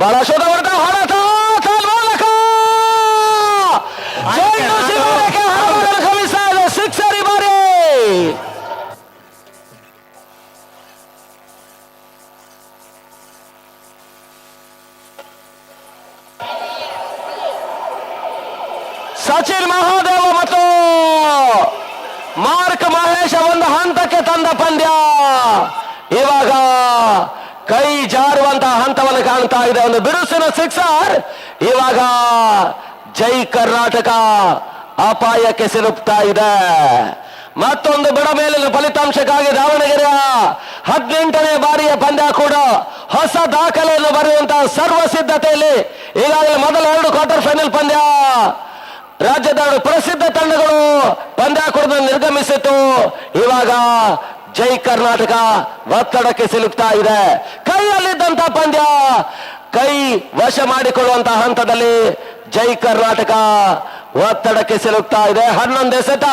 ಬಹಳ ಶೋಧವರ್ಧ ಹೊಡೆತ ಮೂಲಕ ಸಿಕ್ಸರ್ ಬಾರಿ. ಸಚಿನ್ ಮಹಾದೇವ ಮತ್ತು ಮಾರ್ಕ್ ಮಹೇಶ ಒಂದು ಹಂತಕ್ಕೆ ತಂದ ಪಂದ್ಯ ಇವಾಗ ಕೈ ಜಾರುವಂತಹ ಹಂತವನ್ನು ಕಾಣ್ತಾ ಇದೆ. ಒಂದು ಬಿರುಸಿನ ಸಿಕ್ಸರ್. ಇವಾಗ ಜೈ ಕರ್ನಾಟಕ ಅಪಾಯಕ್ಕೆ ಸಿಲುಕ್ತಾ ಇದೆ. ಮತ್ತೊಂದು ಬಡ ಮೇಲಿನ ಫಲಿತಾಂಶಕ್ಕಾಗಿ ದಾವಣಗೆರೆಯ 18ನೇ ಬಾರಿಯ ಪಂದ್ಯ ಕೂಡ ಹೊಸ ದಾಖಲೆಯನ್ನು ಬರೆಯುವಂತಹ ಸರ್ವ ಸಿದ್ಧತೆಯಲ್ಲಿ ಈಗಾಗಲೇ ಮೊದಲ 2 ಕ್ವಾರ್ಟರ್ ಫೈನಲ್ ಪಂದ್ಯ ರಾಜ್ಯದ ಪ್ರಸಿದ್ಧ ತಂಡಗಳು ಪಂದ್ಯಾಕೂಟದ ನಿರ್ಗಮಿಸಿತು. ಇವಾಗ ಜೈ ಕರ್ನಾಟಕ ಒತ್ತಡಕ್ಕೆ ಸಿಲುಕ್ತಾ ಇದೆ. ಕೈಯಲ್ಲಿದ್ದಂತ ಪಂದ್ಯ ಕೈ ವಶ ಮಾಡಿಕೊಳ್ಳುವಂತಹ ಹಂತದಲ್ಲಿ ಜೈ ಕರ್ನಾಟಕ ಒತ್ತಡಕ್ಕೆ ಸಿಲುಕ್ತಾ ಇದೆ. 11 ಎಸೆತ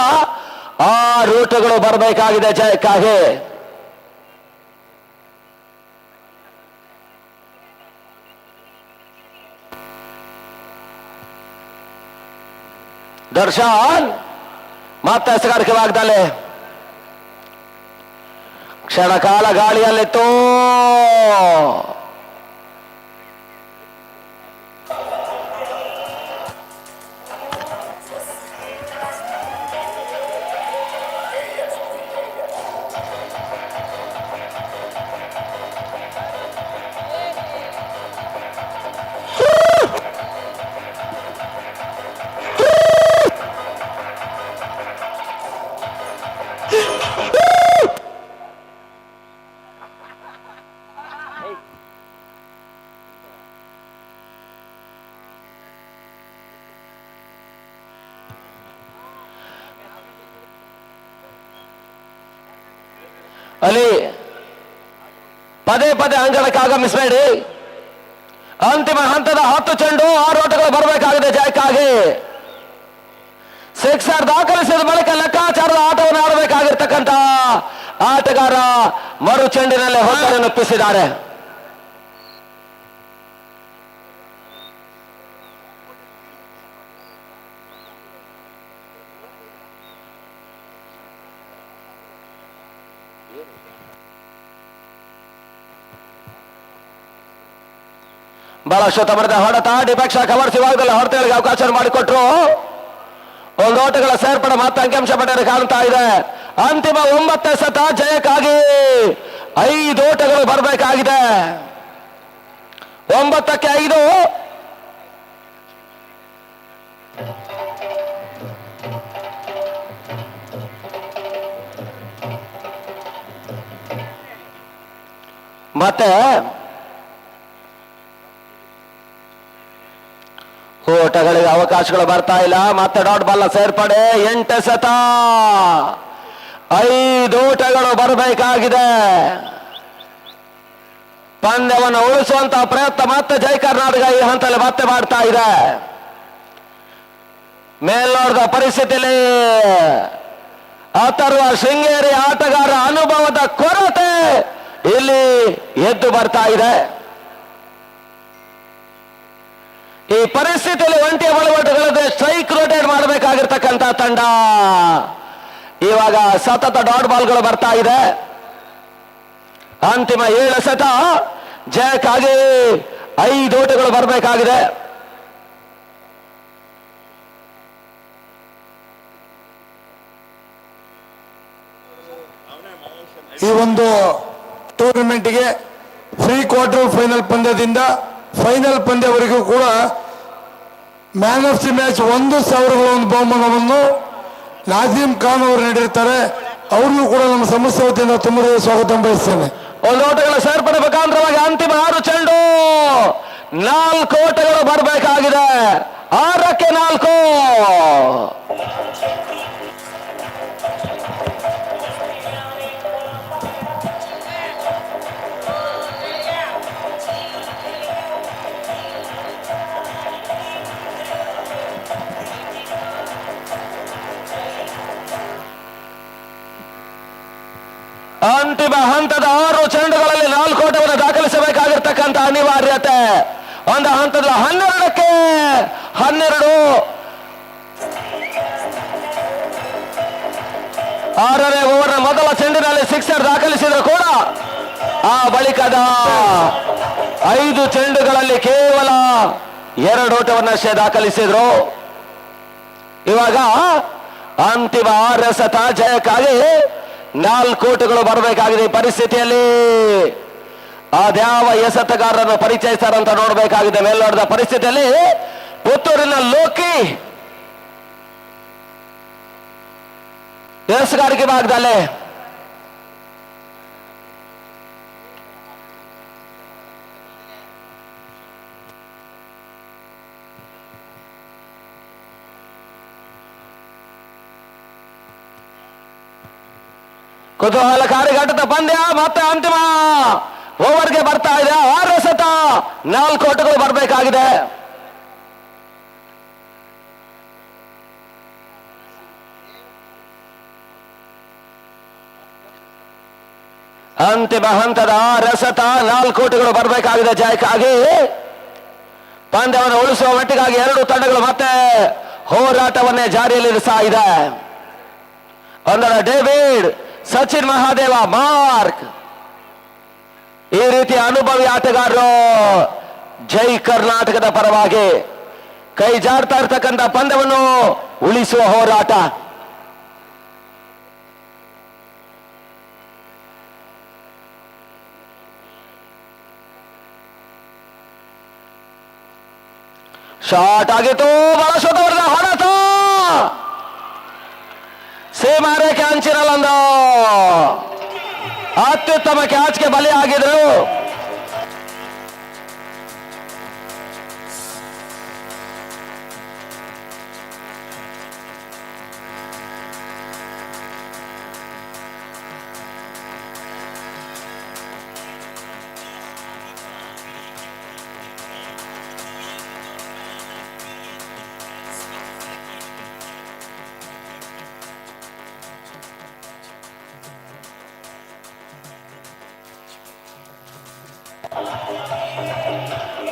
6 ಓಟಗಳು ಬರಬೇಕಾಗಿದೆ ಜಯಕ್ಕಾಗಿ. ದರ್ಶನ್ ಮತ್ತೆ ಎಸೆಗಾರಿಕೆ ಭಾಗದಲ್ಲಿ ಕ್ಷಣಕಾಲ ಗಾಳಿಯಲ್ಲಿತ್ತು. ಅಲ್ಲಿ ಪದೇ ಪದೇ ಅಂಗಳಕ್ಕೆ ಆಗಮಿಸಬೇಡಿ. ಅಂತಿಮ ಹಂತದ 10 ಚೆಂಡು 6 ಓಟಗಳು ಬರಬೇಕಾಗಿದೆ ಜಯಕ್ಕಾಗಿ. ಸಿಕ್ಸರ್ ದಾಖಲಿಸಿದ ಬಳಿಕ ಲೆಕ್ಕಾಚಾರದ ಆಟವನ್ನು ಆಡಬೇಕಾಗಿರ್ತಕ್ಕಂಥ ಆಟಗಾರ ಮರು ಚೆಂಡಿನಲ್ಲಿ ಹೊತ್ತನ್ನು ಒಪ್ಪಿಸಿದ್ದಾರೆ. ಬಹಳಷ್ಟು ತಮರದ ಹೊಡೆತ ಡಿಪಕ್ಷ ಕವರ್ಸ್ ವಿಭಾಗದಲ್ಲಿ ಹೊಡೆತಗಳಿಗೆ ಅವಕಾಶ ಮಾಡಿಕೊಟ್ರು. ಒಂದು ಓಟಗಳ ಸೇರ್ಪಡೆ ಮತ್ತು ಅಂಕಿಅಂಶ ಪಡೆಯಲು ಕಾಣ್ತಾ ಇದೆ. ಅಂತಿಮ 9 ಎಸೆತ ಜಯಕ್ಕಾಗಿ 5 ಓಟಗಳು ಬರಬೇಕಾಗಿದೆ. 9ಕ್ಕೆ 5. ಮತ್ತೆ ಓಟಗಳಿಗೆ ಅವಕಾಶಗಳು ಬರ್ತಾ ಇಲ್ಲ. ಮತ್ತೆ ಡಾಟ್ ಬಾಲ್ ಸೇರ್ಪಡೆ 8 ಎಸೆತ 5 ಓಟಗಳು ಬರಬೇಕಾಗಿದೆ. ಪಂದ್ಯವನ್ನು ಉಳಿಸುವಂತಹ ಪ್ರಯತ್ನ ಮತ್ತೆ ಜೈ ಕರ್ನಾಟಕ ಈ ಹಂತದಲ್ಲಿ ಮತ್ತೆ ಮಾಡ್ತಾ ಇದೆ. ಮೇಲ್ನೋಟದ ಪರಿಸ್ಥಿತಿಯಲ್ಲಿ ಅಥರ್ವ ಶೃಂಗೇರಿ ಆಟಗಾರ ಅನುಭವದ ಕೊರತೆ ಇಲ್ಲಿ ಎದ್ದು ಬರ್ತಾ ಇದೆ. ಈ ಪರಿಸ್ಥಿತಿಯಲ್ಲಿ ಒಂಟಿಯ ಬಳವಟುಗಳಿದ್ರೆ ಸ್ಟ್ರೈಕ್ ರೋಟೇಟ್ ಮಾಡಬೇಕಾಗಿರ್ತಕ್ಕಂಥ ತಂಡ ಇವಾಗ ಸತತ ಡಾಟ್ ಬಾಲ್ಗಳು ಬರ್ತಾ ಇದೆ. ಅಂತಿಮ 7 ಎಸೆತ ಜಯಕ್ಕಾಗಿ 5 ಓಟಗಳು ಬರಬೇಕಾಗಿದೆ. ಈ ಒಂದು ಟೂರ್ನಮೆಂಟ್ಗೆ ಪ್ರೀ ಕ್ವಾರ್ಟರ್ ಫೈನಲ್ ಪಂದ್ಯದಿಂದ ಫೈನಲ್ ಪಂದ್ಯವರೆಗೂ ಕೂಡ ಮ್ಯಾನ್ ಆಫ್ ದಿ ಮ್ಯಾಚ್ 1,000 ಒಂದು ಬಹುಮಾನವನ್ನು ನಾಜೀಮ್ ಖಾನ್ ಅವರು ನೀಡಿರ್ತಾರೆ. ಅವ್ರಿಗೂ ಕೂಡ ನಮ್ಮ ಸಂಸ್ಥೆ ವತಿಯಿಂದ ತುಂಬ ಸ್ವಾಗತ ಬಯಸ್ತೇನೆ. ಒಂದು ಓಟಗಳ ಸೇರ್ಪಡೆ ಮುಖಾಂತರವಾಗಿ ಅಂತಿಮ 6 ಚೆಂಡು 4 ಓಟಗಳು ಬರಬೇಕಾಗಿದೆ. 6ಕ್ಕೆ 4. ಅಂತಿಮ ಹಂತದ 6 ಚೆಂಡುಗಳಲ್ಲಿ 4 ಓಟವನ್ನು ದಾಖಲಿಸಬೇಕಾಗಿರ್ತಕ್ಕಂಥ ಅನಿವಾರ್ಯತೆ. ಒಂದು ಹಂತದ 12ಕ್ಕೆ 12. 6ನೇ ಓವರ್ನ ಮೊದಲ ಚೆಂಡಿನಲ್ಲಿ ಸಿಕ್ಸರ್ ದಾಖಲಿಸಿದ್ರು ಕೂಡ ಆ ಬಳಿಕದ 5 ಚೆಂಡುಗಳಲ್ಲಿ ಕೇವಲ 2 ಓಟವನ್ನಷ್ಟೇ ದಾಖಲಿಸಿದ್ರು. ಇವಾಗ ಅಂತಿಮ 6 ಎಸೆತ ಜಯಕ್ಕಾಗಿ 4 ಓಟಗಳು ಬರಬೇಕಾಗಿದೆ. ಈ ಪರಿಸ್ಥಿತಿಯಲ್ಲಿ ಅದ್ಯಾವ ಎಸೆತಗಾರರನ್ನು ಪರಿಚಯಿಸ್ತಾರಂತ ನೋಡಬೇಕಾಗಿದೆ. ಮೇಲ್ನೋಟದ ಪರಿಸ್ಥಿತಿಯಲ್ಲಿ ಪುತ್ತೂರಿನ ಲೋಕಿ ಎಸೆಗಾರಿಕೆ ಭಾಗದಲ್ಲಿ ಕುತೂಹಲಕಾರಿ ಘಟ್ಟದ ಪಂದ್ಯ ಮತ್ತೆ ಅಂತಿಮ ಓವರ್ಗೆ ಬರ್ತಾ ಇದೆ. 6 ಎಸೆತ 4 ಓಟಗಳು ಬರಬೇಕಾಗಿದೆ. ಅಂತಿಮ ಹಂತದ 6 ಎಸೆತ 4 ಓಟಗಳು ಬರಬೇಕಾಗಿದೆ ಜಯಕ್ಕಾಗಿ. ಪಂದ್ಯವನ್ನು ಉಳಿಸುವ ಮಟ್ಟಿಗಾಗಿ 2 ತಂಡಗಳು ಮತ್ತೆ ಹೋರಾಟವನ್ನೇ ಜಾರಿಯಲ್ಲಿರಿಸ್ತಾ ಇದೆ. ಒಂದರ ಡೇವಿಡ್, ಸಚಿನ್ ಮಹಾದೇವ, ಮಾರ್ಕ್ ಈ ರೀತಿಯ ಅನುಭವಿ ಆಟಗಾರರು ಜೈ ಕರ್ನಾಟಕದ ಪರವಾಗಿ ಕೈ ಜಾಡ್ತಾ ಇರ್ತಕ್ಕಂಥ ಪಂದ್ಯವನ್ನು ಉಳಿಸುವ ಹೋರಾಟ. ಶಾಟ್ ಆಗಿತ್ತು. ಬಳಸೋದವರ ಹೊಡೆತ ಸೀಮಾರೇಖೆ ಅಂಚಿನಲ್ಲೊಂದು ಅತ್ಯುತ್ತಮ ಕ್ಯಾಚ್ಗೆ ಬಲಿಯಾಗಿದ್ರು.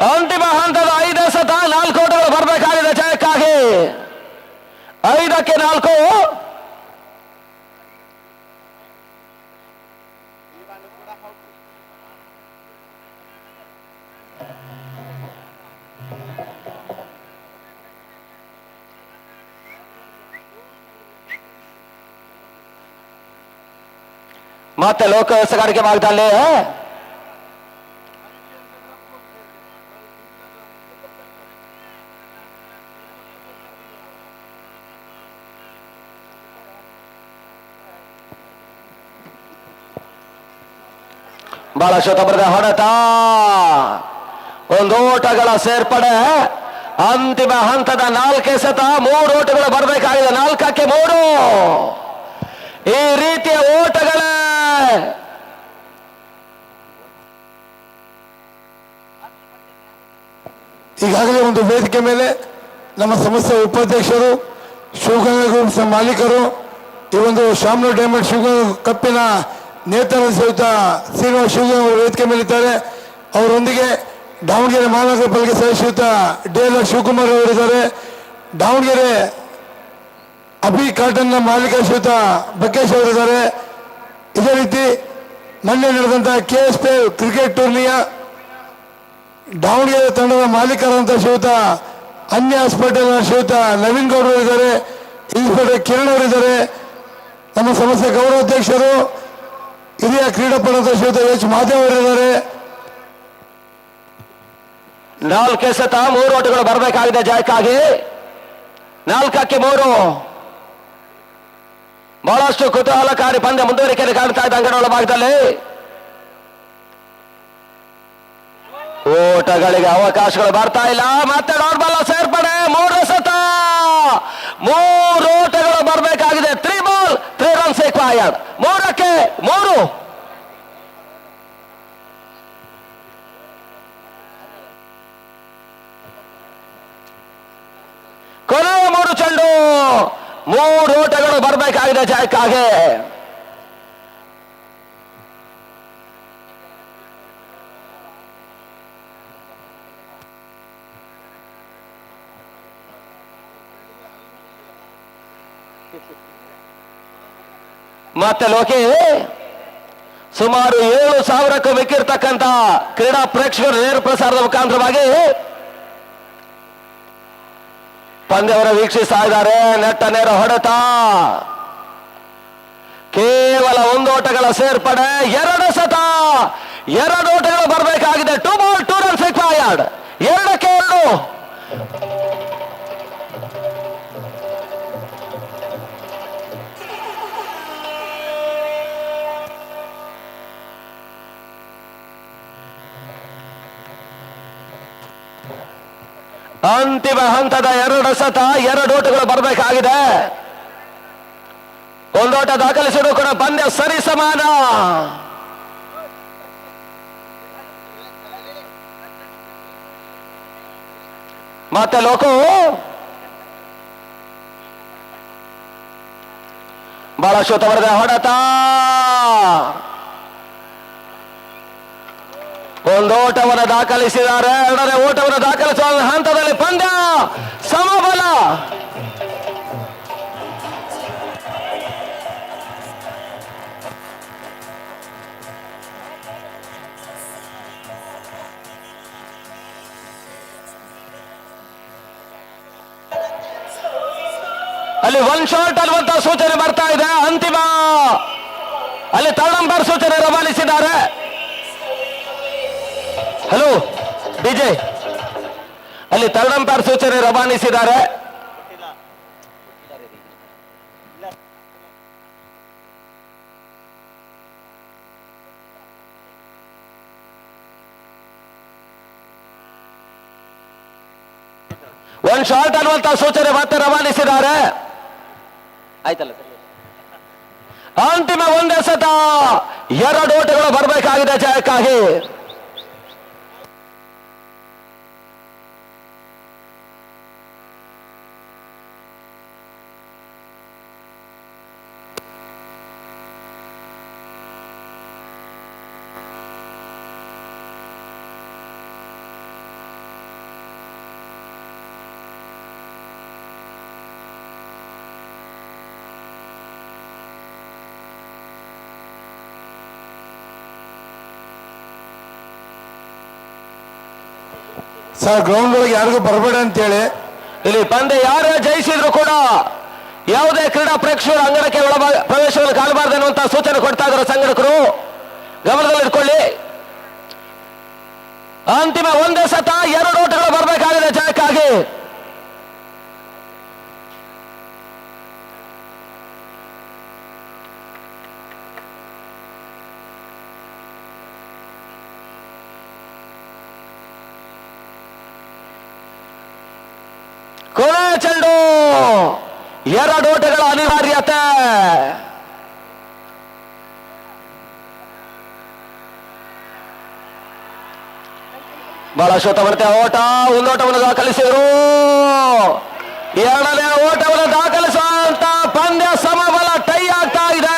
ಅಂತಿಮ ಹಂತದ 5 ಎಸೆತ 4 ಓಟಗಳು ಬರಬೇಕಾಗಿದೆ ಜಯಕ್ಕಾಗಿ. 5ಕ್ಕೆ 4. ಮತ್ತೆ ಲೋಕ ಹೊಸಗಾರಿಕೆ ಭಾಗದಲ್ಲಿ ಬಹಳ ಶತಬರದ ಹೊಡೆತ, ಒಂದು ಓಟಗಳ ಸೇರ್ಪಡೆ. ಅಂತಿಮ ಹಂತದ 4 ಎಸೆತ 3 ಓಟಗಳು ಬರಬೇಕಾಗಿದೆ. 4ಕ್ಕೆ 3 ಈ ರೀತಿಯ ಓಟಗಳೇ ಈಗಾಗಲೇ ಒಂದು ವೇದಿಕೆ ಮೇಲೆ ನಮ್ಮ ಸಂಸ್ಥೆಯ ಉಪಾಧ್ಯಕ್ಷರು, ಶಿವಗಂಗಾ ಗ್ರೂಪ್ಸ್ ಮಾಲೀಕರು, ಈ ಒಂದು ಶಾಮ್ನೂರ್ ಡೈಮಂಡ್ ಶಿವಗಂಗಾ ಕಪ್ಪಿನ ನೇತೃತ್ವ ಸಹಿತ ಶ್ರೀನಿವಾಸ ಶಿವಗಂಗಾ ಅವರು ವೇದಿಕೆ ಮೇಲಿದ್ದಾರೆ. ಅವರೊಂದಿಗೆ ದಾವಣಗೆರೆ ಮಹಾನಗರ ಪಾಲಿಕೆ ಸದಸ್ಯಯುತ ಡಿ.ಎಲ್. ಶಿವಕುಮಾರ್ ಅವರಿದ್ದಾರೆ. ದಾವಣಗೆರೆ ಅಭಿ ಕಾಟನ್ನ ಮಾಲೀಕ ಶ್ರೀಯುತ ಬಕ್ಕೇಶ್ ಅವರಿದ್ದಾರೆ. ಇದೇ ರೀತಿ ಮೊನ್ನೆ ನಡೆದಂತಹ KSPL ಕ್ರಿಕೆಟ್ ಟೂರ್ನಿಯ ದಾವಣಗೆರೆ ತಂಡದ ಮಾಲೀಕರಂತ ಶ್ರೀಯುತ ಅನ್ಯ ಹಾಸ್ಪಿಟಲ್ನ ಶ್ರೀಯುತ ನವೀನ್ ಗೌಡ ಅವರಿದ್ದಾರೆ. ಇನ್ಸ್ಪೆಕ್ಟರ್ ಕಿರಣ್ ಅವರಿದ್ದಾರೆ. ನಮ್ಮ ಸಂಸ್ಥೆ ಗೌರವಾಧ್ಯಕ್ಷರು ಹಿರಿಯ ಕ್ರೀಡಾಪಟುವಂತ ಶ್ರೀಯುತ H. ಮಾದೇವ್ ಅವರಿದ್ದಾರೆ. 4 ಎಸೆತ 3 ಓಟಗಳು ಬರಬೇಕಾಗಿದೆ ಜಯಕ್ಕಾಗಿ. 4ಕ್ಕೆ 3 ಬಹಳಷ್ಟು ಕುತೂಹಲಕಾರಿ ಪಂದ್ಯ ಮುಂದುವರಿಕೆಯಲ್ಲಿ ಕಾಣ್ತಾ ಇದೆ ಅಂಗನವಾಡಿ ಭಾಗದಲ್ಲಿ. ಓಟಗಳಿಗೆ ಅವಕಾಶಗಳು ಬರ್ತಾ ಇಲ್ಲ. ಮತ್ತೆ ನಾರ್ಮಲ್ ಸೇರ್ಪಡೆ 3 ಎಸೆತ 3 ಓಟಗಳು ಬರಬೇಕಾಗಿದೆ. 3 ಬಾಲ್ 3 ರನ್ಸ್ ರಿಕ್ವೈರ್ಡ್. 3ಕ್ಕೆ 3 ಕೊನೆಯ 3 ಚೆಂಡು 3 ಓಟಗಳು ಬರಬೇಕಾಗಿದೆ ಜಯಕ್ಕಾಗಿ. ಮತ್ತೆ ಲೋಕಿ ಸುಮಾರು 7,000ಕ್ಕೂ ಮಿಕ್ಕಿರ್ತಕ್ಕಂಥ ಕ್ರೀಡಾ ಪ್ರೇಕ್ಷಕರು ನೇರ ಪ್ರಸಾರದ ಮುಖಾಂತರವಾಗಿ ಪಂದ್ಯವನ್ನು ವೀಕ್ಷಿಸ್ತಾ ಇದ್ದಾರೆ. ನೆಟ್ಟ ನೇರ ಹೊಡೆತ, ಕೇವಲ 1 ಓಟಗಳ ಸೇರ್ಪಡೆ. 2 ಎಸೆತ 2 ಓಟಗಳು ಬರಬೇಕಾಗಿದೆ. 2 ಬಾಲ್ 2 ರನ್ಸ್ ರಿಕ್ವೈರ್ಡ್. 2ಕ್ಕೆ 2 ಅಂತಿಮ ಹಂತದ 2 ಎಸೆತ 2 ಓಟಗಳು ಬರಬೇಕಾಗಿದೆ. 1 ಓಟ ದಾಖಲಿಸಿದ್ರು ಕೂಡ ಪಂದ್ಯ ಸರಿ ಸಮಾನ. ಮತ್ತೆ ಲೋಕು ಬಹಳ ಶೋತವರದ ಹೊಡೆತ, 1 ಓಟವನ್ನು ದಾಖಲಿಸಿದ್ದಾರೆ. 2ನೇ ಓಟವನ್ನು ದಾಖಲಿಸುವ ಹಂತದಲ್ಲಿ ಪಂದ್ಯ ಸಮಬಲ. ಅಲ್ಲಿ 1 ಶಾಟ್ ಅನ್ನುವಂತ ಸೂಚನೆ ಬರ್ತಾ ಇದೆ. ಅಂತಿಮ ಅಲ್ಲಿ ಥರ್ಡ್ ಅಂಪೈರ್ ಸೂಚನೆ ರವಾನಿಸಿದ್ದಾರೆ. ಹಲೋ ಡಿಜೆ, ಅಲ್ಲಿ ಥರ್ಡ್ ಅಂಪೈರ್ ಸೂಚನೆ ರವಾನಿಸಿದ್ದಾರೆ. ಒಂದು ಶಾರ್ಟ್ ಅನ್ನುವಂತ ಸೂಚನೆ ಮತ್ತೆ ರವಾನಿಸಿದ್ದಾರೆ. ಆಯ್ತಲ್ಲ, ಅಂತಿಮ 1 ಎಸೆತ 2 ಓಟಗಳು ಬರಬೇಕಾಗಿದೆ ಜಯಕ್ಕಾಗಿ. ಸರ್ ಗ್ರೌಂಡ್ ಒಳಗೆ ಯಾರಿಗೂ ಬರಬೇಡ ಅಂತೇಳಿ. ಇಲ್ಲಿ ಪಂದ್ಯ ಯಾರೇ ಜಯಿಸಿದ್ರು ಕೂಡ ಯಾವುದೇ ಕ್ರೀಡಾ ಪ್ರೇಕ್ಷಕರು ಅಂಗಣಕ್ಕೆ ಪ್ರವೇಶವನ್ನು ಕಾಣಬಾರದು ಅನ್ನುವಂತಹ ಸೂಚನೆ ಕೊಡ್ತಾ ಇದ್ದಾರೆ ಸಂಘಟಕರು, ಗಮನದಲ್ಲಿಟ್ಕೊಳ್ಳಿ. ಅಂತಿಮ ಒಂದೇ ಸತ 2 ಓಟಗಳು ಬರಬೇಕಾಗಿದೆ ಜಯಕ್ಕಾಗಿ. ಕೊನೆ ಚೆಂಡು, 2 ಓಟಗಳ ಅನಿವಾರ್ಯತೆ. ಬಹಳ ಶೋತವರ್ತೆ ಓಟ, ಒಂದೋಟವನ್ನು ದಾಖಲಿಸಿದರು. 2ನೇ ಓಟವನ್ನು ದಾಖಲಿಸುವಂತ ಪಂದ್ಯ ಸಮಬಲ ಟೈ ಆಗ್ತಾ ಇದೆ.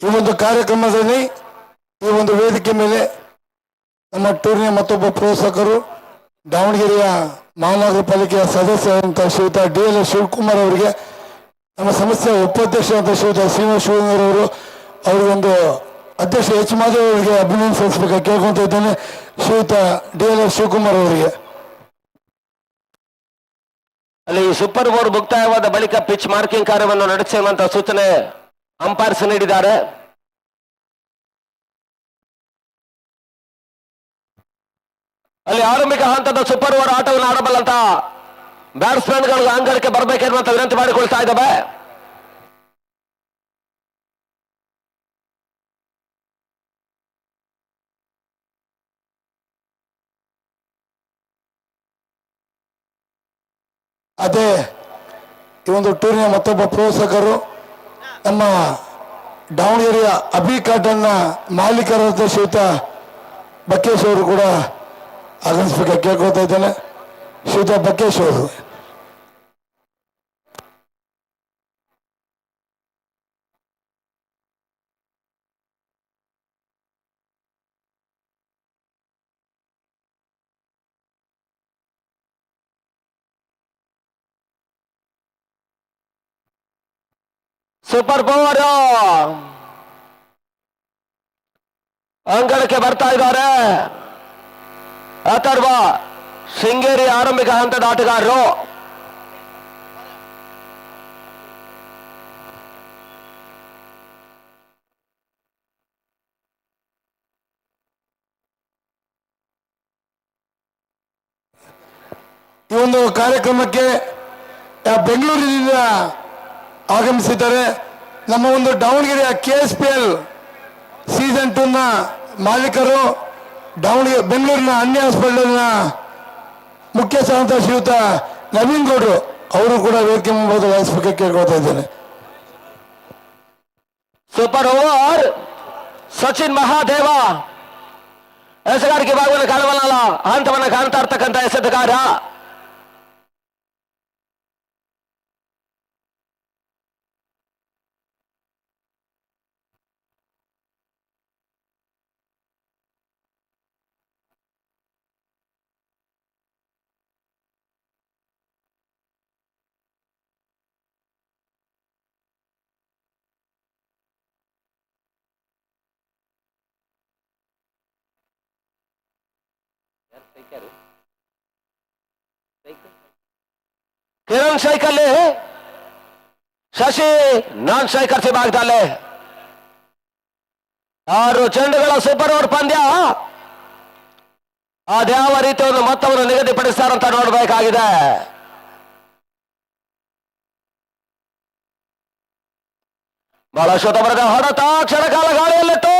ಈ ಒಂದು ಕಾರ್ಯಕ್ರಮದಲ್ಲಿ ಈ ಒಂದು ವೇದಿಕೆ ಮೇಲೆ ನಮ್ಮ ಟೂರ್ನಿಯ ಮತ್ತೊಬ್ಬ ಪ್ರೋತ್ಸಾಹಕರು ದಾವಣಗೆರೆಯ ಮಹಾನಗರ ಪಾಲಿಕೆಯ ಸದಸ್ಯರಾದಂಥ ಶ್ರೀಯುತ DL ಶಿವಕುಮಾರ್ ಅವರಿಗೆ, ನಮ್ಮ ಸಂಸ್ಥೆಯ ಉಪಾಧ್ಯಕ್ಷರಾದಂಥ ಶ್ರೀಯುತ ಶ್ರೀನಿವಾಸ ಶಿವಗಂಗರ್ ಅವರು, ಅವರಿಗೊಂದು ಅಧ್ಯಕ್ಷ H ಮಾಧವ್ ಅವರಿಗೆ ಅಭಿನಂದನೆ ಸಲ್ಲಿಸಬೇಕಾಗಿ ಕೇಳ್ಕೊಂತ ಇದ್ದೇನೆ. ಶ್ರೀಯುತ DL ಶಿವಕುಮಾರ್ ಅವರಿಗೆ. ಅಲ್ಲಿ ಸೂಪರ್ ಓವರ್ ಮುಕ್ತಾಯವಾದ ಬಳಿಕ ಪಿಚ್ ಮಾರ್ಕಿಂಗ್ ಕಾರ್ಯವನ್ನು ನಡೆಸುವಂತಹ ಸೂಚನೆ ಅಂಪೈರ್ಸ್ ನೀಡಿದ್ದಾರೆ. ಅಲ್ಲಿ ಆರಂಭಿಕ ಹಂತದ ಸೂಪರ್ ಓವರ್ ಆಟವನ್ನು ಆಡಬಲ್ಲಂತ ಬ್ಯಾಟ್ಸ್ಮನ್ಗಳು ಅಂಗಳಕ್ಕೆ ಬರಬೇಕೆನ್ನುವಂತ ವಿನಂತಿ ಮಾಡಿಕೊಳ್ತಾ ಇದ್ದಾವೆ. ಅದೇ ಈ ಒಂದು ಟೂರ್ನಿಯ ಮತ್ತೊಬ್ಬ ಪ್ರೋತ್ಸಾಹಕರು ನಮ್ಮ ದಾವಣಗೆರೆಯ ಅಭಿ ಕಾಟನ್ನ ಮಾಲೀಕರಾದ ಶ್ರೀಯುತ ಬಕ್ಕೇಶ್ ಅವರು ಕೂಡ ಆಗಮಿಸಬೇಕಾಗಿ ಕೇಳ್ಕೊಳ್ತಾ ಇದ್ದೇನೆ. ಶ್ರೀಯುತ ಬಕ್ಕೇಶ್ ಅವರು. ಸೂಪರ್ ಓವರ್ ಅಂಗಳಕ್ಕೆ ಬರ್ತಾ ಇದ್ದಾರೆ. ಅಥರ್ವ ಶೃಂಗೇರಿ ಆರಂಭಿಕ ಹಂತದ ಆಟಗಾರರು. ಈ ಒಂದು ಕಾರ್ಯಕ್ರಮಕ್ಕೆ ಬೆಂಗಳೂರಿನಿಂದ ಆಗಮಿಸಿದ್ದಾರೆ. ನಮ್ಮ ಒಂದು ದಾವಣಗೆರೆಯ KSPL ಸೀಸನ್ 2 ನ ಮಾಲೀಕರು, ದಾವಣಗೆರೆ ಬೆಂಗಳೂರಿನ ಅನ್ಯ ಹಾಸ್ಪಿಟಲ್ನ ಮುಖ್ಯಸ್ಥರಾದಂಥ ಶ್ರೀಯುತ ನವೀನ್ ಗೌಡ್ರು ಅವರು ಕೂಡ ವೇದಿಕೆ ಮುಂಭಾಗ ವಹಿಸಬೇಕು ಕೇಳ್ಕೊಳ್ತಾ ಇದ್ದೇನೆ. ಸೂಪರ್ ಓವರ್ ಸಚಿನ್ ಮಹಾದೇವ ಎಸೆಗಾರಿಕೆ ಭಾಗವನ್ನು ಕಾಣಬಲ್ಲ ಹಂತವನ್ನು ಕಾಣ್ತಾ ಇರ್ತಕ್ಕಂಥ ಎಸೆತಗಾರ. किरण स्ट्राइकर ले शशि नॉन स्ट्राइकर से भाग डाले और ಚೆಂಡುಗಳ ಸೂಪರ್ ಓವರ್ ಪಂದ್ಯ ಅದ್ಯಾವ ರೀತಿ ಒಂದು ಮೊತ್ತವನ್ನು ನಿಗದಿಪಡಿಸ್ತಾರಂತ ನೋಡಬೇಕಾಗಿದೆ. ಬಹಳ ಶೋಧಬರದ ಹೊಡೆತ ಕ್ಷಣಕಾಲ ಗಾಳಿಯಲ್ಲಿತ್ತು.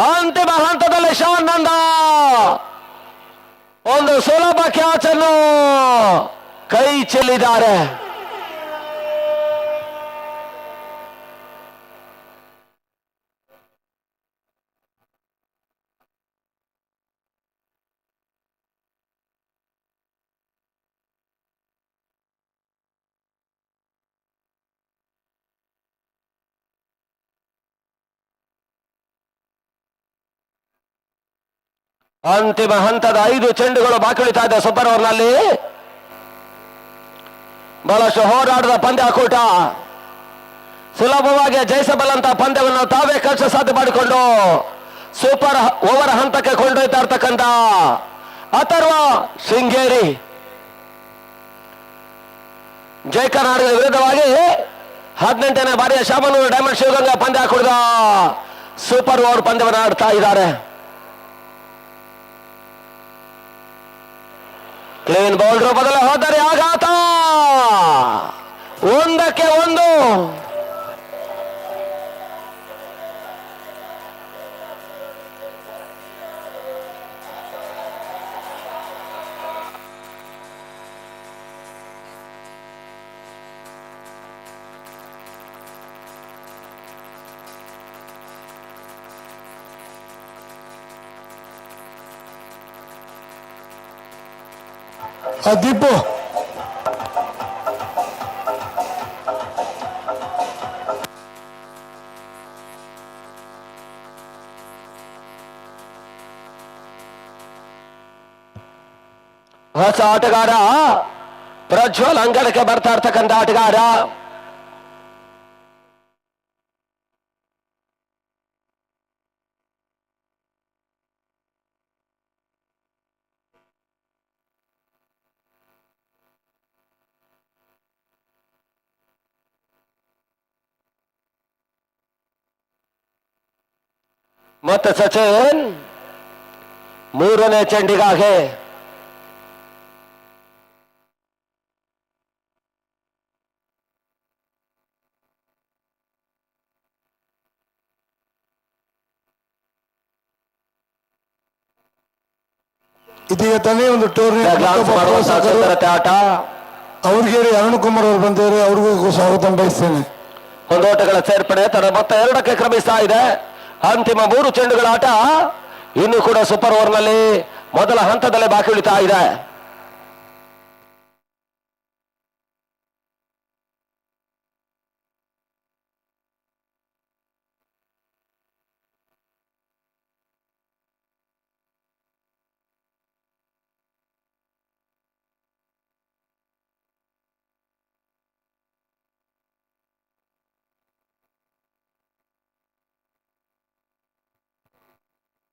ಅಂತಿಮ ಹಂತದಲ್ಲಿ ಶಾನ್ ನಂದ ಒಂದು ಸುಲಭ ಕ್ಯಾಚ್ ಅನ್ನು ಕೈ ಚೆಲ್ಲಿದ್ದಾರೆ. ಅಂತಿಮ ಹಂತದ 5 ಚೆಂಡುಗಳು ಬಾಕಿ ಉಳಿತಾ ಇದೆ ಸೂಪರ್ ಓವರ್ನಲ್ಲಿ. ಬಹಳಷ್ಟು ಹೋರಾಟದ ಪಂದ್ಯಾಕೂಟ. ಸುಲಭವಾಗಿ ಜಯಿಸಬಲ್ಲಂತ ಪಂದ್ಯವನ್ನು ತಾವೇ ಕಷ್ಟ ಸಾಧ್ಯ ಮಾಡಿಕೊಂಡು ಸೂಪರ್ ಓವರ್ ಹಂತಕ್ಕೆ ಕೊಂಡೊಯ್ತಾ ಇರ್ತಕ್ಕಂಥ ಅಥರ್ವ ಶೃಂಗೇರಿ ಜಯ ಕರ್ನಾಟಕದ ವಿರುದ್ಧವಾಗಿ 18ನೇ ಬಾರಿಯ ಶಾಮನೂರು ಡೈಮಂಡ್ ಶಿವಗಂಗಾ ಪಂದ್ಯಾಕೂಟದ ಸೂಪರ್ ಓವರ್ ಪಂದ್ಯವನ್ನು ಆಡ್ತಾ ಇದ್ದಾರೆ. ಕ್ಲೀನ್ ಬೌಲ್ ರೂಪದಲ್ಲಿ ಹೋದರೆ ಆಘಾತ 1-1. ದೀಪು ಹೊಸ ಆಟಗಾರ ಪ್ರಜ್ವಲ್ ಅಂಗಣಕ್ಕೆ ಬರ್ತಾ ಇರ್ತಕ್ಕಂಥ ಆಟಗಾರ. ಮತ್ತೆ ಸಚಿನ್ ಮೂರನೇ ಚೆಂಡಿಗಾಗಿ ಇದೀಗ ತಾನೇ ಒಂದು ಟೂರ್ನಿ ಸಿದ್ಧತೆ ಆಟ. ಅವ್ರಿಗೆ ಅರುಣ್ ಕುಮಾರ್ ಅವರು ಬಂದಿದ್ದಾರೆ, ಅವ್ರಿಗೂ ಸ್ವಾಗತ ಬಯಸ್ತೇನೆ. ಒಂದೋಟಗಳ ಸೇರ್ಪಡೆ ತನ್ನ ಮೊತ್ತ 2ಕ್ಕೆ ಕ್ರಮಿಸ್ತಾ ಇದೆ. ಅಂತಿಮ 3 ಚೆಂಡುಗಳ ಆಟ ಇನ್ನು ಕೂಡ ಸೂಪರ್ ಓವರ್ನಲ್ಲಿ ಮೊದಲ ಹಂತದಲ್ಲೇ ಬಾಕಿ ಉಳಿತಾ ಇದೆ.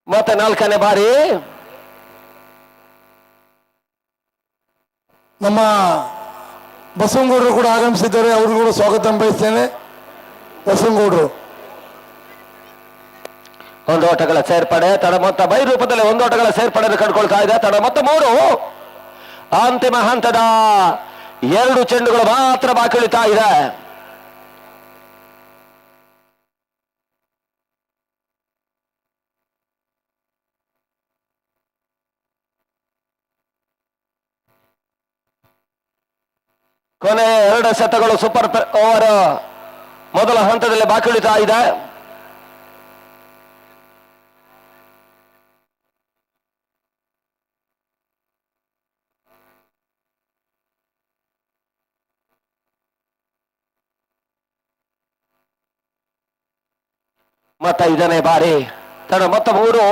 ಮತ್ತೆ 4ನೇ ಬಾರಿ ನಮ್ಮ ಬಸವನಗೌಡರು ಕೂಡ ಆಗಮಿಸಿದ್ದಾರೆ, ಅವ್ರಿಗೂ ಕೂಡ ಸ್ವಾಗತ ಬಯಸ್ತೇನೆ. ಬಸವನಗೌಡರು ಒಂದೋಟಗಳ ಸೇರ್ಪಡೆ ತಡ ಮೊತ್ತ ಬೈ ರೂಪದಲ್ಲಿ ಒಂದೋಟಗಳ ಸೇರ್ಪಡೆಯನ್ನು ಕಂಡುಕೊಳ್ತಾ ಇದೆ. ತಡ ಮೊತ್ತ 3. ಅಂತಿಮ ಹಂತದ 2 ಚೆಂಡುಗಳು ಮಾತ್ರ ಬಾಕಿ ಉಳಿತಾ ಇದೆ. ಕೊನೆ 2 ಶತಗಳು ಸೂಪರ್ ಓವರ್ ಮೊದಲ ಹಂತದಲ್ಲಿ ಬಾಕಿ ಉಳಿತಾ ಇದೆ. ಮತ್ತೆ 5ನೇ ಬಾರಿ ತಡ ಮೊತ್ತ 3.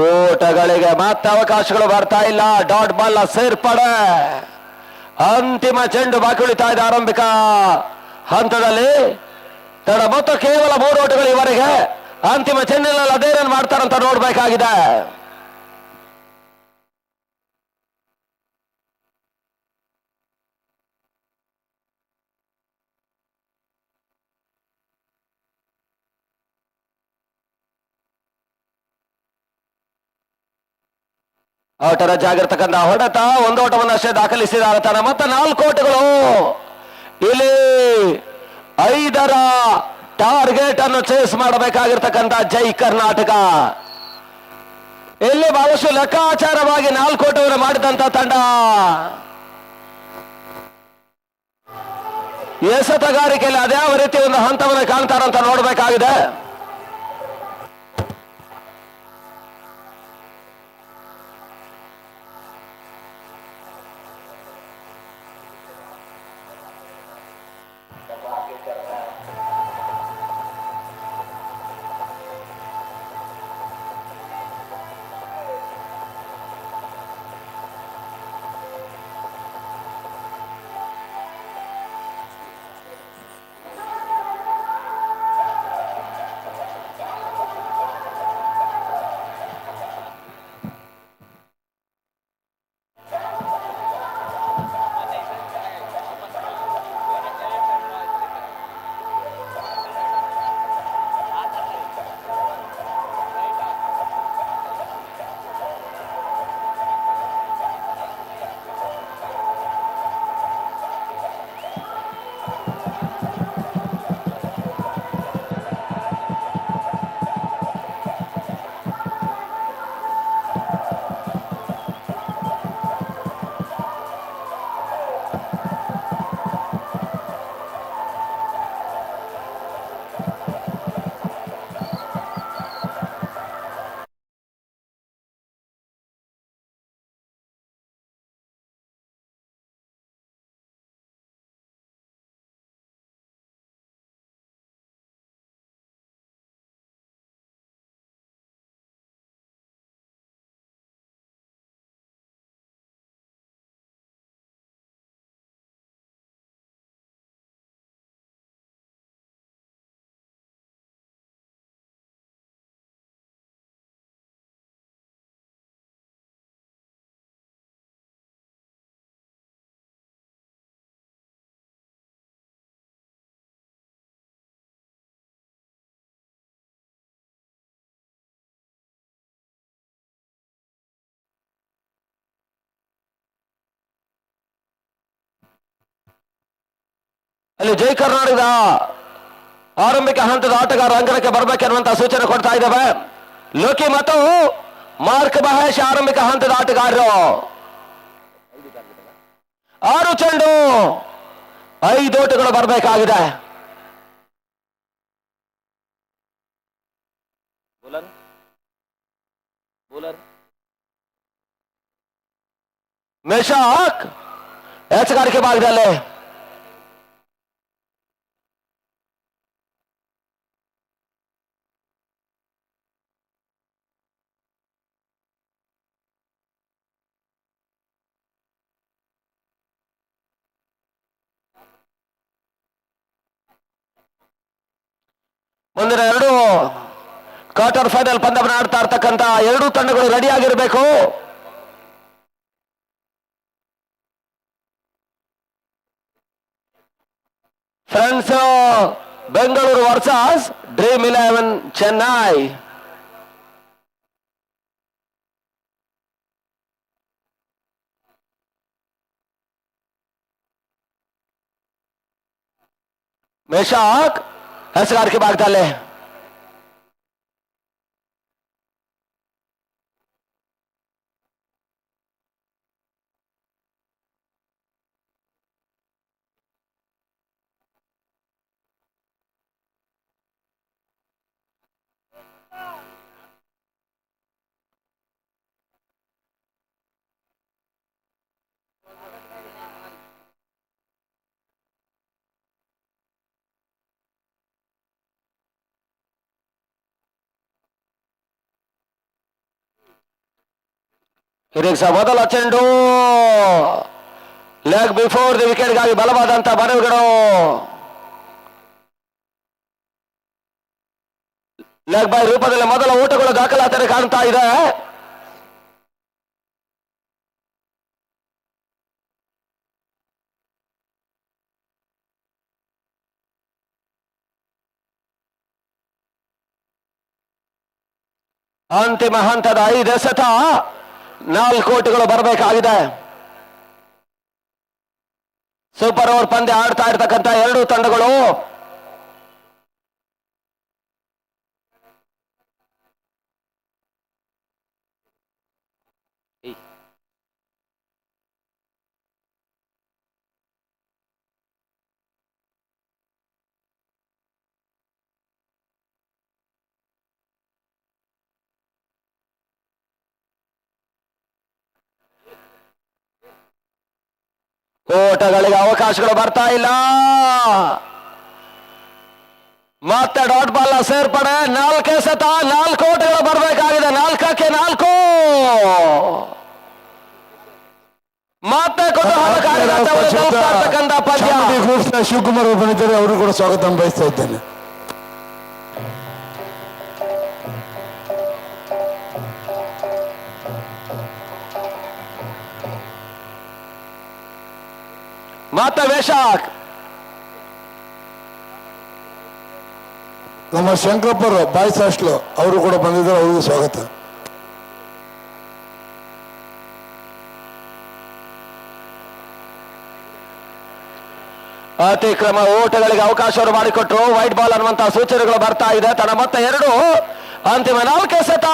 ಓಟಗಳಿಗೆ ಮತ್ತೆ ಅವಕಾಶಗಳು ಬರ್ತಾ ಇಲ್ಲ. ಡಾಟ್ ಬಾಲ್ ಸೇರ್ಪಡೆ ಅಂತಿಮ ಚೆಂಡು ಬಾಕಿ ಉಳಿತಾ ಇದೆ ಆರಂಭಿಕ ಹಂತದಲ್ಲಿ. ತಡ ಮೊತ್ತ ಕೇವಲ 3 ಓಟಗಳು ಇವರೆಗೆ. ಅಂತಿಮ ಚೆಂಡಿನಲ್ಲಿ ಅದೇ ರನ್ ಮಾಡ್ತಾರಂತ ನೋಡ್ಬೇಕಾಗಿದೆ. ಔಟ್ ರಜ್ ಆಗಿರ್ತಕ್ಕಂಥ ಹೊಡೆತ ಒಂದೋಟವನ್ನು ಅಷ್ಟೇ ದಾಖಲಿಸಿದ್ದಾರೆ. ತನ್ನ ಮತ್ತೆ 4 ಓಟಗಳು. ಇಲ್ಲಿ 5ರ ಟಾರ್ಗೆಟ್ ಅನ್ನು ಚೇಸ್ ಮಾಡಬೇಕಾಗಿರ್ತಕ್ಕಂಥ ಜೈ ಕರ್ನಾಟಕ. ಇಲ್ಲಿ ಬಹಳಷ್ಟು ಲೆಕ್ಕಾಚಾರವಾಗಿ 4 ಓಟವನ್ನು ಮಾಡಿದಂತ ತಂಡ. ಎಸೆತಗಾರಿಕೆಯಲ್ಲಿ ಅದ್ಯಾವ ರೀತಿ ಒಂದು ಹಂತವನ್ನು ಕಾಣ್ತಾರಂತ ನೋಡಬೇಕಾಗಿದೆ. ಅಲ್ಲಿ ಜೈ ಕರ್ನಾಟಕದ ಆರಂಭಿಕ ಹಂತದ ಆಟಗಾರ ಅಂಕಣಕ್ಕೆ ಬರಬೇಕೆನ್ನುವಂತ ಸೂಚನೆ ಕೊಡ್ತಾ ಇದ್ದಾವೆ. ಲೋಕಿ ಮತ್ತು ಮಾರ್ಕ್ ಮಹೇಶ್ ಆರಂಭಿಕ ಹಂತದ ಆಟಗಾರರು. 6 ಚೆಂಡು 5 ಓಟಗಳು ಬರಬೇಕಾಗಿದೆ. ಮೇಷಾಕ್ ಎಚ್ಚರಿಕೆ ಭಾಗದಲ್ಲಿ ಮುಂದಿನ 2 ಕ್ವಾರ್ಟರ್ ಫೈನಲ್ ಪಂದ್ಯವನ್ನು ಆಡ್ತಾ ಇರ್ತಕ್ಕಂಥ 2 ತಂಡಗಳು ರೆಡಿ ಆಗಿರಬೇಕು. Friends Bengaluru versus dream 11 Chennai. ಮೇಷಾಕ್ ಹೆಸರಾರಿಕೆ ಭಾಗದಲ್ಲಿ ಇದೀಗ ಮೊದಲ ಚೆಂಡು ಲೆಗ್ ಬಿಫೋರ್ ದಿ ವಿಕೆಟ್ಗಾಗಿ ಬಲವಾದಂತ ಮನವಿಗಳು. ಲೆಗ್ ಬೈ ರೂಪದಲ್ಲಿ ಮೊದಲ ಓಟಗಳು ದಾಖಲಾತಿ ಕಾಣ್ತಾ ಇದೆ. ಅಂತಿಮ ಹಂತದ 5 ಎಸೆತ 4 ಓಟಗಳು ಬರಬೇಕಾಗಿದೆ. ಸೂಪರ್ ಓವರ್ ಪಂದ್ಯ ಆಡ್ತಾ ಇರ್ತಕ್ಕಂಥ 2 ತಂಡಗಳು ಓಟಗಳಿಗೆ ಅವಕಾಶಗಳು ಬರ್ತಾ ಇಲ್ಲ. ಮತ್ತೆ ಡಾಟ್ ಬಾಲ್ ಸೇರ್ಪಡೆ 4 ಎಸೆತ 4 ಓಟಗಳು ಬರಬೇಕಾಗಿದೆ. 4ಕ್ಕೆ 4 ಮತ್ತೆ ಪಂದ್ಯ. ಶಿವಕುಮಾರ್ ಅವರು ಬಂದಿದ್ದಾರೆ, ಅವರು ಕೂಡ ಸ್ವಾಗತ ಬಯಸ್ತಾ ಇದ್ದೇನೆ. ಮತ್ತೆ ವೇಷಾಕ್ ನಮ್ಮ ಶಂಕರಪ್ಪರು ಬಾಯ್ಸ್ ಹಾಸ್ಟೆಲ್ ಅವರು ಕೂಡ ಬಂದಿದ್ದಾರೆ, ಅವರಿಗೂ ಸ್ವಾಗತ. ಅತಿಕ್ರಮ ಓಟಗಳಿಗೆ ಅವಕಾಶವನ್ನು ಮಾಡಿಕೊಟ್ರು. ವೈಟ್ ಬಾಲ್ ಅನ್ನುವಂತಹ ಸೂಚನೆಗಳು ಬರ್ತಾ ಇದೆ. ತಡ ಮತ್ತೆ 2 ಅಂತಿಮ 4 ಎಸೆತ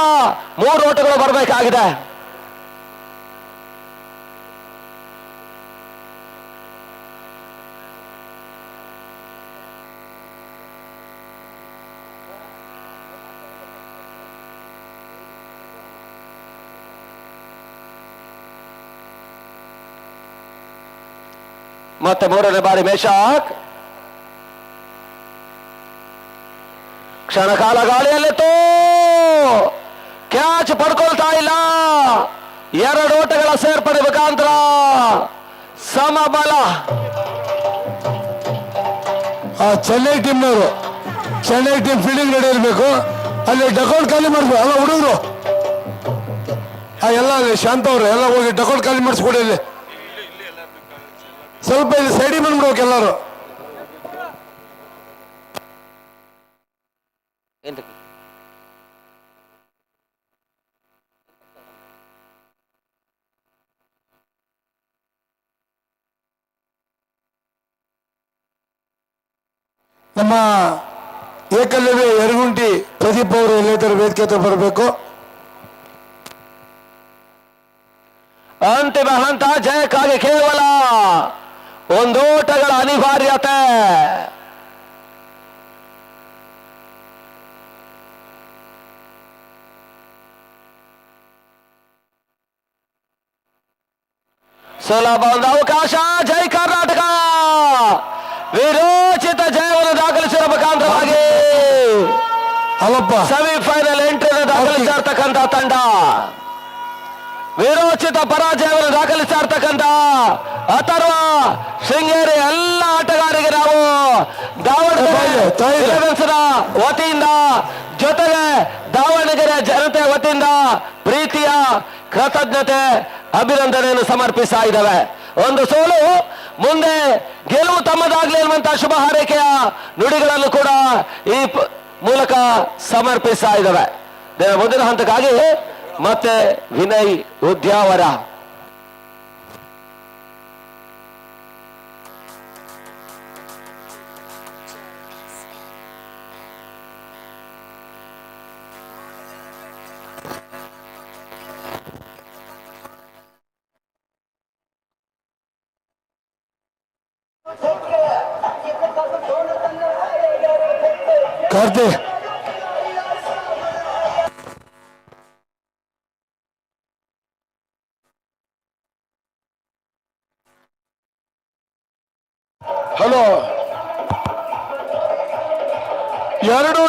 3 ಓಟಗಳು ಬರಬೇಕಾಗಿದೆ. ಮತ್ತೆ 3ನೇ ಬಾರಿ ಮೇಷಾಕ್ ಕ್ಷಣಕಾಲ ಗಾಳಿಯಲ್ಲಿತ್ತು, ಕ್ಯಾಚ್ ಪಡ್ಕೊಳ್ತಾ ಇಲ್ಲ. 2 ಓಟಗಳ ಸೇರ್ಪಡೆ ಮುಖಾಂತರ ಸಮಬಲ. ಚೆನ್ನೈ ಟೀಮ್ನವರು, ಚೆನ್ನೈ ಟೀಮ್ ಫೀಲ್ಡಿಂಗ್ ರೆಡಿ ಇರಬೇಕು. ಅಲ್ಲಿ ಡಕೌಟ್ ಖಾಲಿ ಮಾಡ್ಬೇಕು. ಅಲ್ಲ ಹುಡುಗರು ಎಲ್ಲ ಅಲ್ಲಿ ಶಾಂತ ಅವರು ಎಲ್ಲ ಹೋಗಿ ಡಕೌಟ್ ಖಾಲಿ ಮಾಡಿಸ್ಕೊಡಿ. ಇಲ್ಲಿ ಸ್ವಲ್ಪ ಇಲ್ಲಿ ಸೈಡಿಗೆ ಬಂದ್ಬಿಡ್ಬೇಕು ಎಲ್ಲರೂ. ನಮ್ಮ ಏಕಲವ್ಯ ಯರಗುಂಟಿ ಪ್ರದೀಪ್ ಅವರು ಎಲ್ಲೇತರ ವೇದಿಕೆ ಹತ್ರ ಬರಬೇಕು. ಅಂತಿಮ ಹಂತ ಜಯಕ್ಕಾಗಿ ಕೇವಲ ಒಂದೋಟಗಳ ಅನಿವಾರ್ಯತೆ. ಸುಲಭ ಒಂದು ಅವಕಾಶ. ಜೈ ಕರ್ನಾಟಕ ವಿರೋಚಿತ ಜಯವನ್ನು ದಾಖಲಿಸಿರುವ ಮುಖಾಂತರವಾಗಿ ಅಲ್ಲಪ್ಪ ಸೆಮಿಫೈನಲ್ ಎಂಟ್ರಿಯನ್ನು ದಾಖಲಿಸ್ತಾ ಇರ್ತಕ್ಕಂಥ ತಂಡ ವಿರೋಚಿತ ಪರಾಜಯವನ್ನು ದಾಖಲಿಸ್ತಾ ಇರ್ತಕ್ಕಂಥ ಅಥರ್ವ ಶೃಂಗೇರಿ ಎಲ್ಲ ಆಟಗಾರರಿಗೆ ನಾವು ದಾವಣಗೆರೆ ವತಿಯಿಂದ ಜೊತೆಗೆ ದಾವಣಗೆರೆ ಜನತೆ ವತಿಯಿಂದ ಪ್ರೀತಿಯ ಕೃತಜ್ಞತೆ ಅಭಿನಂದನೆಯನ್ನು ಸಮರ್ಪಿಸ್ತಾ ಇದ್ದಾವೆ. ಒಂದು ಸೋಲು ಮುಂದೆ ಗೆಲುವು ತಮ್ಮದಾಗ್ಲಿ ಎನ್ನುವಂತಹ ಶುಭ ಹಾರೈಕೆಯ ನುಡಿಗಳನ್ನು ಕೂಡ ಈ ಮೂಲಕ ಸಮರ್ಪಿಸ್ತಾ ಇದ್ದಾವೆ. ಮುಂದಿನ ಹಂತಕ್ಕಾಗಿ ಮತ್ತೆ ವಿನಯ್ ಉದ್ಯಾವರ. ಕಾರ್ತಿ ಹಲೋ 2